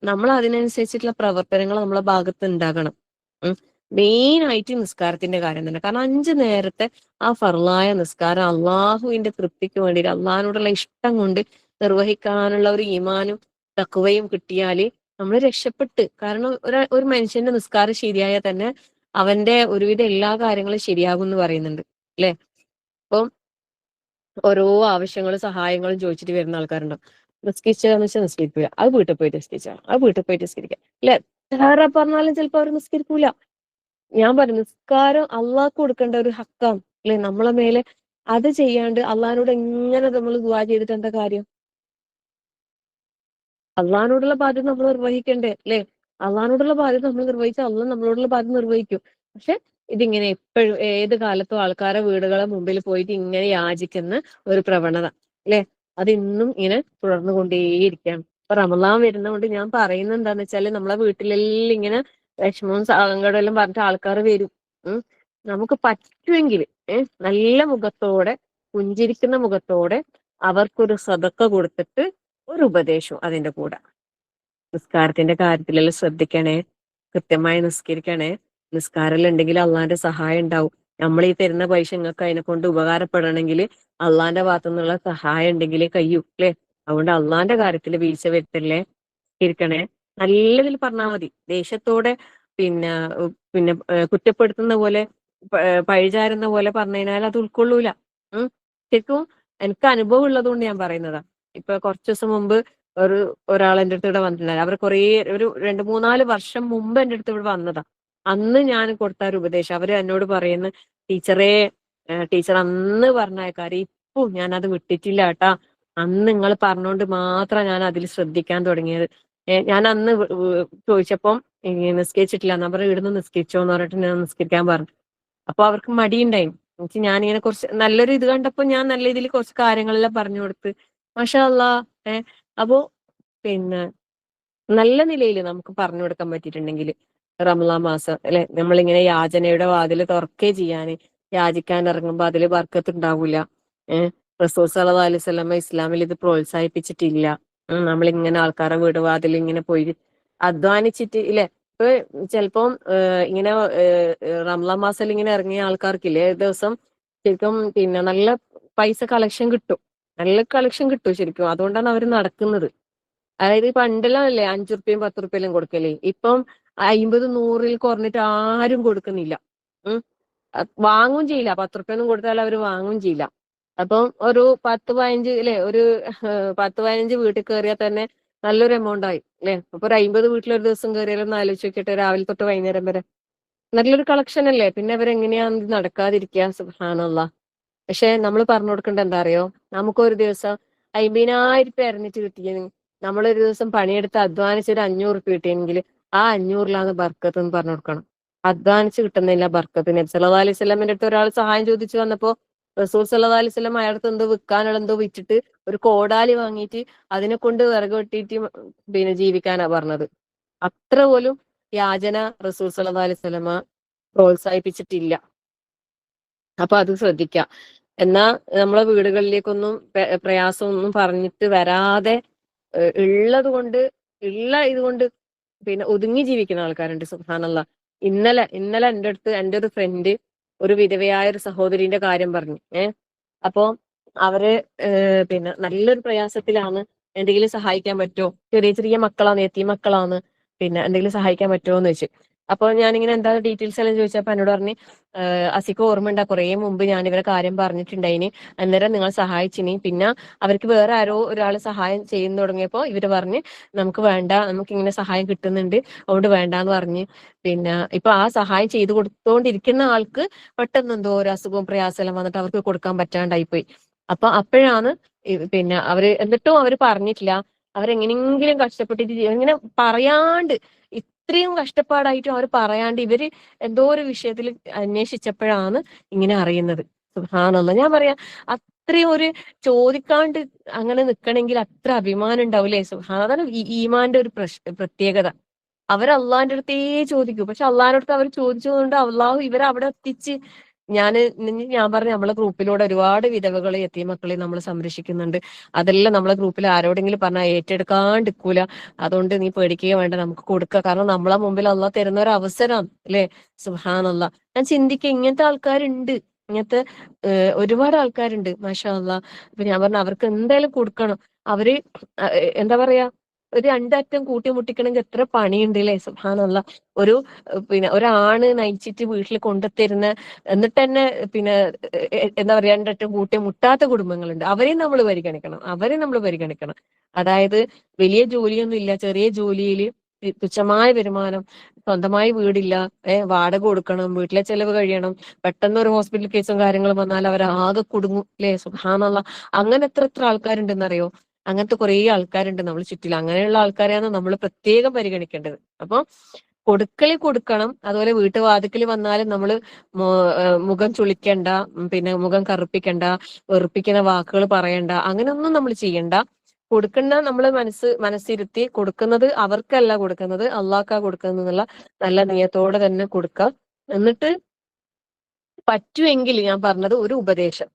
നമ്മൾ അതിനനുസരിച്ചിട്ടുള്ള പ്രവർത്തനങ്ങൾ നമ്മളെ ഭാഗത്ത് ഉണ്ടാകണം. മെയിൻ ആയിട്ട് നിസ്കാരത്തിന്റെ കാര്യം തന്നെ. കാരണം 5 നേരത്തെ ആ ഫർളായ നിസ്കാരം അള്ളാഹുവിന്റെ തൃപ്തിക്ക് വേണ്ടിയിട്ട്, അള്ളാഹിനോടുള്ള ഇഷ്ടം കൊണ്ട് നിർവഹിക്കാനുള്ള ഒരു ഈമാനും തഖ്വയും കിട്ടിയാല് നമ്മൾ രക്ഷപ്പെട്ട്. കാരണം ഒരു മനുഷ്യന്റെ നിസ്കാരം ശരിയായാൽ തന്നെ അവന്റെ ഒരുവിധ എല്ലാ കാര്യങ്ങളും ശരിയാകും എന്ന് പറയുന്നുണ്ട് അല്ലെ. അപ്പം ഓരോ ആവശ്യങ്ങളും സഹായങ്ങളും ചോദിച്ചിട്ട് വരുന്ന ആൾക്കാരുണ്ടാവും. നിസ്കരിച്ചാന്ന് വെച്ചാൽ നിസ്കരിക്കൂല, അത് വീട്ടിൽ പോയിട്ട് നിസ്കരിച്ചാ, അത് വീട്ടിൽ പോയിട്ട് നിസ്കരിക്കാം അല്ലെ. എത്ര പറഞ്ഞാലും ചിലപ്പോ അവർ നിസ്കരിക്കൂല. ഞാൻ പറഞ്ഞു, നിസ്കാരം അള്ളാഹ്ക്ക് കൊടുക്കേണ്ട ഒരു ഹക്കാണ് അല്ലെ നമ്മളെ മേലെ. അത് ചെയ്യാണ്ട് അള്ളാഹിനോട് എങ്ങനെ നമ്മൾ ദുആ ചെയ്തിട്ട് എന്താ കാര്യം? അള്ളാഹിനോടുള്ള ബാധ്യത നമ്മൾ നിർവഹിക്കണ്ടേ അല്ലെ. അള്ളാഹിനോടുള്ള ബാധ്യത നമ്മൾ നിർവഹിച്ചാൽ അള്ളാഹ് നമ്മളോടുള്ള ബാധ്യത നിർവഹിക്കും. പക്ഷെ ഇതിങ്ങനെ എപ്പോഴും ഏത് കാലത്തും ആൾക്കാരെ വീടുകളെ മുമ്പിൽ പോയിട്ട് ഇങ്ങനെ യാചിക്കുന്ന ഒരു പ്രവണത അല്ലെ. അത് ഇന്നും ഇങ്ങനെ തുടർന്നു കൊണ്ടേയിരിക്കുകയാണ്. ഇപ്പൊ റമദാൻ വരുന്നതുകൊണ്ട് ഞാൻ പറയുന്നത് എന്താന്ന് വെച്ചാല് നമ്മളെ വീട്ടിലെല്ലാം ഇങ്ങനെ വിഷമവും സങ്കടവും എല്ലാം പറഞ്ഞിട്ട് ആൾക്കാർ വരും. ഉം. നമുക്ക് പറ്റുമെങ്കിൽ നല്ല മുഖത്തോടെ, പുഞ്ചിരിക്കുന്ന മുഖത്തോടെ അവർക്കൊരു സദക്ക കൊടുത്തിട്ട് ഒരു ഉപദേശവും അതിന്റെ കൂടെ. നിസ്കാരത്തിന്റെ കാര്യത്തിലെല്ലാം ശ്രദ്ധിക്കണേ, കൃത്യമായി നിസ്കരിക്കണേ. നിസ്കാരം ഉണ്ടെങ്കിൽ അള്ളാന്റെ സഹായം ഉണ്ടാവും. നമ്മൾ ഈ തരുന്ന പൈസ നിങ്ങൾക്ക് അതിനെ കൊണ്ട് ഉപകാരപ്പെടണമെങ്കിൽ അള്ളാന്റെ ഭാഗത്തു നിന്നുള്ള സഹായം ഉണ്ടെങ്കിലേ കഴിയൂ, അല്ലെ? അതുകൊണ്ട് അള്ളാന്റെ കാര്യത്തിൽ വീഴ്ച വരുത്തല്ലേ, ഇരിക്കണേ. നല്ലതിൽ പറഞ്ഞാൽ മതി. ദേഷ്യത്തോടെ പിന്നെ പിന്നെ കുറ്റപ്പെടുത്തുന്ന പോലെ പഴിചാരുന്ന പോലെ പറഞ്ഞു കഴിഞ്ഞാൽ അത് ഉൾക്കൊള്ളൂല. ശരിക്കും എനിക്ക് അനുഭവം ഉള്ളത് കൊണ്ട് ഞാൻ പറയുന്നതാ. ഇപ്പൊ കുറച്ചു ദിവസം മുമ്പ് ഒരാൾ എന്റെ അടുത്ത് ഇവിടെ വന്നിട്ടുണ്ടായിരുന്നു. അവർ കുറേ ഒരു 2-3-4 വർഷം മുമ്പ് എന്റെ അടുത്ത് ഇവിടെ വന്നതാ. അന്ന് ഞാൻ കൊടുത്ത ഒരു ഉപദേശം അവര് എന്നോട് പറയുന്നു, ടീച്ചറേ, ടീച്ചർ അന്ന് പറഞ്ഞ കാര്യം ഇപ്പൊ ഞാൻ അത് വിട്ടിട്ടില്ല കേട്ടാ. അന്ന് നിങ്ങൾ പറഞ്ഞോണ്ട് മാത്രം ഞാൻ അതിൽ ശ്രദ്ധിക്കാൻ തുടങ്ങിയത്. ഞാൻ അന്ന് ചോദിച്ചപ്പം നിസ്കരിച്ചിട്ടില്ല. എന്നാ പറഞ്ഞ ഇവിടുന്ന് നിസ്കരിച്ചോന്ന് പറഞ്ഞിട്ട് ഞാൻ നിസ്കരിക്കാൻ പറഞ്ഞു. അപ്പൊ അവർക്ക് മടിയുണ്ടായി. എനിക്ക് ഞാനിങ്ങനെ കുറച്ച് നല്ലൊരു ഇത് കണ്ടപ്പോ ഞാൻ നല്ല രീതിയിൽ കുറച്ച് കാര്യങ്ങളെല്ലാം പറഞ്ഞു കൊടുത്ത്. മാഷാ അല്ലാ. അപ്പോ പിന്നെ നല്ല നിലയിൽ നമുക്ക് പറഞ്ഞു കൊടുക്കാൻ പറ്റിയിട്ടുണ്ടെങ്കിൽ റമളാൻ മാസം അല്ലെ, നമ്മളിങ്ങനെ യാചനയുടെ വാതിൽ തുറക്കേ ചെയ്യാന്, യാചിക്കാൻ ഇറങ്ങുമ്പോ അതില് ബർക്കത്ത് ഉണ്ടാവൂല. റസൂൽ സല്ലല്ലാഹു അലൈഹി വസല്ലം ഇസ്ലാമിൽ ഇത് പ്രോത്സാഹിപ്പിച്ചിട്ടില്ല. നമ്മളിങ്ങനെ ആൾക്കാരെ വീട് വാതിൽ ഇങ്ങനെ പോയി അധ്വാനിച്ചിട്ട് ഇല്ലെ. ഇപ്പൊ ചിലപ്പം ഇങ്ങനെ റമളാൻ മാസത്തിൽ ഇങ്ങനെ ഇറങ്ങിയ ആൾക്കാർക്കില്ലേ ദിവസം ശരിക്കും പിന്നെ നല്ല പൈസ കളക്ഷൻ കിട്ടും. നല്ല കളക്ഷൻ കിട്ടും ശരിക്കും. അതുകൊണ്ടാണ് അവർ നടക്കുന്നത്. അതായത് പണ്ടെല്ലാം അല്ലേ 5 റുപ്യയും 10 റുപ്യയിലും കൊടുക്കല്. ഇപ്പം 50-100 കുറഞ്ഞിട്ട് ആരും കൊടുക്കുന്നില്ല. ഉം. വാങ്ങും ചെയ്യില്ല. 10 റുപ്യൊന്നും കൊടുത്താൽ അവർ വാങ്ങും ചെയ്യില്ല. അപ്പം ഒരു 10-15 അല്ലെ, ഒരു 10-15 വീട്ടിൽ കയറിയാൽ തന്നെ നല്ലൊരു എമൗണ്ട് ആയി അല്ലെ. അപ്പൊ ഒരു 50 വീട്ടിൽ ഒരു ദിവസം കയറിയാലൊന്ന് ആലോചിച്ച് നോക്കിയിട്ട് രാവിലെ തൊട്ട് വൈകുന്നേരം വരെ നല്ലൊരു കളക്ഷൻ അല്ലേ. പിന്നെ അവരെങ്ങനെയാ നടക്കാതിരിക്കുക? സുബ്ഹാനല്ലാഹ്. പക്ഷെ നമ്മൾ പറഞ്ഞു കൊടുക്കേണ്ട എന്താ അറിയോ, നമുക്കൊരു ദിവസം 50,000 എറിഞ്ഞിട്ട് കിട്ടിയെങ്കിൽ നമ്മളൊരു ദിവസം പണിയെടുത്ത് അധ്വാനിച്ച് ഒരു 500 റുപ്യ കിട്ടിയെങ്കിൽ ആ 500-ലാണ് ബർക്കത്ത് എന്ന് പറഞ്ഞു കൊടുക്കണം. അധ്വാനിച്ച് കിട്ടുന്നില്ല ബർക്കത്ത്. നബി സല്ലല്ലാഹു അലൈഹി വസല്ലമയുടെ അടുത്ത് ഒരാൾ സഹായം ചോദിച്ചു വന്നപ്പോ റസൂൽ സല്ലല്ലാഹു അലൈഹി വസല്ലം അയാൾക്ക് എന്തോ വിൽക്കാനുള്ള എന്തോ വിറ്റിട്ട് ഒരു കോടാലി വാങ്ങിയിട്ട് അതിനെ കൊണ്ട് വിറക് വെട്ടിയിട്ട് പിന്നെ ജീവിക്കാനാ പറഞ്ഞത്. അത്ര പോലും യാചന റസൂൽ സല്ലല്ലാഹു അലൈഹി വസല്ലമ പ്രോത്സാഹിപ്പിച്ചിട്ടില്ല. അപ്പൊ അത് ശ്രദ്ധിക്കാം. എന്നാ നമ്മളെ വീടുകളിലേക്കൊന്നും പ്രയാസമൊന്നും പറഞ്ഞിട്ട് വരാതെ ഉള്ളത് കൊണ്ട് ഇതുകൊണ്ട് പിന്നെ ഒതുങ്ങി ജീവിക്കുന്ന ആൾക്കാരുണ്ട്. സുബ്ഹാനല്ലാഹ്. ഇന്നലെ എന്റെ ഒരു ഫ്രണ്ട് ഒരു വിധവയായ ഒരു സഹോദരിന്റെ കാര്യം പറഞ്ഞു. അപ്പൊ അവര് പിന്നെ നല്ലൊരു പ്രയാസത്തിലാണ്. എന്തെങ്കിലും സഹായിക്കാൻ പറ്റുമോ? ചെറിയ ചെറിയ മക്കളാണ്, യതീം മക്കളാണ്. പിന്നെ എന്തെങ്കിലും സഹായിക്കാൻ പറ്റുമോ എന്ന് വെച്ച്. അപ്പൊ ഞാനിങ്ങനെ എന്താ ഡീറ്റെയിൽസ് എല്ലാം ചോദിച്ചപ്പോ എന്നോട് പറഞ്ഞ്, അസിക്ക് ഓർമ്മയുണ്ടാ കുറേ മുമ്പ് ഞാൻ ഇവരെ കാര്യം പറഞ്ഞിട്ടുണ്ടായിന്, അന്നേരം നിങ്ങൾ സഹായിച്ചിനി. പിന്നെ അവർക്ക് വേറെ ആരോ ഒരാൾ സഹായം ചെയ്യുന്ന തുടങ്ങിയപ്പോ ഇവര് പറഞ്ഞ് നമുക്ക് വേണ്ട, നമുക്ക് ഇങ്ങനെ സഹായം കിട്ടുന്നുണ്ട്, അതുകൊണ്ട് വേണ്ടാന്ന് പറഞ്ഞ്. പിന്നെ ഇപ്പൊ ആ സഹായം ചെയ്തു കൊടുത്തോണ്ടിരിക്കുന്ന ആൾക്ക് പെട്ടെന്ന് എന്തോ ഒരു അസുഖവും പ്രയാസമെല്ലാം വന്നിട്ട് അവർക്ക് കൊടുക്കാൻ പറ്റാണ്ടായി പോയി. അപ്പൊ അപ്പോഴാണ് പിന്നെ അവര് എന്നിട്ടും അവര് പറഞ്ഞിട്ടില്ല. അവരെങ്ങനെങ്കിലും കഷ്ടപ്പെട്ടിട്ട് ഇങ്ങനെ പറയാണ്ട്, ഇത്രയും കഷ്ടപ്പാടായിട്ടും അവർ പറയാണ്ട് ഇവര് എന്തോ ഒരു വിഷയത്തിൽ അന്വേഷിച്ചപ്പോഴാണ് ഇങ്ങനെ അറിയുന്നത്. സുബ്ഹാനല്ലാഹ്. ഞാൻ പറയാ അത്രയും ഒരു ചോദിക്കാണ്ട് അങ്ങനെ നിക്കണെങ്കിൽ അത്ര അഭിമാനം ഉണ്ടാവൂലേ? സുബ്ഹാനല്ലാഹ്. അതാണ് ഈമാന്റെ ഒരു പ്രത്യേകത. അവർ അള്ളാന്റെ അടുത്തേ ചോദിക്കൂ. പക്ഷെ അള്ളാന്റെ അടുത്ത് അവർ ചോദിച്ചതുകൊണ്ട് അള്ളാഹു ഇവരെ അവിടെ എത്തിച്ച്. ഞാൻ പറഞ്ഞ നമ്മളെ ഗ്രൂപ്പിലൂടെ ഒരുപാട് വിധവകളെ യതീം മക്കളെ നമ്മൾ സംരക്ഷിക്കുന്നുണ്ട്. അതെല്ലാം നമ്മളെ ഗ്രൂപ്പിൽ ആരോടെങ്കിലും പറഞ്ഞാൽ ഏറ്റെടുക്കാണ്ടിരിക്കൂല. അതുകൊണ്ട് നീ പേടിക്കുക വേണ്ട, നമുക്ക് കൊടുക്കുക. കാരണം നമ്മളെ മുമ്പിൽ അള്ളാഹ് തരുന്ന ഒരു അവസരം അല്ലേ? സുബ്ഹാനല്ലാഹ്. ഞാൻ ചിന്തിക്കുക ഇങ്ങനത്തെ ആൾക്കാരുണ്ട്. ഇങ്ങനത്തെ ഒരുപാട് ആൾക്കാരുണ്ട്. മാഷാ അള്ളാഹ്. അപ്പൊ ഞാൻ പറഞ്ഞു അവർക്ക് എന്തായാലും കൊടുക്കണം. അവര് എന്താ പറയാ, ഒരു രണ്ടറ്റം കൂട്ടിമുട്ടിക്കണമെങ്കിൽ എത്ര പണിയുണ്ട് അല്ലേ? സുബ്ഹാനല്ലാഹ്. ഒരു പിന്നെ ഒരാണ് നയിച്ചിട്ട് വീട്ടിൽ കൊണ്ടുത്തരുന്ന, എന്നിട്ട് തന്നെ പിന്നെ എന്താ പറയാ രണ്ടറ്റം കൂട്ടി മുട്ടാത്ത കുടുംബങ്ങളുണ്ട്. അവരെയും നമ്മൾ പരിഗണിക്കണം. അതായത് വലിയ ജോലിയൊന്നും ഇല്ല, ചെറിയ ജോലിയിൽ തുച്ഛമായ വരുമാനം, സ്വന്തമായി വീടില്ല, വാടക കൊടുക്കണം, വീട്ടിലെ ചെലവ് കഴിയണം, പെട്ടെന്ന് ഒരു ഹോസ്പിറ്റൽ കേസും കാര്യങ്ങളും വന്നാൽ അവർ ആകെ കുടുങ്ങും അല്ലേ? സുബ്ഹാനല്ലാഹ്. അങ്ങനെ എത്ര ആൾക്കാരുണ്ടെന്നറിയോ? അങ്ങനത്തെ കുറെ ആൾക്കാരുണ്ട് നമ്മൾ ചുറ്റിലും. അങ്ങനെയുള്ള ആൾക്കാരെയാണ് നമ്മൾ പ്രത്യേകം പരിഗണിക്കേണ്ടത്. അപ്പൊ കൊടുക്കല് കൊടുക്കണം. അതുപോലെ വീട്ടുവാതിക്കൽ വന്നാലും നമ്മൾ മുഖം ചുളിക്കണ്ട, പിന്നെ മുഖം കറുപ്പിക്കണ്ട, വെറുപ്പിക്കുന്ന വാക്കുകൾ പറയണ്ട, അങ്ങനെയൊന്നും നമ്മൾ ചെയ്യണ്ട. കൊടുക്കുന്ന നമ്മൾ മനസ്സിരുത്തി കൊടുക്കുന്നത് അവർക്കല്ല കൊടുക്കുന്നത്, അള്ളാഹ്ക്കാ കൊടുക്കുന്നത് എന്നുള്ള നല്ല നിയത്തോടെ തന്നെ കൊടുക്കാം. എന്നിട്ട് പറ്റുമെങ്കിൽ ഞാൻ പറഞ്ഞത് ഒരു ഉപദേശം,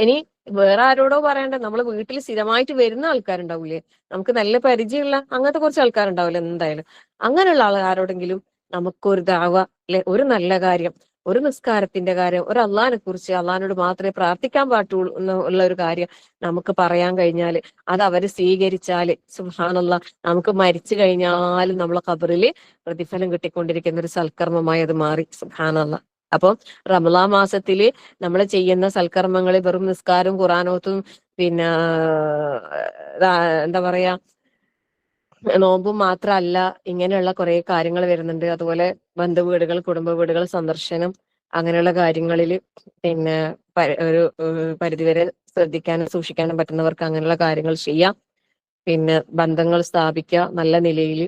ഇനി വേറെ ആരോടോ പറയണ്ട, നമ്മൾ വീട്ടിൽ സ്ഥിരമായിട്ട് വരുന്ന ആൾക്കാരുണ്ടാവൂലേ, നമുക്ക് നല്ല പരിചയമുള്ള അങ്ങനത്തെ കുറച്ച് ആൾക്കാരുണ്ടാവില്ല എന്തായാലും, അങ്ങനെയുള്ള ആരോടെങ്കിലും നമുക്കൊരു ദഅവ, അല്ലെ ഒരു നല്ല കാര്യം, ഒരു നിസ്കാരത്തിന്റെ കാര്യം, ഒരു അള്ളാഹിനെ കുറിച്ച്, അള്ളാഹിനോട് മാത്രമേ പ്രാർത്ഥിക്കാൻ പാട്ടുള്ളൂ ഉള്ള ഒരു കാര്യം നമുക്ക് പറയാൻ കഴിഞ്ഞാൽ, അത് അവര് സ്വീകരിച്ചാല് സുബ്ഹാനല്ലാഹ്, നമുക്ക് മരിച്ചു കഴിഞ്ഞാലും നമ്മളെ ഖബറിൽ പ്രതിഫലം കിട്ടിക്കൊണ്ടിരിക്കുന്ന ഒരു സൽക്കർമ്മമായി അത് മാറി. സുബ്ഹാനല്ലാഹ്. അപ്പം റമളാൻ മാസത്തില് നമ്മൾ ചെയ്യുന്ന സൽക്കർമ്മങ്ങൾ വെറും നിസ്കാരവും ഖുർആനോത്തും പിന്നെ എന്താ പറയാ നോമ്പും മാത്രമല്ല, ഇങ്ങനെയുള്ള കുറെ കാര്യങ്ങൾ വരുന്നുണ്ട്. അതുപോലെ ബന്ധുവീടുകൾ, കുടുംബ വീടുകൾ സന്ദർശനം, അങ്ങനെയുള്ള കാര്യങ്ങളിൽ പിന്നെ ഒരു പരിധിവരെ ശ്രദ്ധിക്കാനും സൂക്ഷിക്കാനും പറ്റുന്നവർക്ക് അങ്ങനെയുള്ള കാര്യങ്ങൾ ചെയ്യാം. പിന്നെ ബന്ധങ്ങൾ സ്ഥാപിക്കുക, നല്ല നിലയിൽ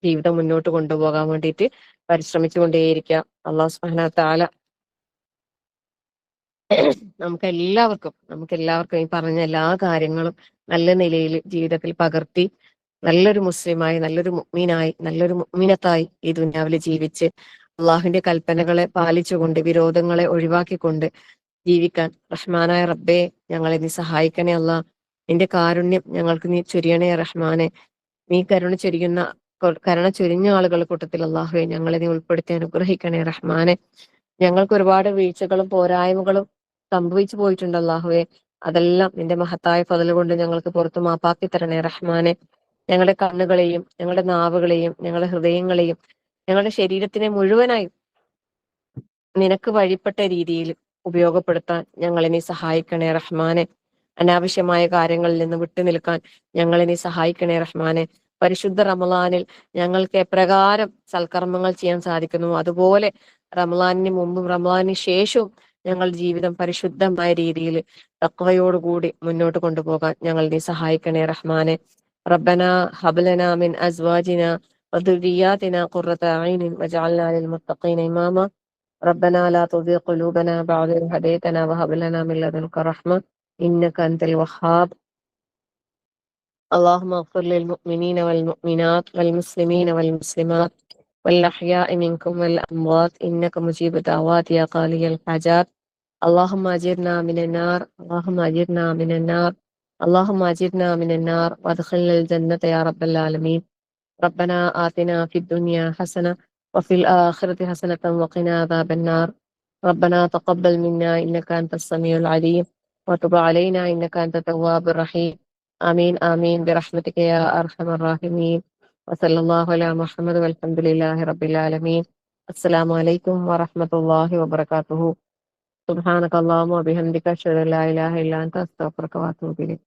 ജീവിതം മുന്നോട്ട് കൊണ്ടുപോകാൻ വേണ്ടിയിട്ട് പരിശ്രമിച്ചുകൊണ്ടേയിരിക്കുക. അള്ളാഹു സുബ്ഹാനഹു വ തആല നമുക്ക് എല്ലാവർക്കും ഈ പറഞ്ഞ എല്ലാ കാര്യങ്ങളും നല്ല നിലയിൽ ജീവിതത്തിൽ പകർത്തി നല്ലൊരു മുസ്ലിമായി, നല്ലൊരു മുഅ്മിനായി, നല്ലൊരു മുഅ്മിനത്തായി ഈ ദുനിയാവിൽ ജീവിച്ച് അള്ളാഹുവിന്റെ കൽപ്പനകളെ പാലിച്ചുകൊണ്ട് വിരോധങ്ങളെ ഒഴിവാക്കിക്കൊണ്ട് ജീവിക്കാൻ റഹ്മാനായ റബ്ബേ ഞങ്ങളെ നീ സഹായിക്കണേ അല്ലാ. നിന്റെ കാരുണ്യം ഞങ്ങൾക്ക് നീ ചൊരിയണേ റഹ്മാനെ. നീ കരുണ ചൊരിഞ്ഞ ആളുകളുടെ കൂട്ടത്തിൽ അള്ളാഹുവെ ഞങ്ങളെ നീ ഉൾപ്പെടുത്തി അനുഗ്രഹിക്കണേ റഹ്മാനെ. ഞങ്ങൾക്ക് ഒരുപാട് വീഴ്ചകളും പോരായ്മകളും സംഭവിച്ചു പോയിട്ടുണ്ട് അള്ളാഹുവെ. അതെല്ലാം നിന്റെ മഹത്തായ ഫضل കൊണ്ട് ഞങ്ങൾക്ക് പുറത്തു മാപ്പാക്കി തരണേ റഹ്മാനെ. ഞങ്ങളുടെ കണ്ണുകളെയും ഞങ്ങളുടെ നാവുകളെയും ഞങ്ങളുടെ ഹൃദയങ്ങളെയും ഞങ്ങളുടെ ശരീരത്തിനെ മുഴുവനായി നിനക്ക് വഴിപ്പെട്ട രീതിയിൽ ഉപയോഗപ്പെടുത്താൻ ഞങ്ങളെ നീ സഹായിക്കണേ റഹ്മാനെ. അനാവശ്യമായ കാര്യങ്ങളിൽ നിന്ന് വിട്ടുനിൽക്കാൻ ഞങ്ങളെ നീ സഹായിക്കണേ റഹ്മാനെ. പരിശുദ്ധ റമളാനിൽ ഞങ്ങൾക്ക് എപ്രകാരം സൽക്കർമ്മങ്ങൾ ചെയ്യാൻ സാധിക്കുന്നു, അതുപോലെ റമളാനിന് മുമ്പും റമളാനിന് ശേഷവും ഞങ്ങൾ ജീവിതം പരിശുദ്ധമായ രീതിയിൽ തഖ്വയോടുകൂടി മുന്നോട്ട് കൊണ്ടുപോകാൻ ഞങ്ങൾ നീ സഹായിക്കണേ റഹ്മാനെ. റബ്ബന ഹബ്ലന മിൻ അസ്വാജിന വദുരിയാതിന ഖുർറത അയ്നിൻ വജഅൽനാ ലിൽമുത്തഖീന ഇമാമ. ربنا لا تزغ قلوبنا بعد إذ هديتنا وهب لنا من لدنك رحمة إنك أنت الوهاب. اللهم اغفر للمؤمنين والمؤمنات والمسلمين والمسلمات والأحياء منكم والأموات إنك مجيب الدعوات يا قاضي الحاجات. اللهم أجرنا من النار، اللهم أجرنا من النار، اللهم أجرنا من النار وادخلنا الجنة يا رب العالمين. ربنا آتنا في الدنيا حسنة وفي الآخرة حسنة وقنا عذاب النار. ربنا تقبل منا إنك أنت السميع العليم وتب علينا إنك أنت التواب الرحيم. آمين آمين برحمتك يا أرحم الراحمين. وصلى الله على محمد والحمد لله رب العالمين. السلام عليكم ورحمة الله وبركاته. سبحانك اللهم وبحمدك أشهد أن لا إله إلا أنت أستغفرك وأتوب إليك.